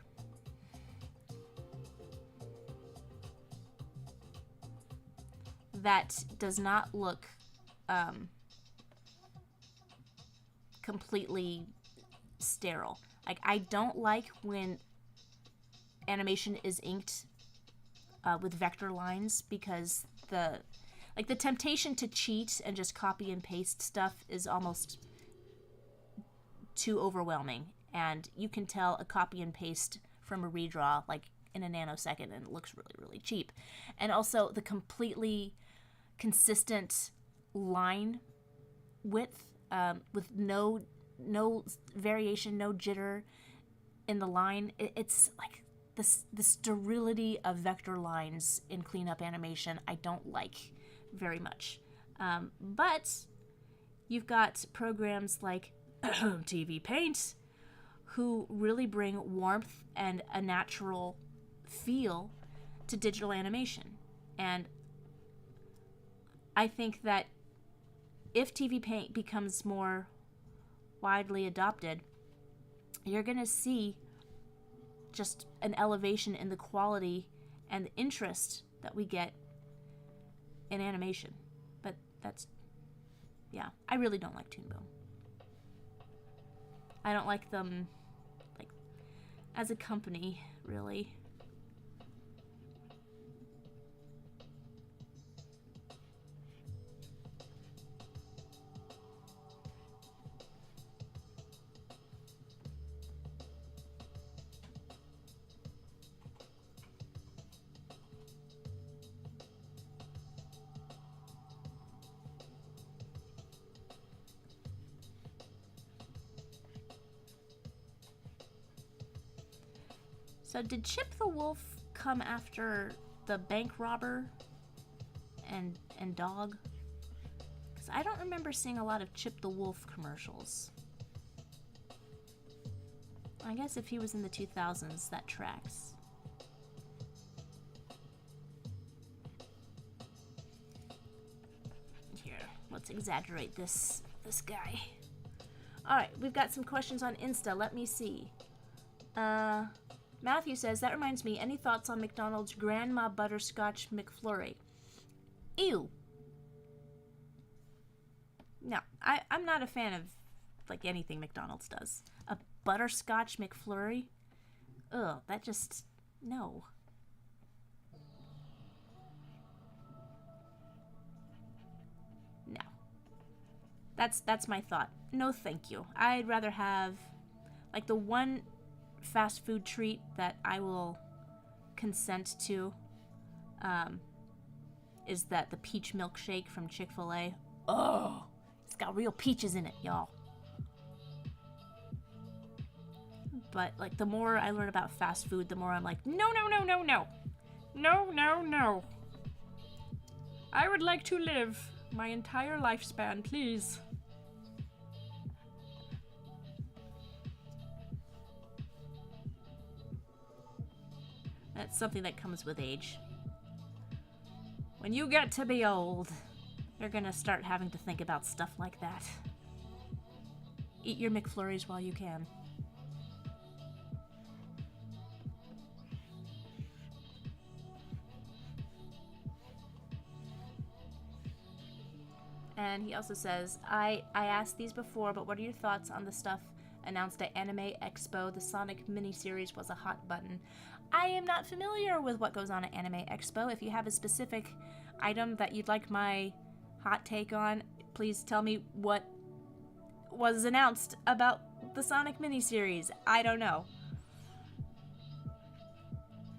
That does not look completely sterile. Like, I don't like when animation is inked with vector lines, because the temptation to cheat and just copy and paste stuff is almost too overwhelming. And you can tell a copy and paste from a redraw like in a nanosecond, and it looks really, really cheap. And also the completely consistent line width, with no variation, no jitter in the line. It's like the sterility of vector lines in cleanup animation I don't like very much. But you've got programs like TV Paint, who really bring warmth and a natural feel to digital animation. And I think that if TV Paint becomes more widely adopted, you're going to see just an elevation in the quality and the interest that we get in animation. But that's, yeah, I really don't like Toon Boom. I don't like them, like, as a company, really. So did Chip the Wolf come after the bank robber and dog? Because I don't remember seeing a lot of Chip the Wolf commercials. I guess if he was in the 2000s, that tracks. Here, let's exaggerate this guy. Alright, we've got some questions on Insta. Let me see. Matthew says, that reminds me, any thoughts on McDonald's Grandma Butterscotch McFlurry? Ew. No, I'm not a fan of, like, anything McDonald's does. A Butterscotch McFlurry? Ugh, that just, no. No. That's my thought. No, thank you. I'd rather have, like, the one fast food treat that I will consent to is that the peach milkshake from Chick-fil-A. Oh, it's got real peaches in it, y'all. But like the more I learn about fast food, the more I'm like, no. I would like to live my entire lifespan, please. That's something that comes with age. When you get to be old, you're gonna start having to think about stuff like that. Eat your McFlurries while you can. And he also says, I asked these before, but what are your thoughts on the stuff announced at Anime Expo? The Sonic miniseries was a hot button. I am not familiar with what goes on at Anime Expo. If you have a specific item that you'd like my hot take on, please tell me what was announced about the Sonic miniseries. I don't know.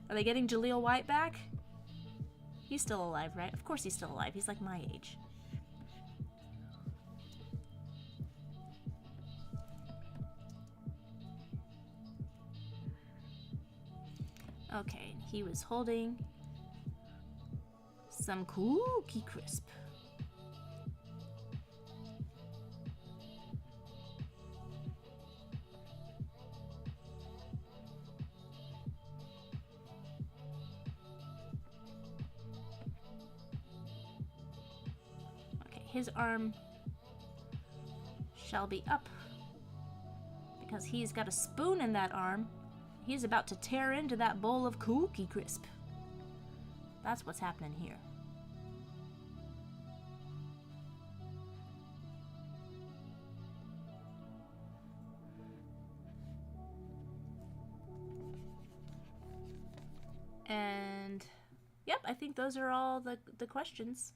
Are they getting Jaleel White back? He's still alive, right? Of course he's still alive. He's like my age. Okay, he was holding some Cookie Crisp. Okay, his arm shall be up because he's got a spoon in that arm. He's about to tear into that bowl of Cookie Crisp. That's what's happening here. And, yep, I think those are all the questions.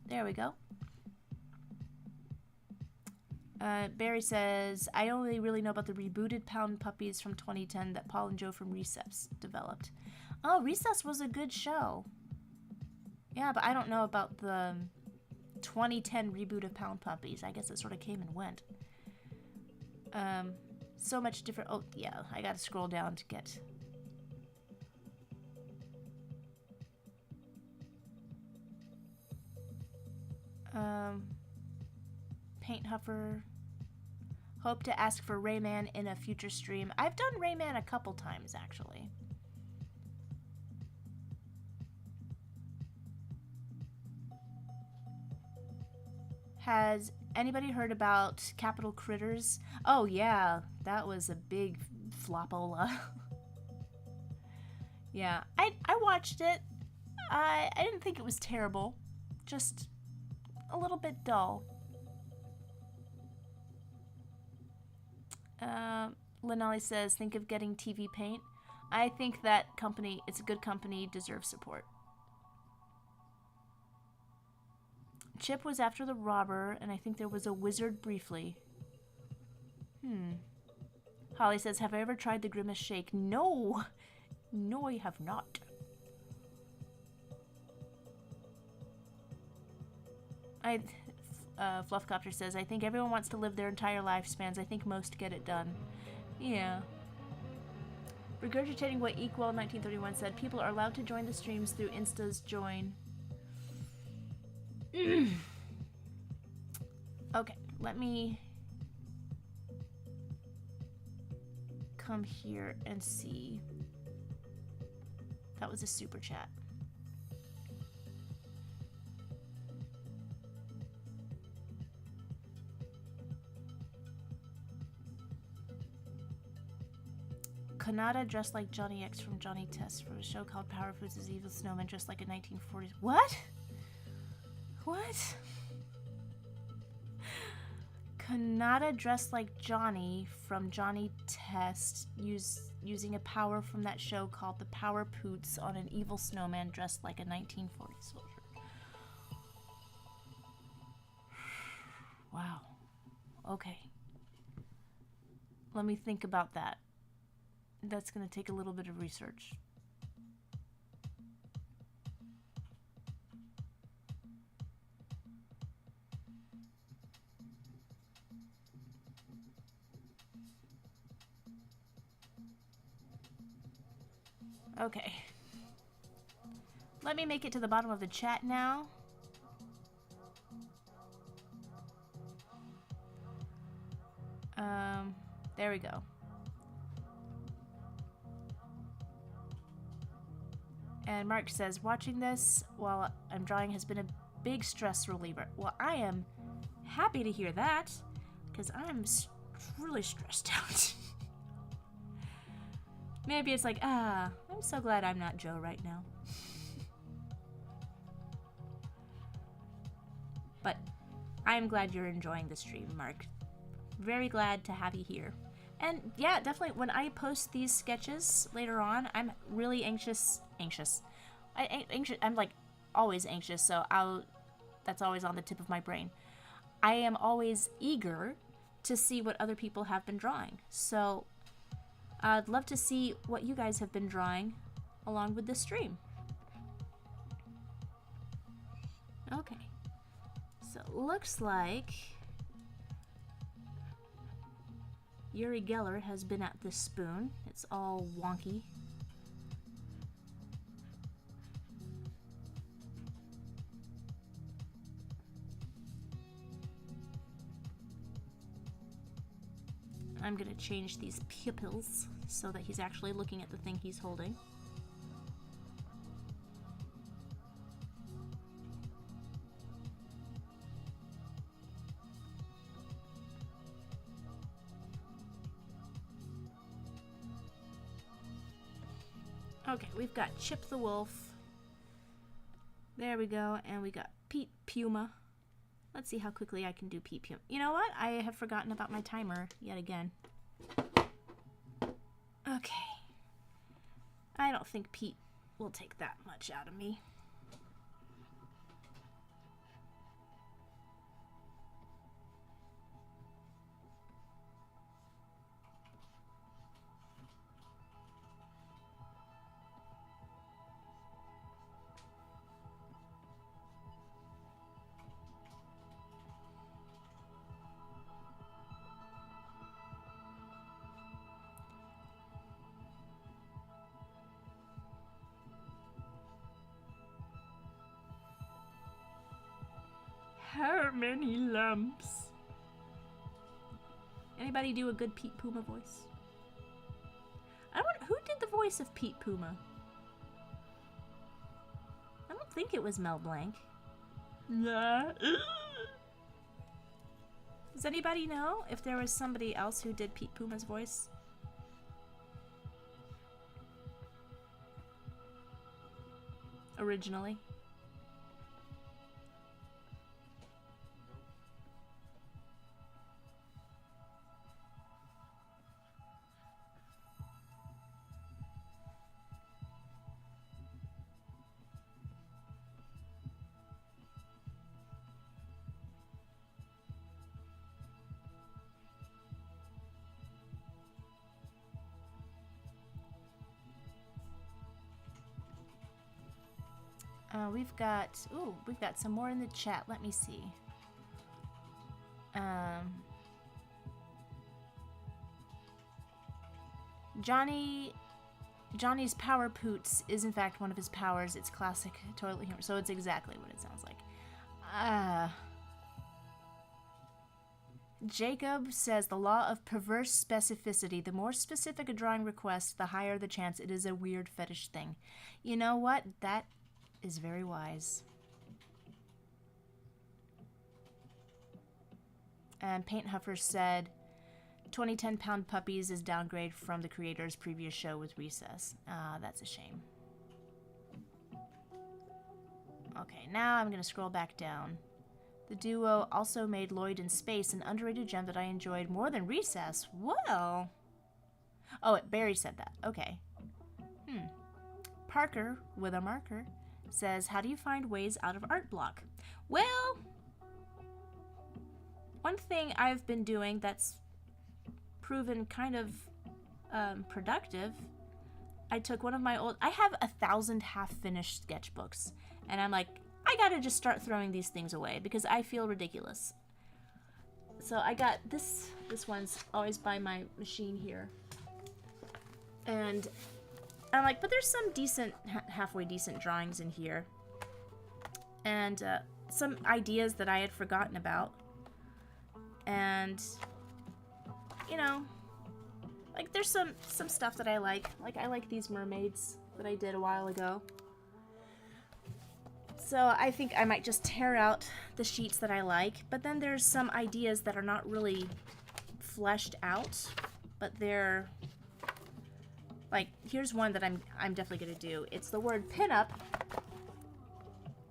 There we go. Barry says, I only really know about the rebooted Pound Puppies from 2010 that Paul and Joe from Receps developed. Oh, Recess was a good show. Yeah, but I don't know about the 2010 reboot of Pound Puppies. I guess it sort of came and went. So much different. Oh, yeah, I gotta scroll down to get... Paint Huffer. Hope to ask for Rayman in a future stream. I've done Rayman a couple times, actually. Has anybody heard about Capital Critters? Oh yeah, that was a big flopola. Yeah, I watched it. I didn't think it was terrible. Just a little bit dull. Lenali says, think of getting TV Paint. I think that company, it's a good company, deserves support. Chip was after the robber, and I think there was a wizard briefly. Holly says, have I ever tried the Grimace Shake? No! No, I have not. Fluffcopter says, I think everyone wants to live their entire lifespans. I think most get it done. Yeah. Regurgitating what Equal 1931 said, people are allowed to join the streams through Insta's join. Okay, let me come here and see. That was a super chat. Kanata dressed like Johnny X from Johnny Test from a show called Power Foods as Evil Snowman, dressed like a 1940s. What? What? Kanata dressed like Johnny from Johnny Test, using a power from that show called the Power Poots on an evil snowman dressed like a 1940s soldier. Wow. Okay. Let me think about that. That's going to take a little bit of research. Okay. Let me make it to the bottom of the chat now. There we go. And Mark says, watching this while I'm drawing has been a big stress reliever. Well, I am happy to hear that, because I'm really stressed out. Maybe it's like, I'm so glad I'm not Joe right now. But I'm glad you're enjoying the stream, Mark. Very glad to have you here. And yeah, definitely when I post these sketches later on, I'm really anxious. I'm like always anxious, so that's always on the tip of my brain. I am always eager to see what other people have been drawing. So I'd love to see what you guys have been drawing along with this stream. Okay. So it looks like Uri Geller has been at this spoon. It's all wonky. I'm gonna change these pupils so that he's actually looking at the thing he's holding. Okay, we've got Chip the Wolf. There we go, and we got Pete Puma. Let's see how quickly I can do Pete Puma. You know what? I have forgotten about my timer yet again. Okay. I don't think Pete will take that much out of me. many lumps. Anybody do a good Pete Puma voice? I wonder who did the voice of Pete Puma. I don't think it was Mel Blanc. Nah. Does anybody know if there was somebody else who did Pete Puma's voice? Originally? We've got some more in the chat. Let me see. Johnny's power poots is in fact one of his powers. It's classic toilet humor, so it's exactly what it sounds like. Jacob says the law of perverse specificity. The more specific a drawing request, the higher the chance it is a weird fetish thing. You know what? That is very wise. And Paint Huffer said 2010 Pound Puppies is downgrade from the creator's previous show with Recess. That's a shame. Okay, now I'm going to scroll back down. The duo also made Lloyd in Space, an underrated gem that I enjoyed more than Recess. Well. Oh, Barry said that. Okay. Parker, with a marker, says, how do you find ways out of art block? Well, one thing I've been doing that's proven kind of productive, I took one of my I have 1,000 half-finished sketchbooks, and I'm like, I gotta just start throwing these things away because I feel ridiculous. So I got this one's always by my machine here, and I'm like, but there's some decent, halfway decent drawings in here. And some ideas that I had forgotten about. And, you know, like there's some stuff that I like. Like I like these mermaids that I did a while ago. So I think I might just tear out the sheets that I like. But then there's some ideas that are not really fleshed out, but they're... Like, here's one that I'm definitely gonna do. It's the word pinup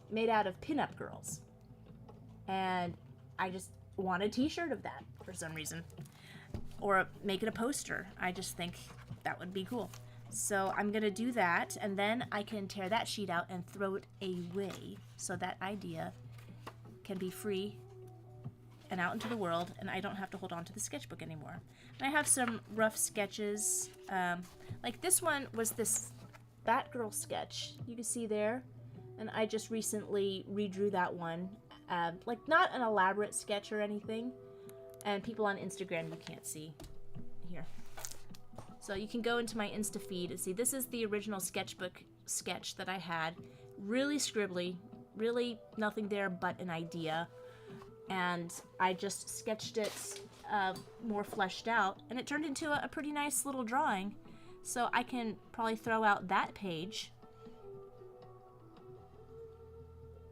made out of pinup girls. And I just want a t-shirt of that for some reason. Or make it a poster. I just think that would be cool. So I'm gonna do that, and then I can tear that sheet out and throw it away so that idea can be free and out into the world, and I don't have to hold on to the sketchbook anymore. And I have some rough sketches. Like this one was this Batgirl sketch you can see there, and I just recently redrew that one. Like not an elaborate sketch or anything, and people on Instagram you can't see here. So you can go into my Insta feed and see this is the original sketchbook sketch that I had. Really scribbly, really nothing there but an idea. And I just sketched it more fleshed out, and it turned into a pretty nice little drawing. So I can probably throw out that page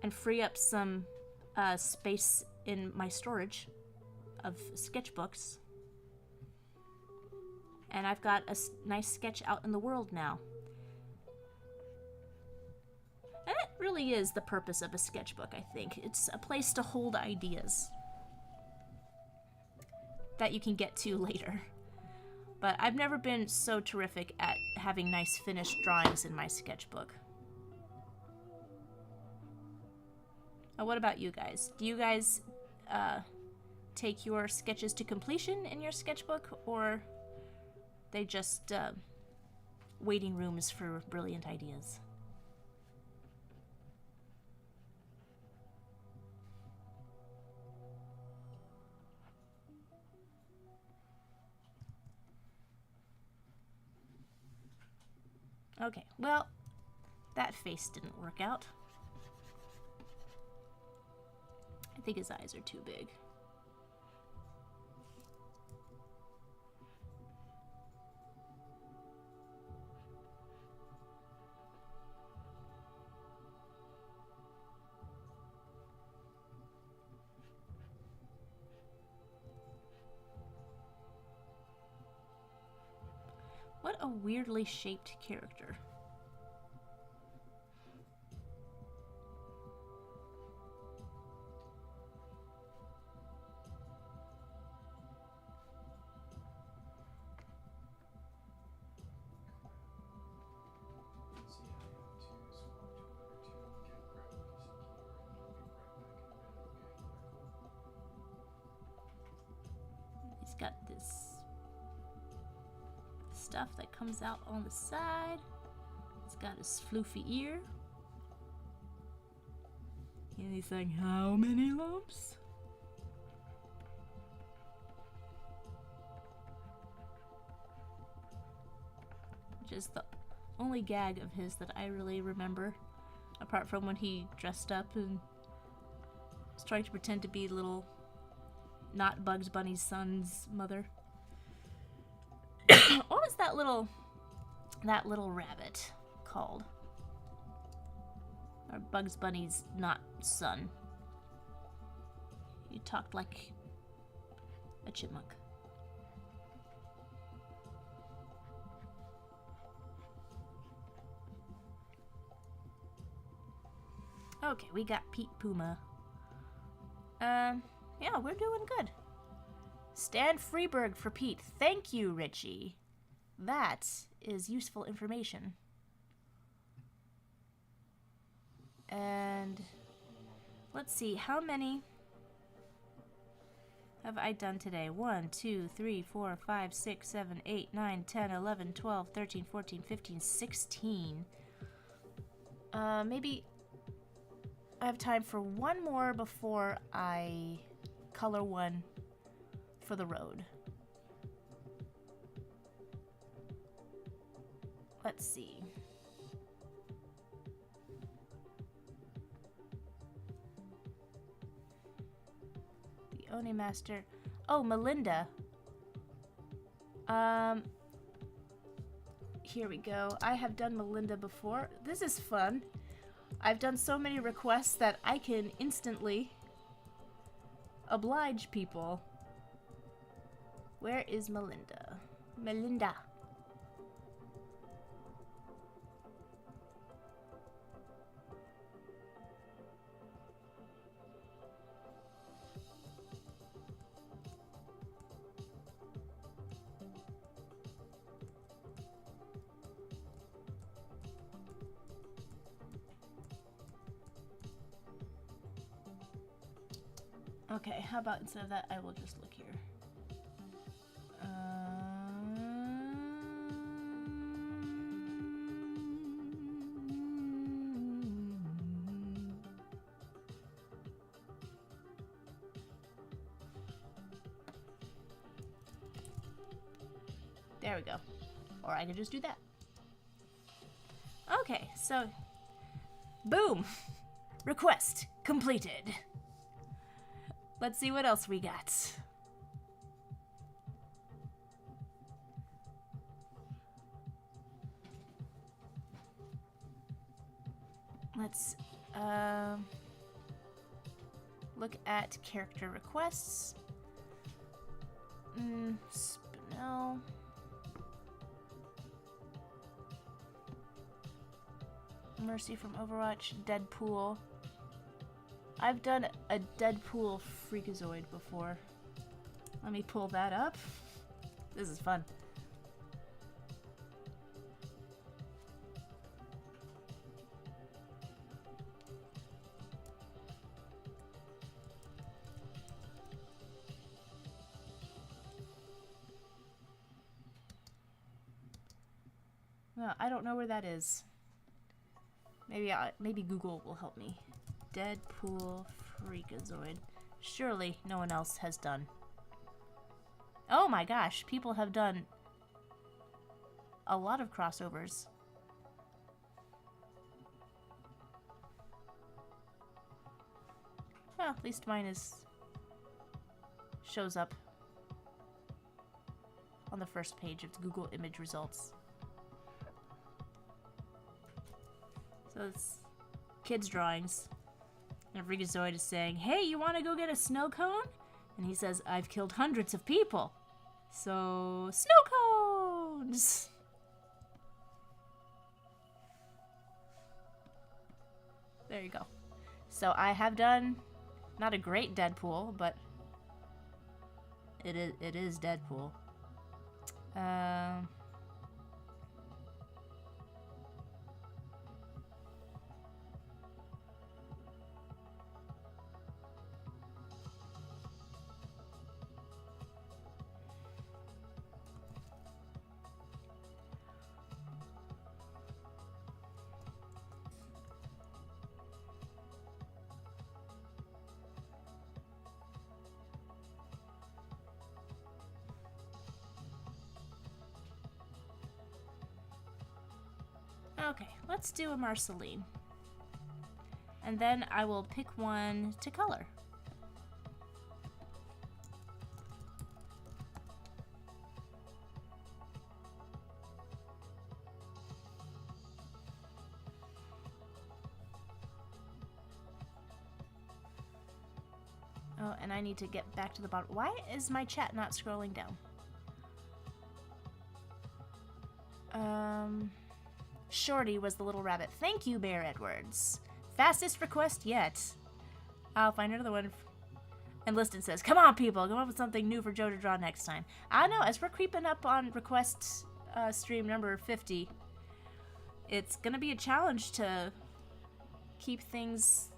and free up some space in my storage of sketchbooks. And I've got a nice sketch out in the world now. And it really is the purpose of a sketchbook, I think. It's a place to hold ideas that you can get to later. But I've never been so terrific at having nice finished drawings in my sketchbook. What about you guys? Do you guys take your sketches to completion in your sketchbook, or they just waiting rooms for brilliant ideas? Okay, well, that face didn't work out. think his eyes are too big. What a weirdly shaped character. He's got this stuff that comes out on the side. He's got his floofy ear. And he's saying, how many lumps? Which is the only gag of his that I really remember. Apart from when he dressed up and was trying to pretend to be little, not Bugs Bunny's son's mother. What was that little rabbit called? Or Bugs Bunny's not son. He talked like a chipmunk. Okay, we got Pete Puma. Yeah, we're doing good. Stan Freeberg for Pete. Thank you, Richie. That is useful information. And let's see, how many have I done today? 1, 2, 3, 4, 5, 6, 7, 8, 9, 10, 11, 12, 13, 14, 15, 16. Maybe I have time for one more before I color one for the road. Let's see. The Oni Master. Oh, Melinda. Here we go. I have done Melinda before. This is fun. I've done so many requests that I can instantly oblige people. Where is Melinda? Melinda. Okay, how about instead of that, I will just look here. There we go. Or I could just do that. Okay, so boom! Request completed. Let's see what else we got. Let's look at character requests. Spinel. Mercy from Overwatch. Deadpool. I've done a Deadpool Freakazoid before. Let me pull that up. This is fun. No, I don't know where that is. Maybe Google will help me. Deadpool Freakazoid. Surely no one else has done. Oh my gosh, people have done a lot of crossovers. Well, at least mine shows up on the first page of the Google image results. So it's kids' drawings. And Freakazoid is saying, hey, you want to go get a snow cone? And he says, I've killed hundreds of people. So, snow cones! There you go. So I have done not a great Deadpool, but it is Deadpool. Okay, let's do a Marceline. And then I will pick one to color. Oh, and I need to get back to the bottom. Why is my chat not scrolling down? Shorty was the little rabbit. Thank you, Bear Edwards. Fastest request yet. I'll find another one. And Liston says, come on, people. Come up with something new for Joe to draw next time. I know, as we're creeping up on request stream number 50, it's going to be a challenge to keep things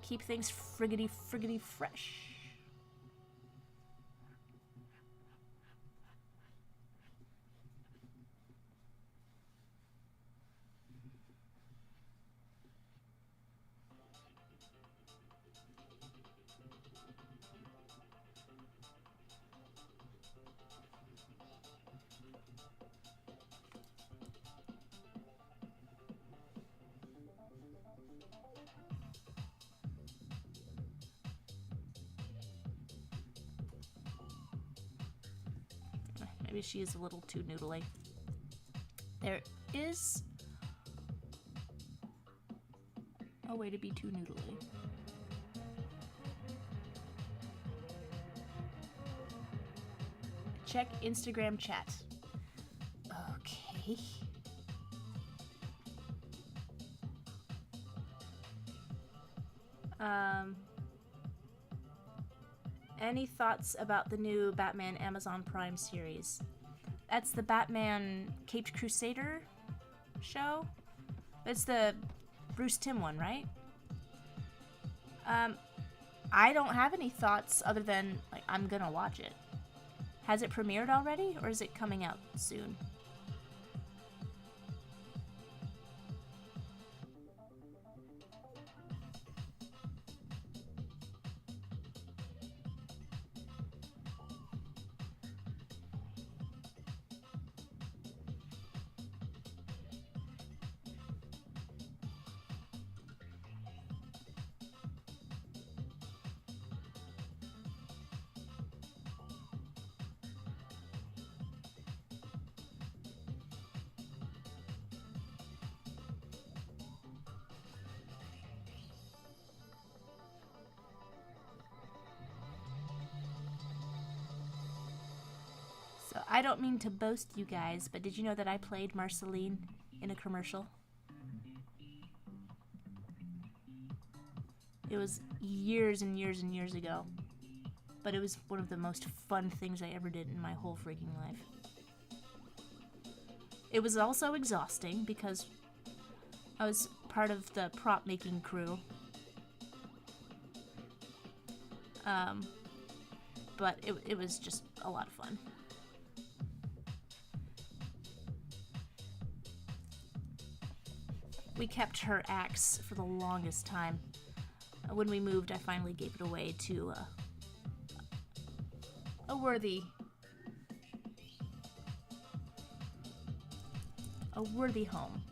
friggity fresh. Maybe she is a little too noodly. There is a way to be too noodly. Check Instagram chat. Okay. Any thoughts about the new Batman Amazon Prime series? That's the Batman Caped Crusader show? It's the Bruce Timm one, right? I don't have any thoughts other than, like, I'm gonna watch it. Has it premiered already, or is it coming out soon? I don't mean to boast, you guys, but did you know that I played Marceline in a commercial? It was years and years and years ago, but it was one of the most fun things I ever did in my whole freaking life. It was also exhausting because I was part of the prop making crew. But it was just a lot of fun. We kept her axe for the longest time. When we moved, I finally gave it away to a worthy home.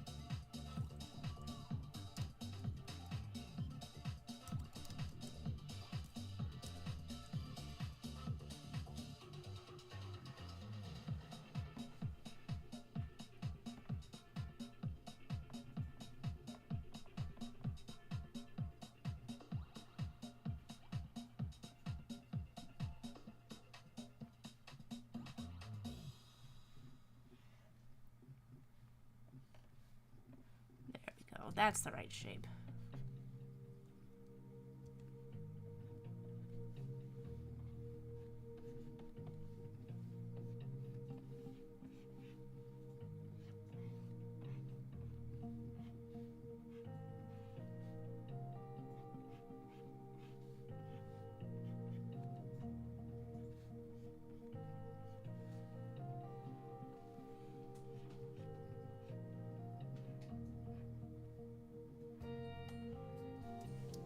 that's the right shape.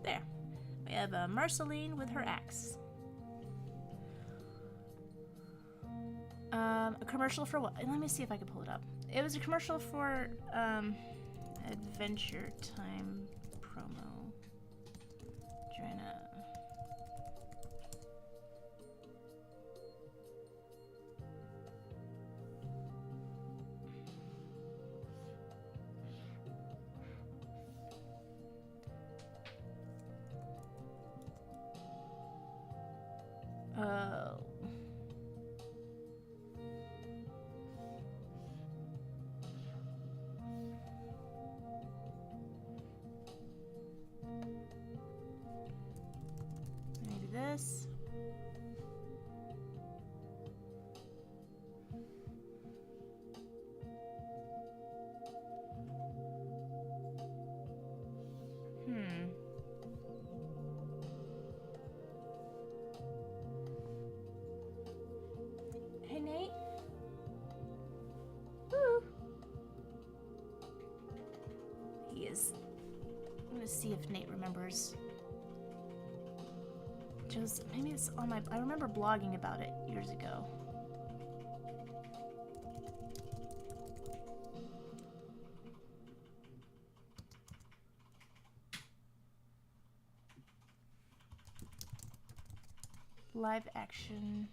There. We have a Marceline with her axe. A commercial for what? Let me see if I can pull it up. It was a commercial for Adventure Time promo. Trying to... Oh. Maybe this. Hey, Nate. Woo. He is. I'm gonna see if Nate remembers. Just maybe it's on my. I remember blogging about it years ago. Live action.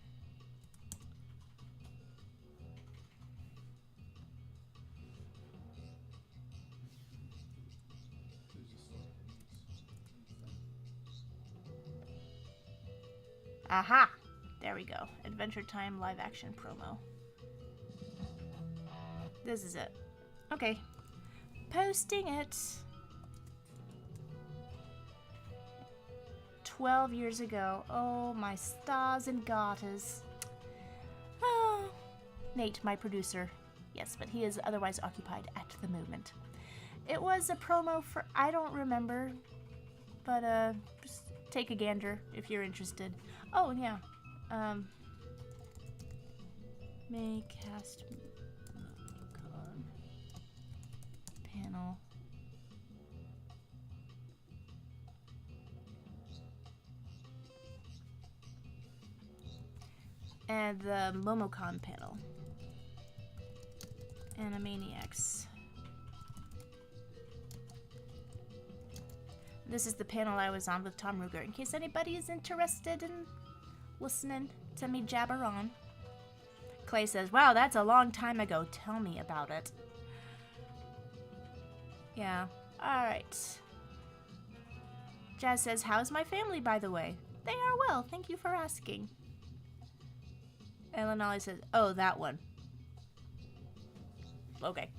Aha! There we go. Adventure Time live action promo. This is it. Okay. Posting it. 12 years ago. Oh, my stars and garters. Oh. Nate, my producer. Yes, but he is otherwise occupied at the moment. It was a promo for... I don't remember. But, just take a gander if you're interested. Oh, yeah. May cast panel. And the Momocon panel. Animaniacs. This is the panel I was on with Tom Ruger, in case anybody is interested in listening to me jabber on. Clay says, wow, that's a long time ago. Tell me about it. Yeah. Alright. Jazz says, how's my family, by the way? They are well. Thank you for asking. Ellen Ollie says, oh, that one. Okay.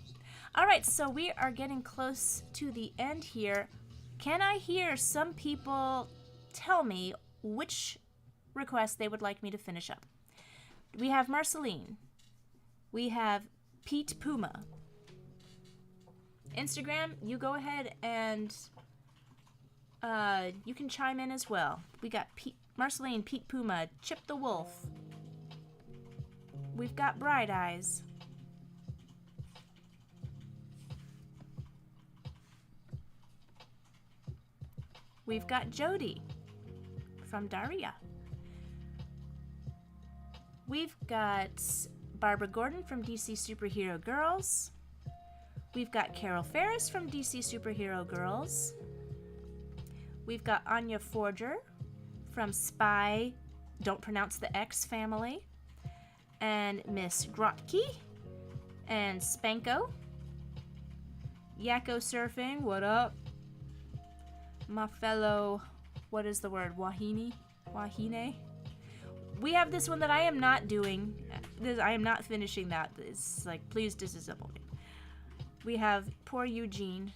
Alright, so we are getting close to the end here. Can I hear some people tell me which request they would like me to finish up? We have Marceline. We have Pete Puma. Instagram, you go ahead and you can chime in as well. We got Marceline, Pete Puma, Chip the Wolf. We've got Bright Eyes. We've got Jodie from Daria. We've got Barbara Gordon from DC Superhero Girls. We've got Carol Ferris from DC Superhero Girls. We've got Anya Forger from Spy, Don't Pronounce the X family. And Miss Grotke and Spanko. Yakko Surfing, what up? My fellow, what is the word? Wahine? We have this one that I am not doing. I am not finishing that. It's like, please disassemble me. We have poor Eugene.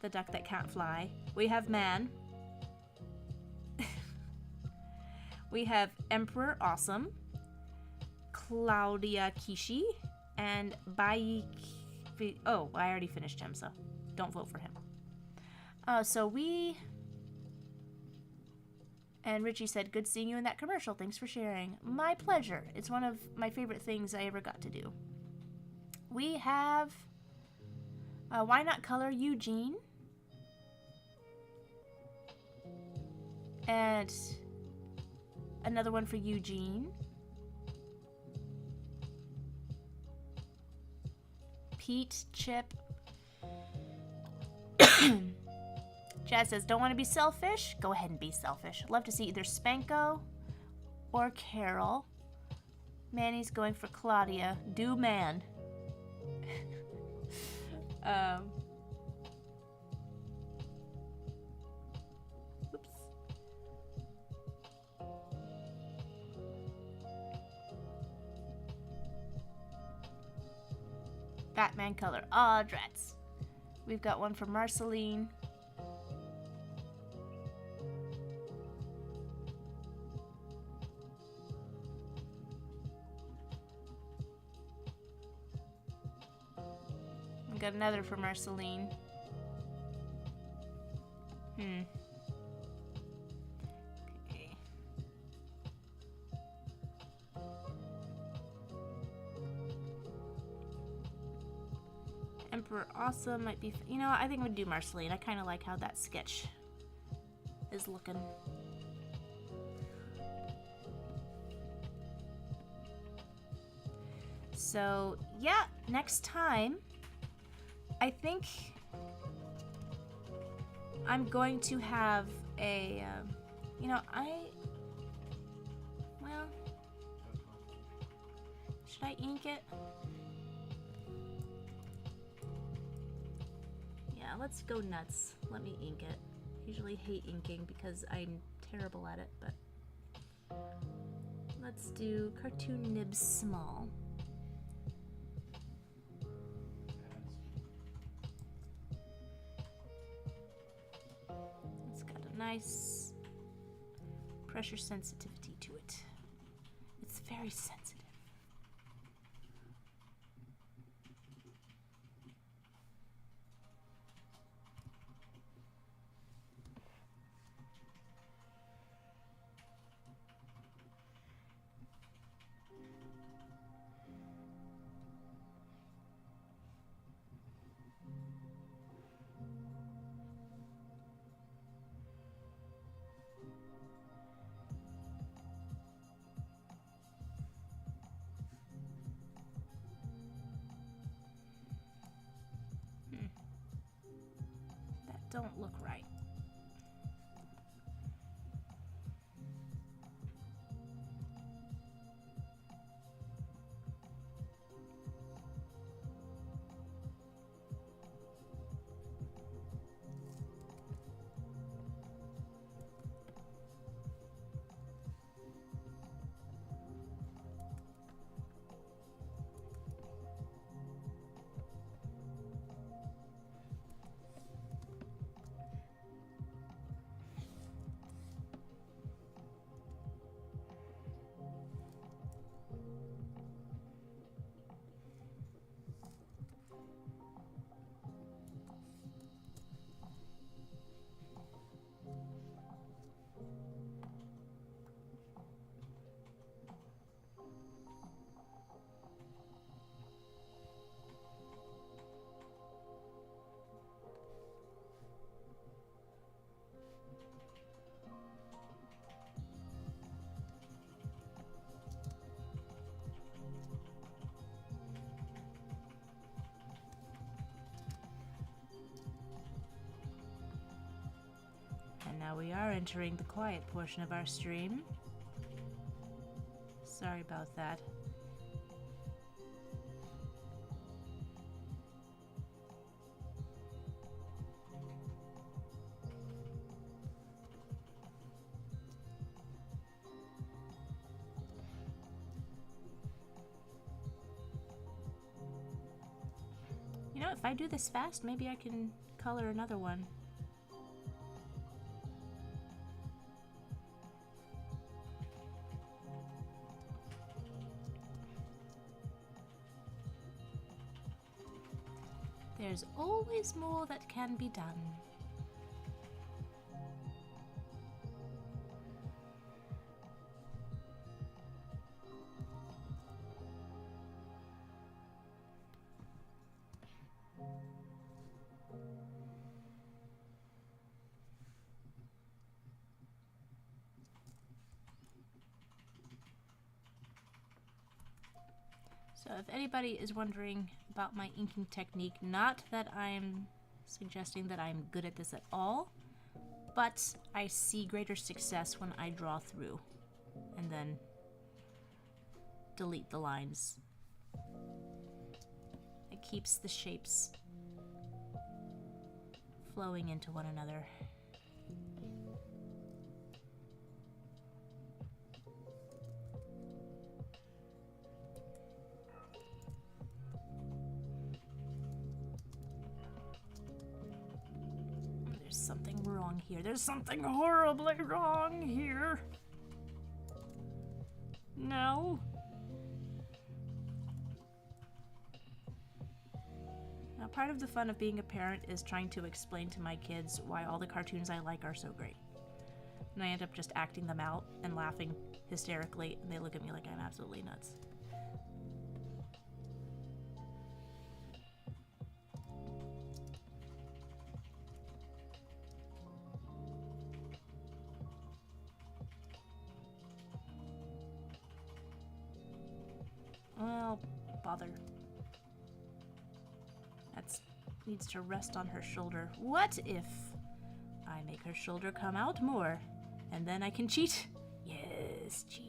the duck that can't fly. We have Man. We have Emperor Awesome, Claudia Kishi, and oh, I already finished him, so don't vote for him. So we... And Richie said, good seeing you in that commercial. Thanks for sharing. My pleasure. It's one of my favorite things I ever got to do. We have... Why Not Color Eugene. And another one for Eugene. Pete, Chip. Jazz says, don't want to be selfish? Go ahead and be selfish. Love to see either Spanko or Carol. Manny's going for Claudia. Do Man. Oops. Batman color. Aw, drats. We've got one from Marceline. We've got another from Marceline. Okay. Emperor Awesome might be... You know, I think we'd do Marceline. I kind of like how that sketch is looking. So, yeah, next time, I think I'm going to have a, you know, well, should I ink it? Yeah, let's go nuts. Let me ink it. I usually hate inking because I'm terrible at it, but let's do Cartoon Nibs Small. It's got a nice pressure sensitivity to it. It's very sensitive. Don't look right. And now we are entering the quiet portion of our stream. Sorry about that. You know, if I do this fast, maybe I can color another one. There's always more that can be done. So if anybody is wondering about my inking technique, not that I'm suggesting that I'm good at this at all, but I see greater success when I draw through and then delete the lines. It keeps the shapes flowing into one another. Something wrong here. There's something horribly wrong here. No. Now, part of the fun of being a parent is trying to explain to my kids why all the cartoons I like are so great. And I end up just acting them out and laughing hysterically, and they look at me like I'm absolutely nuts. Well, bother. That needs to rest on her shoulder. What if I make her shoulder come out more, and then I can cheat? Yes, cheat.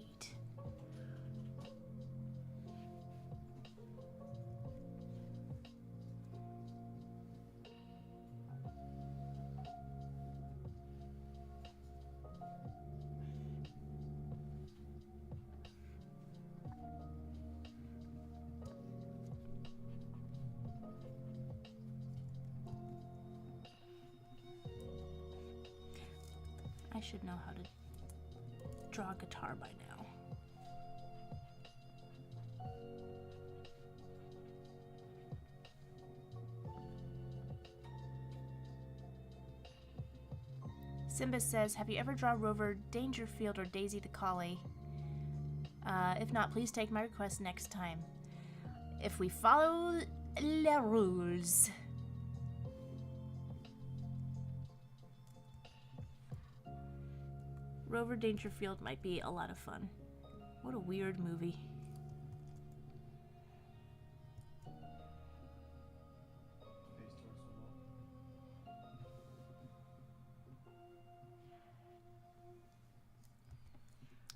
I should know how to draw a guitar by now. Simba says, have you ever drawn Rover Dangerfield or Daisy the Collie? If not, please take my request next time. If we follow les rules. Rover Dangerfield might be a lot of fun. What a weird movie.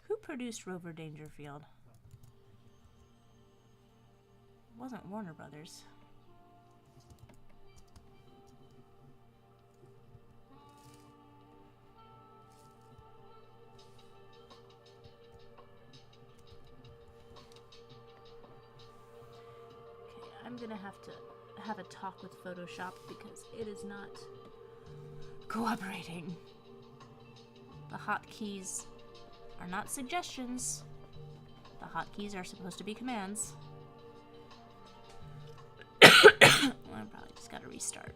Who produced Rover Dangerfield? It wasn't Warner Brothers. I'm gonna have to have a talk with Photoshop because it is not cooperating. The hotkeys are not suggestions. The hotkeys are supposed to be commands. I probably just gotta restart.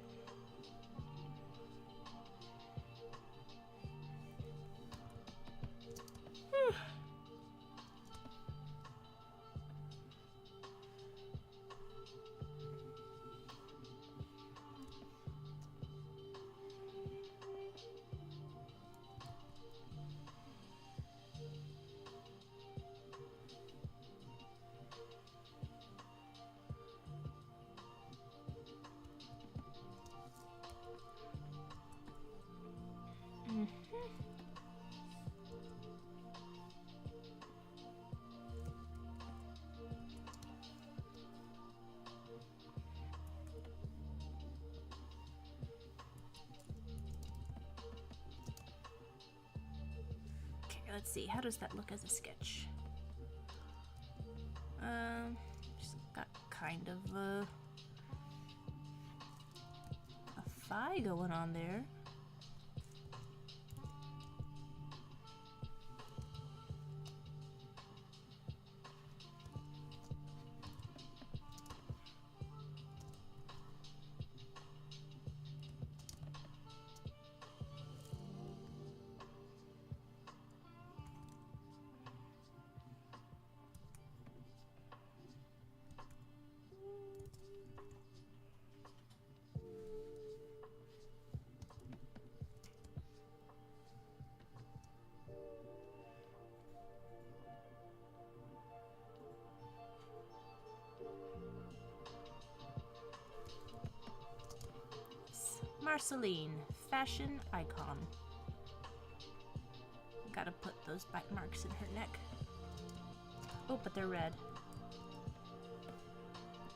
Let's see, how does that look as a sketch? Just got kind of a fi going on there. Marceline, fashion icon. Gotta put those bite marks in her neck. Oh, but they're red.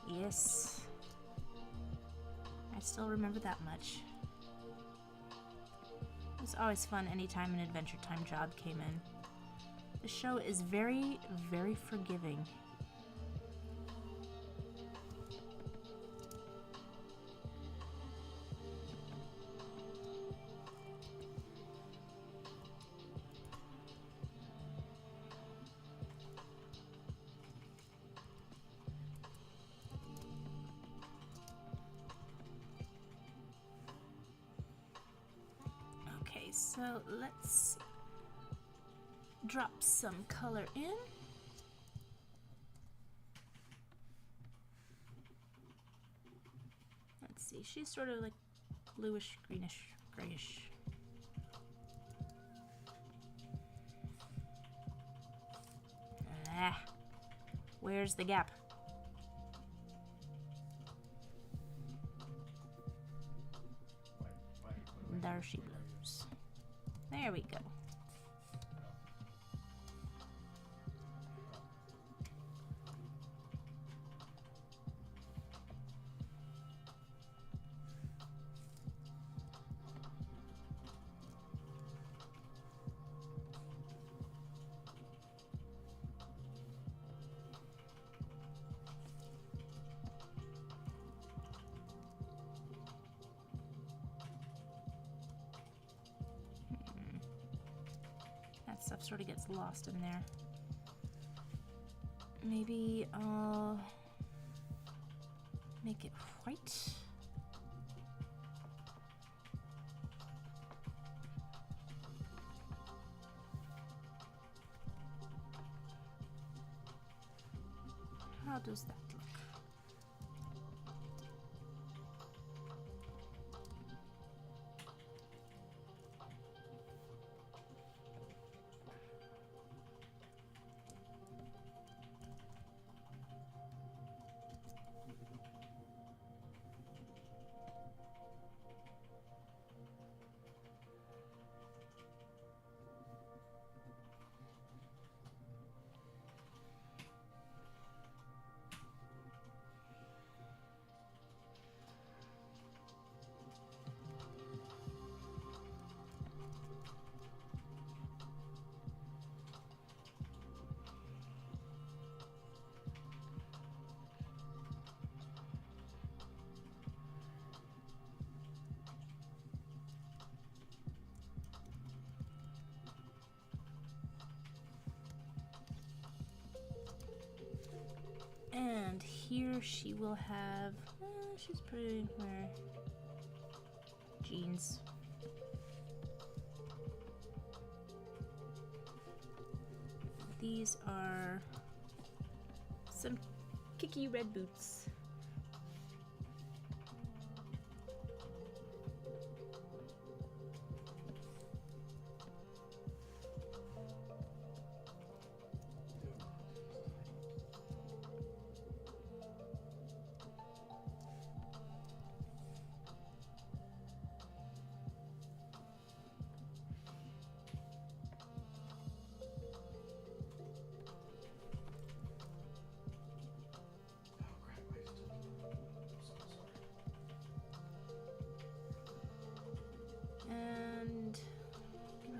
Yes. I still remember that much. It was always fun anytime an Adventure Time job came in. The show is very, very forgiving. So let's drop some color in. Let's see, she's sort of like bluish, greenish, grayish. Ah, where's the gap? There she blows. There we go. Stuff sort of gets lost in there. Maybe I'll make it white. How does that look? And here she will have, she's pretty wear jeans. These are some kicky red boots.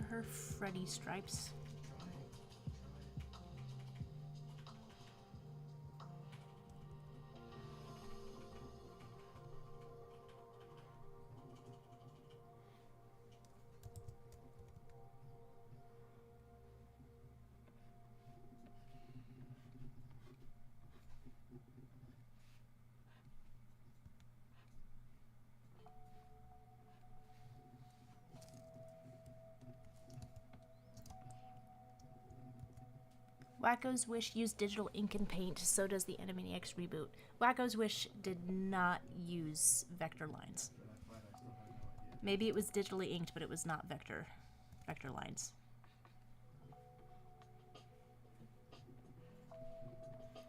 Her Freddy stripes. Wacko's Wish used digital ink and paint, so does the Animaniacs reboot. Wacko's Wish did not use vector lines. Maybe it was digitally inked, but it was not vector lines.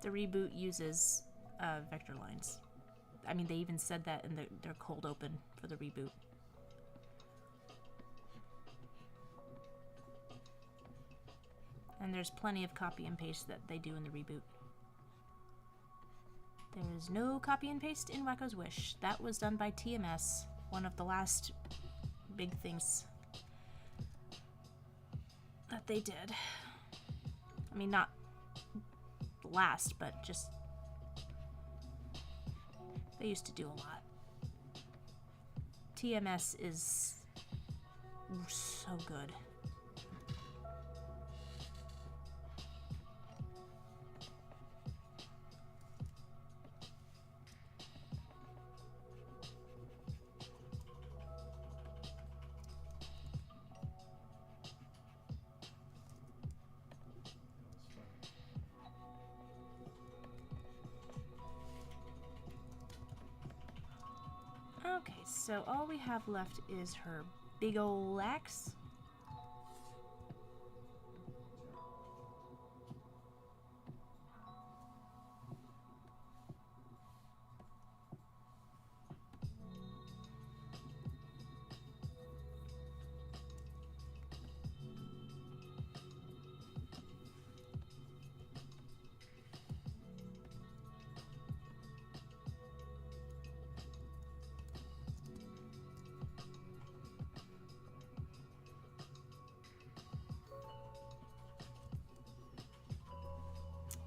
The reboot uses vector lines. I mean, they even said that in their cold open for the reboot. And there's plenty of copy and paste that they do in the reboot. There is no copy and paste in Wacko's Wish. That was done by TMS, one of the last big things that they did. I mean, not last, but just they used to do a lot. TMS is so good. Okay, so all we have left is her big ol' axe.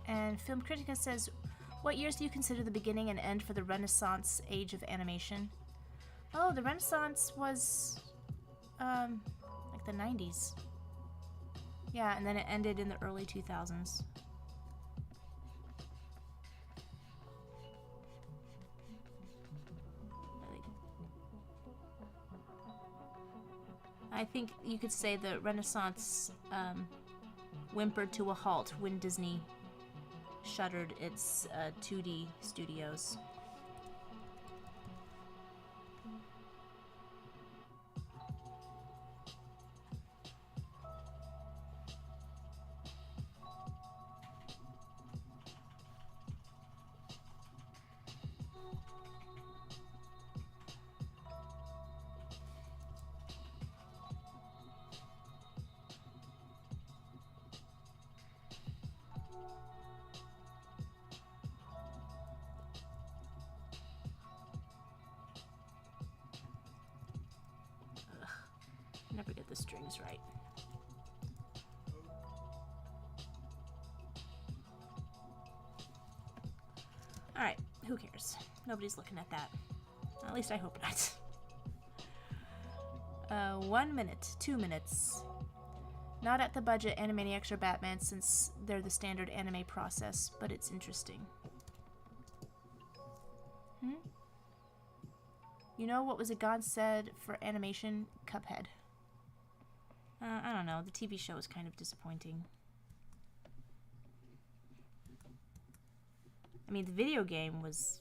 And Film Critica says, what years do you consider the beginning and end for the Renaissance age of animation? Oh, the Renaissance was, like the 90s. Yeah, and then it ended in the early 2000s. I think you could say the Renaissance whimpered to a halt when Disney shuttered its 2D studios. Never get the strings right. Alright, who cares? Nobody's looking at that. At least I hope not. 1 minute, 2 minutes. Not at the budget Animaniacs or Batman since they're the standard anime process, but it's interesting. You know what was a godsend for animation? Cuphead. I don't know. The TV show is kind of disappointing. I mean, the video game was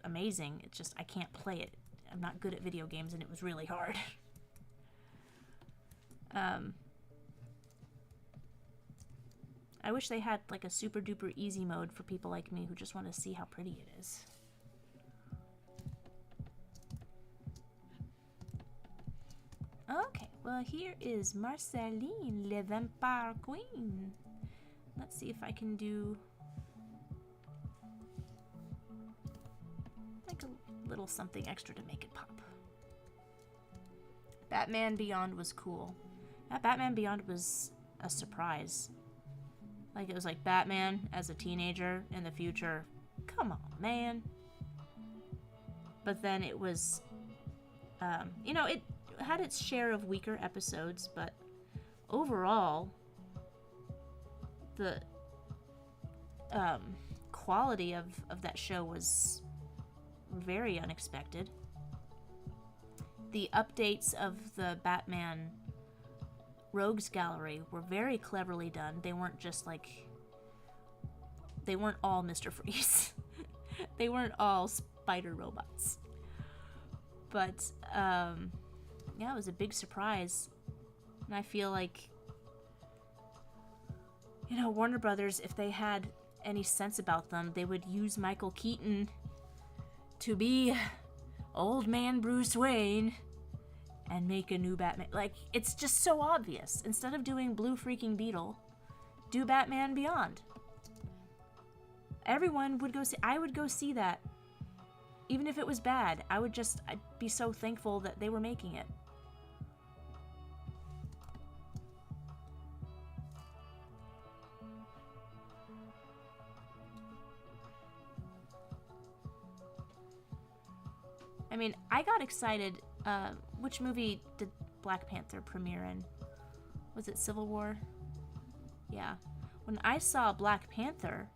amazing. It's just I can't play it. I'm not good at video games, and it was really hard. I wish they had like a super duper easy mode for people like me who just want to see how pretty it is. Okay, well here is Marceline, Le Vampire Queen. Let's see if I can do like a little something extra to make it pop. Batman Beyond was cool. That Batman Beyond was a surprise. Like, it was like Batman as a teenager in the future. Come on, man. But then it was, you know, it had its share of weaker episodes, but overall, the quality of that show was very unexpected. The updates of the Batman Rogues Gallery were very cleverly done. They weren't just like... They weren't all Mr. Freeze. They weren't all spider robots. But, yeah, it was a big surprise. And I feel like, you know, Warner Brothers, if they had any sense about them, they would use Michael Keaton to be old man Bruce Wayne and make a new Batman. Like, it's just so obvious. Instead of doing Blue Freaking Beetle, do Batman Beyond. Everyone would go see... I would go see that. Even if it was bad, I'd be so thankful that they were making it. I mean, I got excited. Which movie did Black Panther premiere in? Was it Civil War? Yeah. When I saw Black Panther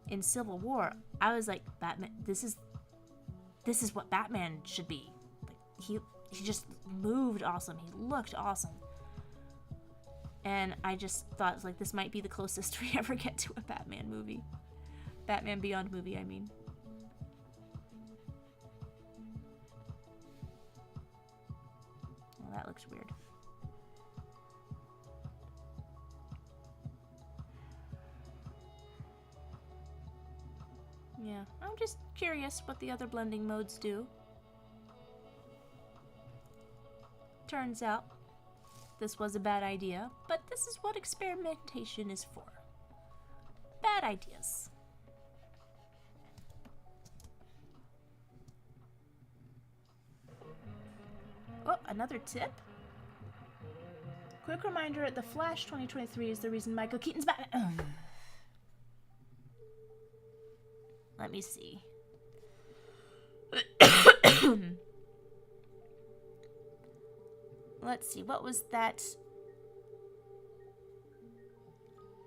in Civil War, I was like, Batman, this is what Batman should be. Like, he just moved awesome. He looked awesome. And I just thought, like, this might be the closest we ever get to a Batman movie. Batman Beyond movie, I mean. Well, that looks weird. Yeah, I'm just curious what the other blending modes do. Turns out, this was a bad idea, but this is what experimentation is for. Bad ideas. Oh, another tip? Quick reminder, The Flash 2023 is the reason Michael Keaton's Batman... Let me see. Let's see, what was that?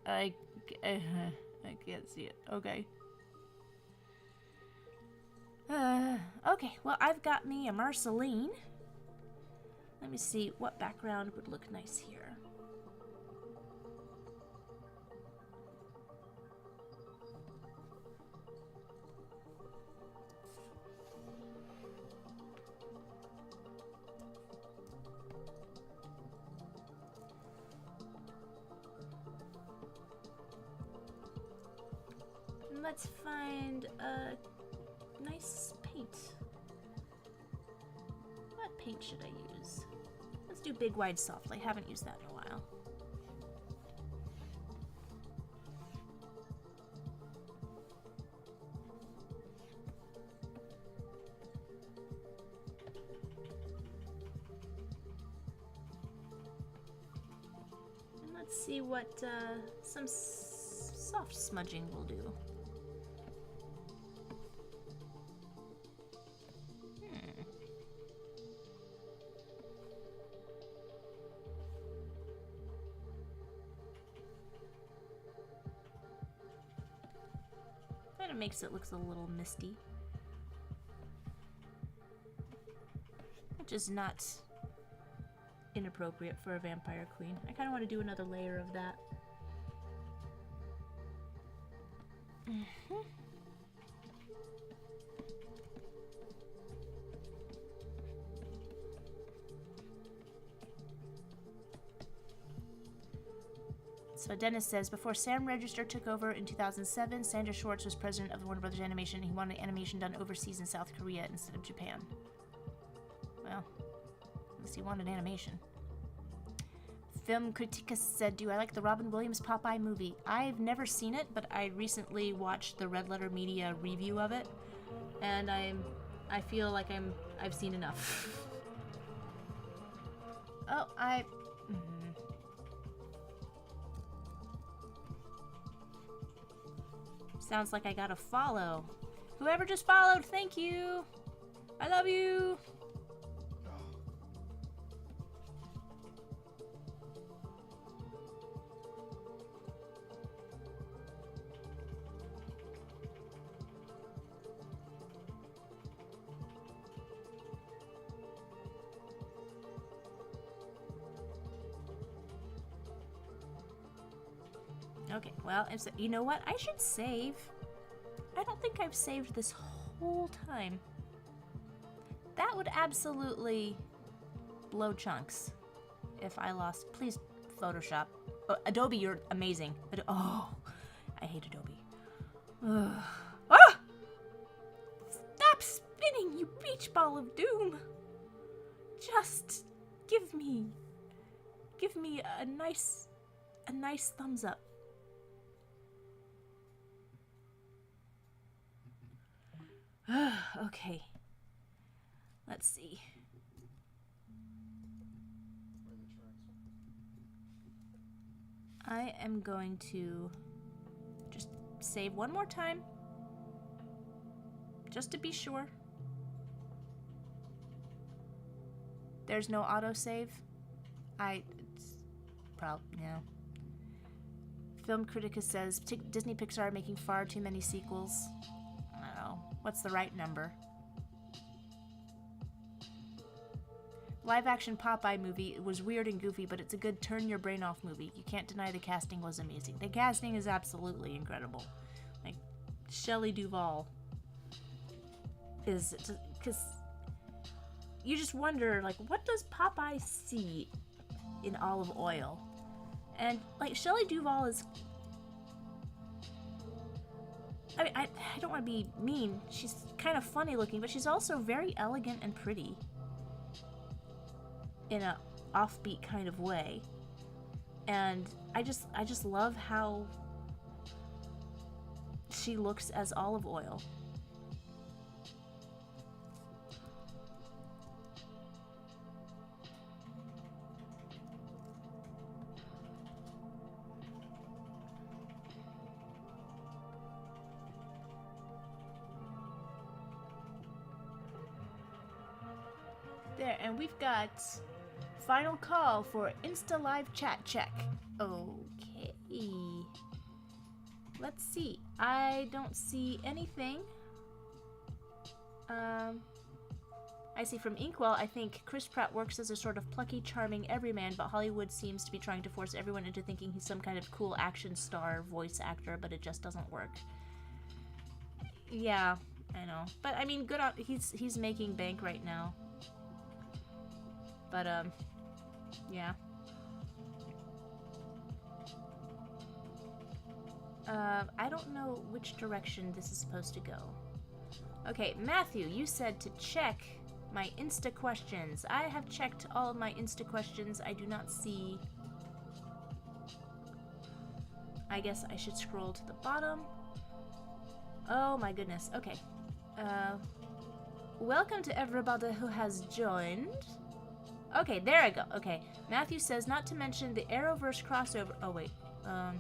I can't see it. Okay. Okay, well, I've got me a Marceline. Let me see what background would look nice here. Let's find a nice paint. What paint should I use? Let's do Big Wide Soft. I haven't used that in a while. And let's see what some soft smudging will do. It makes it look a little misty, which is not inappropriate for a vampire queen. I kind of want to do another layer of that. So Dennis says, before Sam Register took over in 2007, Sandra Schwartz was president of Warner Brothers Animation, and he wanted animation done overseas in South Korea instead of Japan. Well, at least he wanted animation. Film Criticus said, do I like the Robin Williams Popeye movie? I've never seen it, but I recently watched the Red Letter Media review of it, and I feel like I've seen enough. Oh, Sounds like I gotta follow. Whoever just followed, thank you. I love you. Okay, well, you know what? I should save. I don't think I've saved this whole time. That would absolutely blow chunks if I lost. Please, Photoshop. Oh, Adobe, you're amazing. Oh, I hate Adobe. Ugh. Ah! Stop spinning, you beach ball of doom. Just give me a nice thumbs up. Okay. Let's see. I am going to just save one more time. Just to be sure. There's no autosave. Yeah. Film Critica says Disney Pixar are making far too many sequels. I don't know. What's the right number? Live action Popeye movie was weird and goofy, but it's a good turn your brain off movie. You can't deny the casting was amazing. The casting is absolutely incredible. Like, Shelley Duvall is, because you just wonder, like, what does Popeye see in olive oil? And, like, Shelley Duvall is, I don't want to be mean. She's kind of funny looking, but she's also very elegant and pretty. In a offbeat kind of way. And I just love how she looks as olive oil. There, and we've got final call for Insta Live chat check. Okay. Let's see. I don't see anything. I see from Inkwell, I think Chris Pratt works as a sort of plucky, charming everyman, but Hollywood seems to be trying to force everyone into thinking he's some kind of cool action star voice actor, but it just doesn't work. Yeah, I know. But I mean, good on, he's making bank right now. But yeah. I don't know which direction this is supposed to go. Okay, Matthew, you said to check my Insta questions. I have checked all of my Insta questions. I do not see. I guess I should scroll to the bottom. Oh my goodness. Okay. Welcome to everybody who has joined. Okay, there I go. Okay. Matthew says not to mention the Arrowverse crossover. Oh, wait. I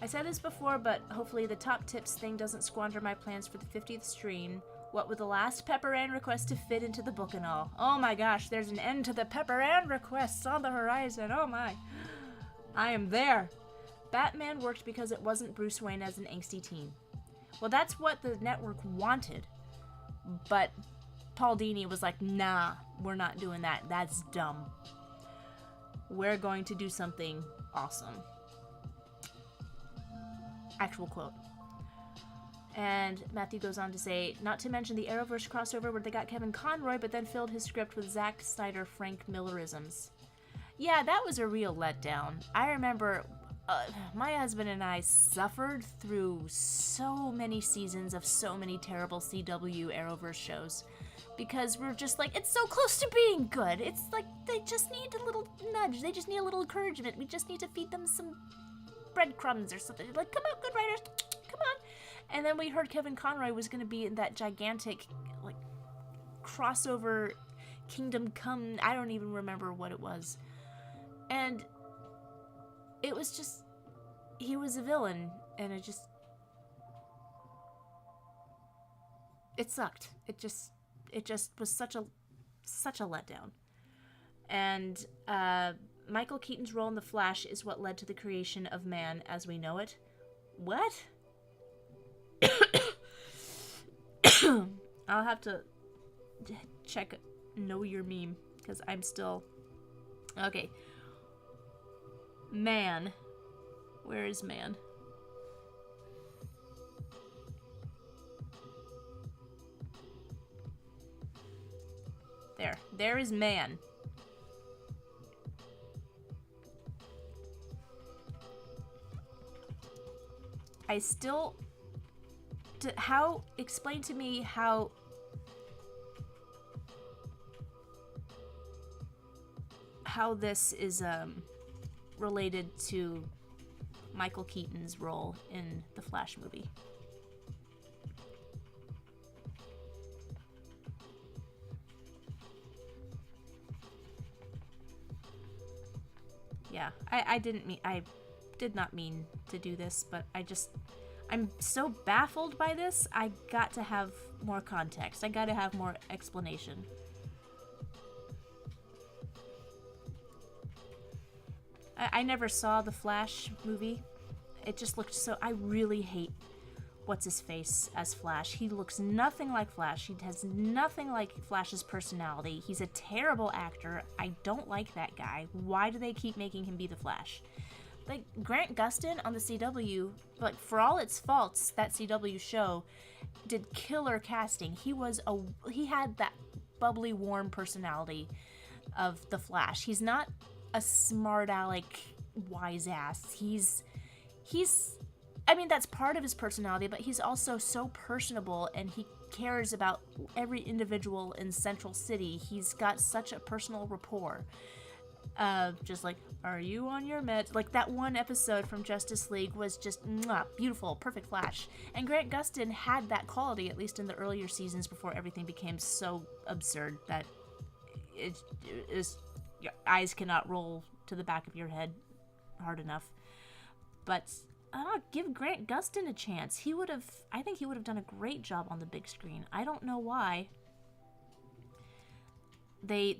said this before, but hopefully the top tips thing doesn't squander my plans for the 50th stream. What with the last Pepper Ann request to fit into the book and all. Oh my gosh, there's an end to the Pepper Ann requests on the horizon. Oh my. I am there. Batman worked because it wasn't Bruce Wayne as an angsty teen. Well, that's what the network wanted. But Paul Dini was like, nah, we're not doing that. That's dumb. We're going to do something awesome. Actual quote. And Matthew goes on to say, not to mention the Arrowverse crossover where they got Kevin Conroy, but then filled his script with Zack Snyder Frank Millerisms. Yeah, that was a real letdown. I remember my husband and I suffered through so many seasons of so many terrible CW Arrowverse shows. Because we're just like, it's so close to being good. It's like, they just need a little nudge. They just need a little encouragement. We just need to feed them some breadcrumbs or something. Like, come on, good writers. Come on. And then we heard Kevin Conroy was going to be in that gigantic, like, crossover Kingdom Come. I don't even remember what it was. And it was just, he was a villain. And it just sucked. It just was such a letdown. And Michael Keaton's role in The Flash is what led to the creation of man as we know it. What? I'll have to check Know Your Meme, because I'm still... Okay. Man Where is man? There. There is man. I still... Explain to me how... How this is, related to Michael Keaton's role in the Flash movie. Yeah, I did not mean to do this, but I'm so baffled by this. I got to have more context. I got to have more explanation. I never saw the Flash movie. It just looked so... I really hate what's-his-face as Flash. He looks nothing like Flash. He has nothing like Flash's personality. He's a terrible actor. I don't like that guy. Why do they keep making him be the Flash? Like, Grant Gustin on the CW, like, for all its faults, that CW show did killer casting. He had that bubbly, warm personality of the Flash. He's not a smart aleck, wise ass. He's I mean, that's part of his personality, but he's also so personable, and he cares about every individual in Central City. He's got such a personal rapport. Just like, are you on your meds? Like, that one episode from Justice League was just beautiful, perfect Flash. And Grant Gustin had that quality, at least in the earlier seasons, before everything became so absurd that your eyes cannot roll to the back of your head hard enough. But give Grant Gustin a chance. I think he would have done a great job on the big screen. I don't know why they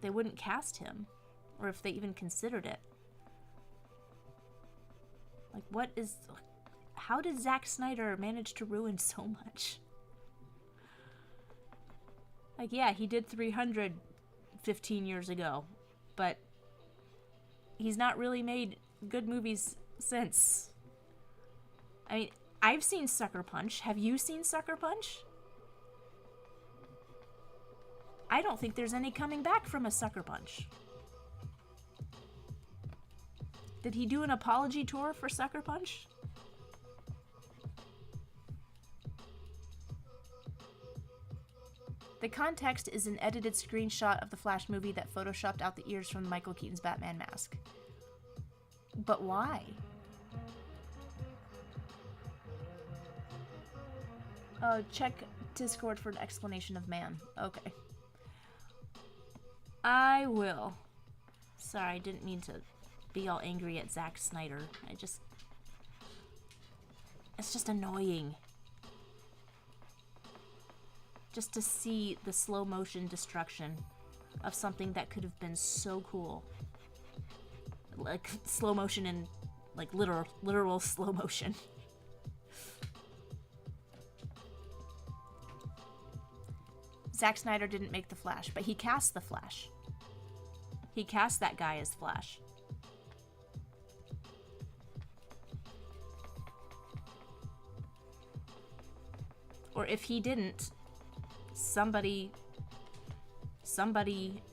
wouldn't cast him, or if they even considered it. Like, how did Zack Snyder manage to ruin so much? Like, yeah, he did 300 15 years ago, but he's not really made good movies since. I mean, I've seen Sucker Punch. Have you seen Sucker Punch? I don't think there's any coming back from a Sucker Punch. Did he do an apology tour for Sucker Punch? The context is an edited screenshot of the Flash movie that photoshopped out the ears from Michael Keaton's Batman mask. But why? Check Discord for an explanation of man. Okay. I will. Sorry, I didn't mean to be all angry at Zack Snyder. It's just annoying. Just to see the slow motion destruction of something that could have been so cool. Like, slow motion and, like, literal slow motion. Zack Snyder didn't make the Flash, but he cast the Flash. He cast that guy as Flash. Or if he didn't, somebody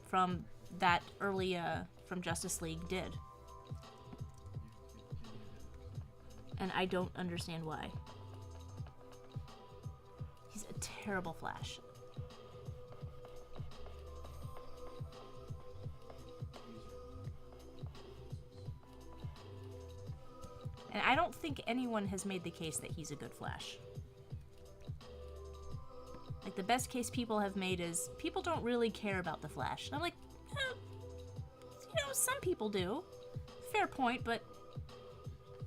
from that early, from Justice League did. And I don't understand why. He's a terrible Flash. And I don't think anyone has made the case that he's a good Flash. Like, the best case people have made is, people don't really care about the Flash. And I'm like, some people do. Fair point, but,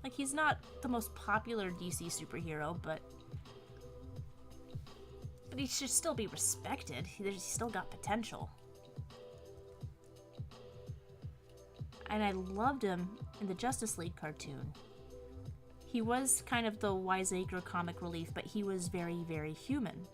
like, he's not the most popular DC superhero, but he should still be respected. He's still got potential. And I loved him in the Justice League cartoon. He was kind of the wiseacre comic relief, but he was very, very human.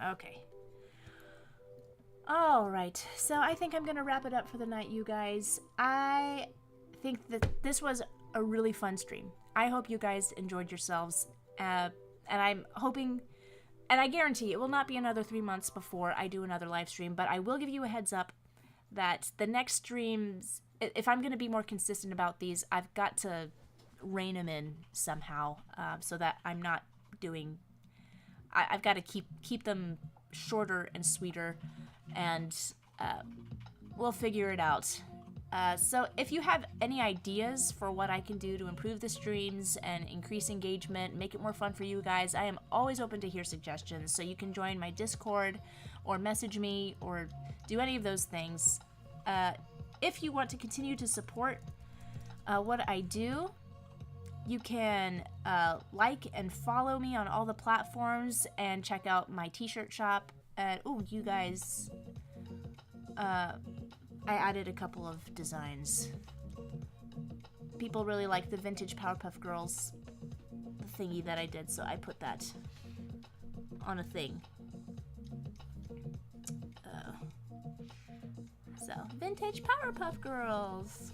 Okay. Alright, so I think I'm gonna wrap it up for the night, you guys. I think that this was a really fun stream. I hope you guys enjoyed yourselves, and I'm hoping, and I guarantee it will not be another 3 months before I do another live stream, but I will give you a heads up that the next streams, if I'm gonna be more consistent about these, I've got to rein them in somehow, so that I'm not doing, I've got to keep them shorter and sweeter, and we'll figure it out. So if you have any ideas for what I can do to improve the streams and increase engagement, make it more fun for you guys, I am always open to hear suggestions. So you can join my Discord or message me or do any of those things. If you want to continue to support what I do, you can like and follow me on all the platforms and check out my t-shirt shop. And oh, you guys, I added a couple of designs. People really like the vintage Powerpuff Girls thingy that I did, so I put that on a thing. So, vintage Powerpuff Girls.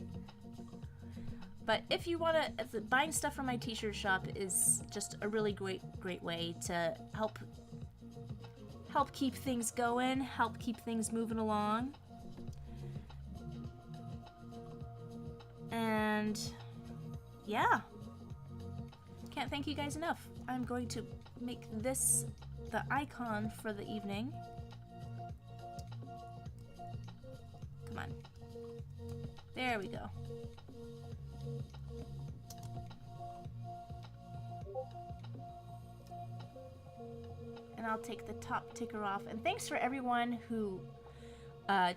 But if you want to, buying stuff from my t-shirt shop is just a really great way to help keep things going, help keep things moving along. And yeah, can't thank you guys enough. I'm going to make this the icon for the evening. Come on. There we go. And I'll take the top ticker off. And thanks for everyone who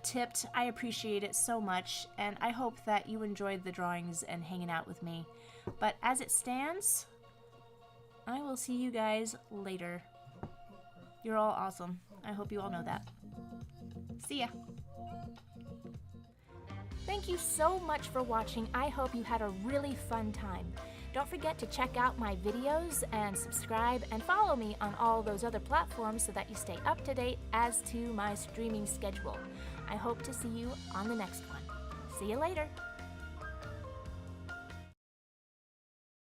tipped. I appreciate it so much, and I hope that you enjoyed the drawings and hanging out with me. But as it stands, I will see you guys later. You're all awesome. I hope you all know that. See ya. Thank you so much for watching. I hope you had a really fun time. Don't forget to check out my videos and subscribe and follow me on all those other platforms so that you stay up to date as to my streaming schedule. I hope to see you on the next one. See you later.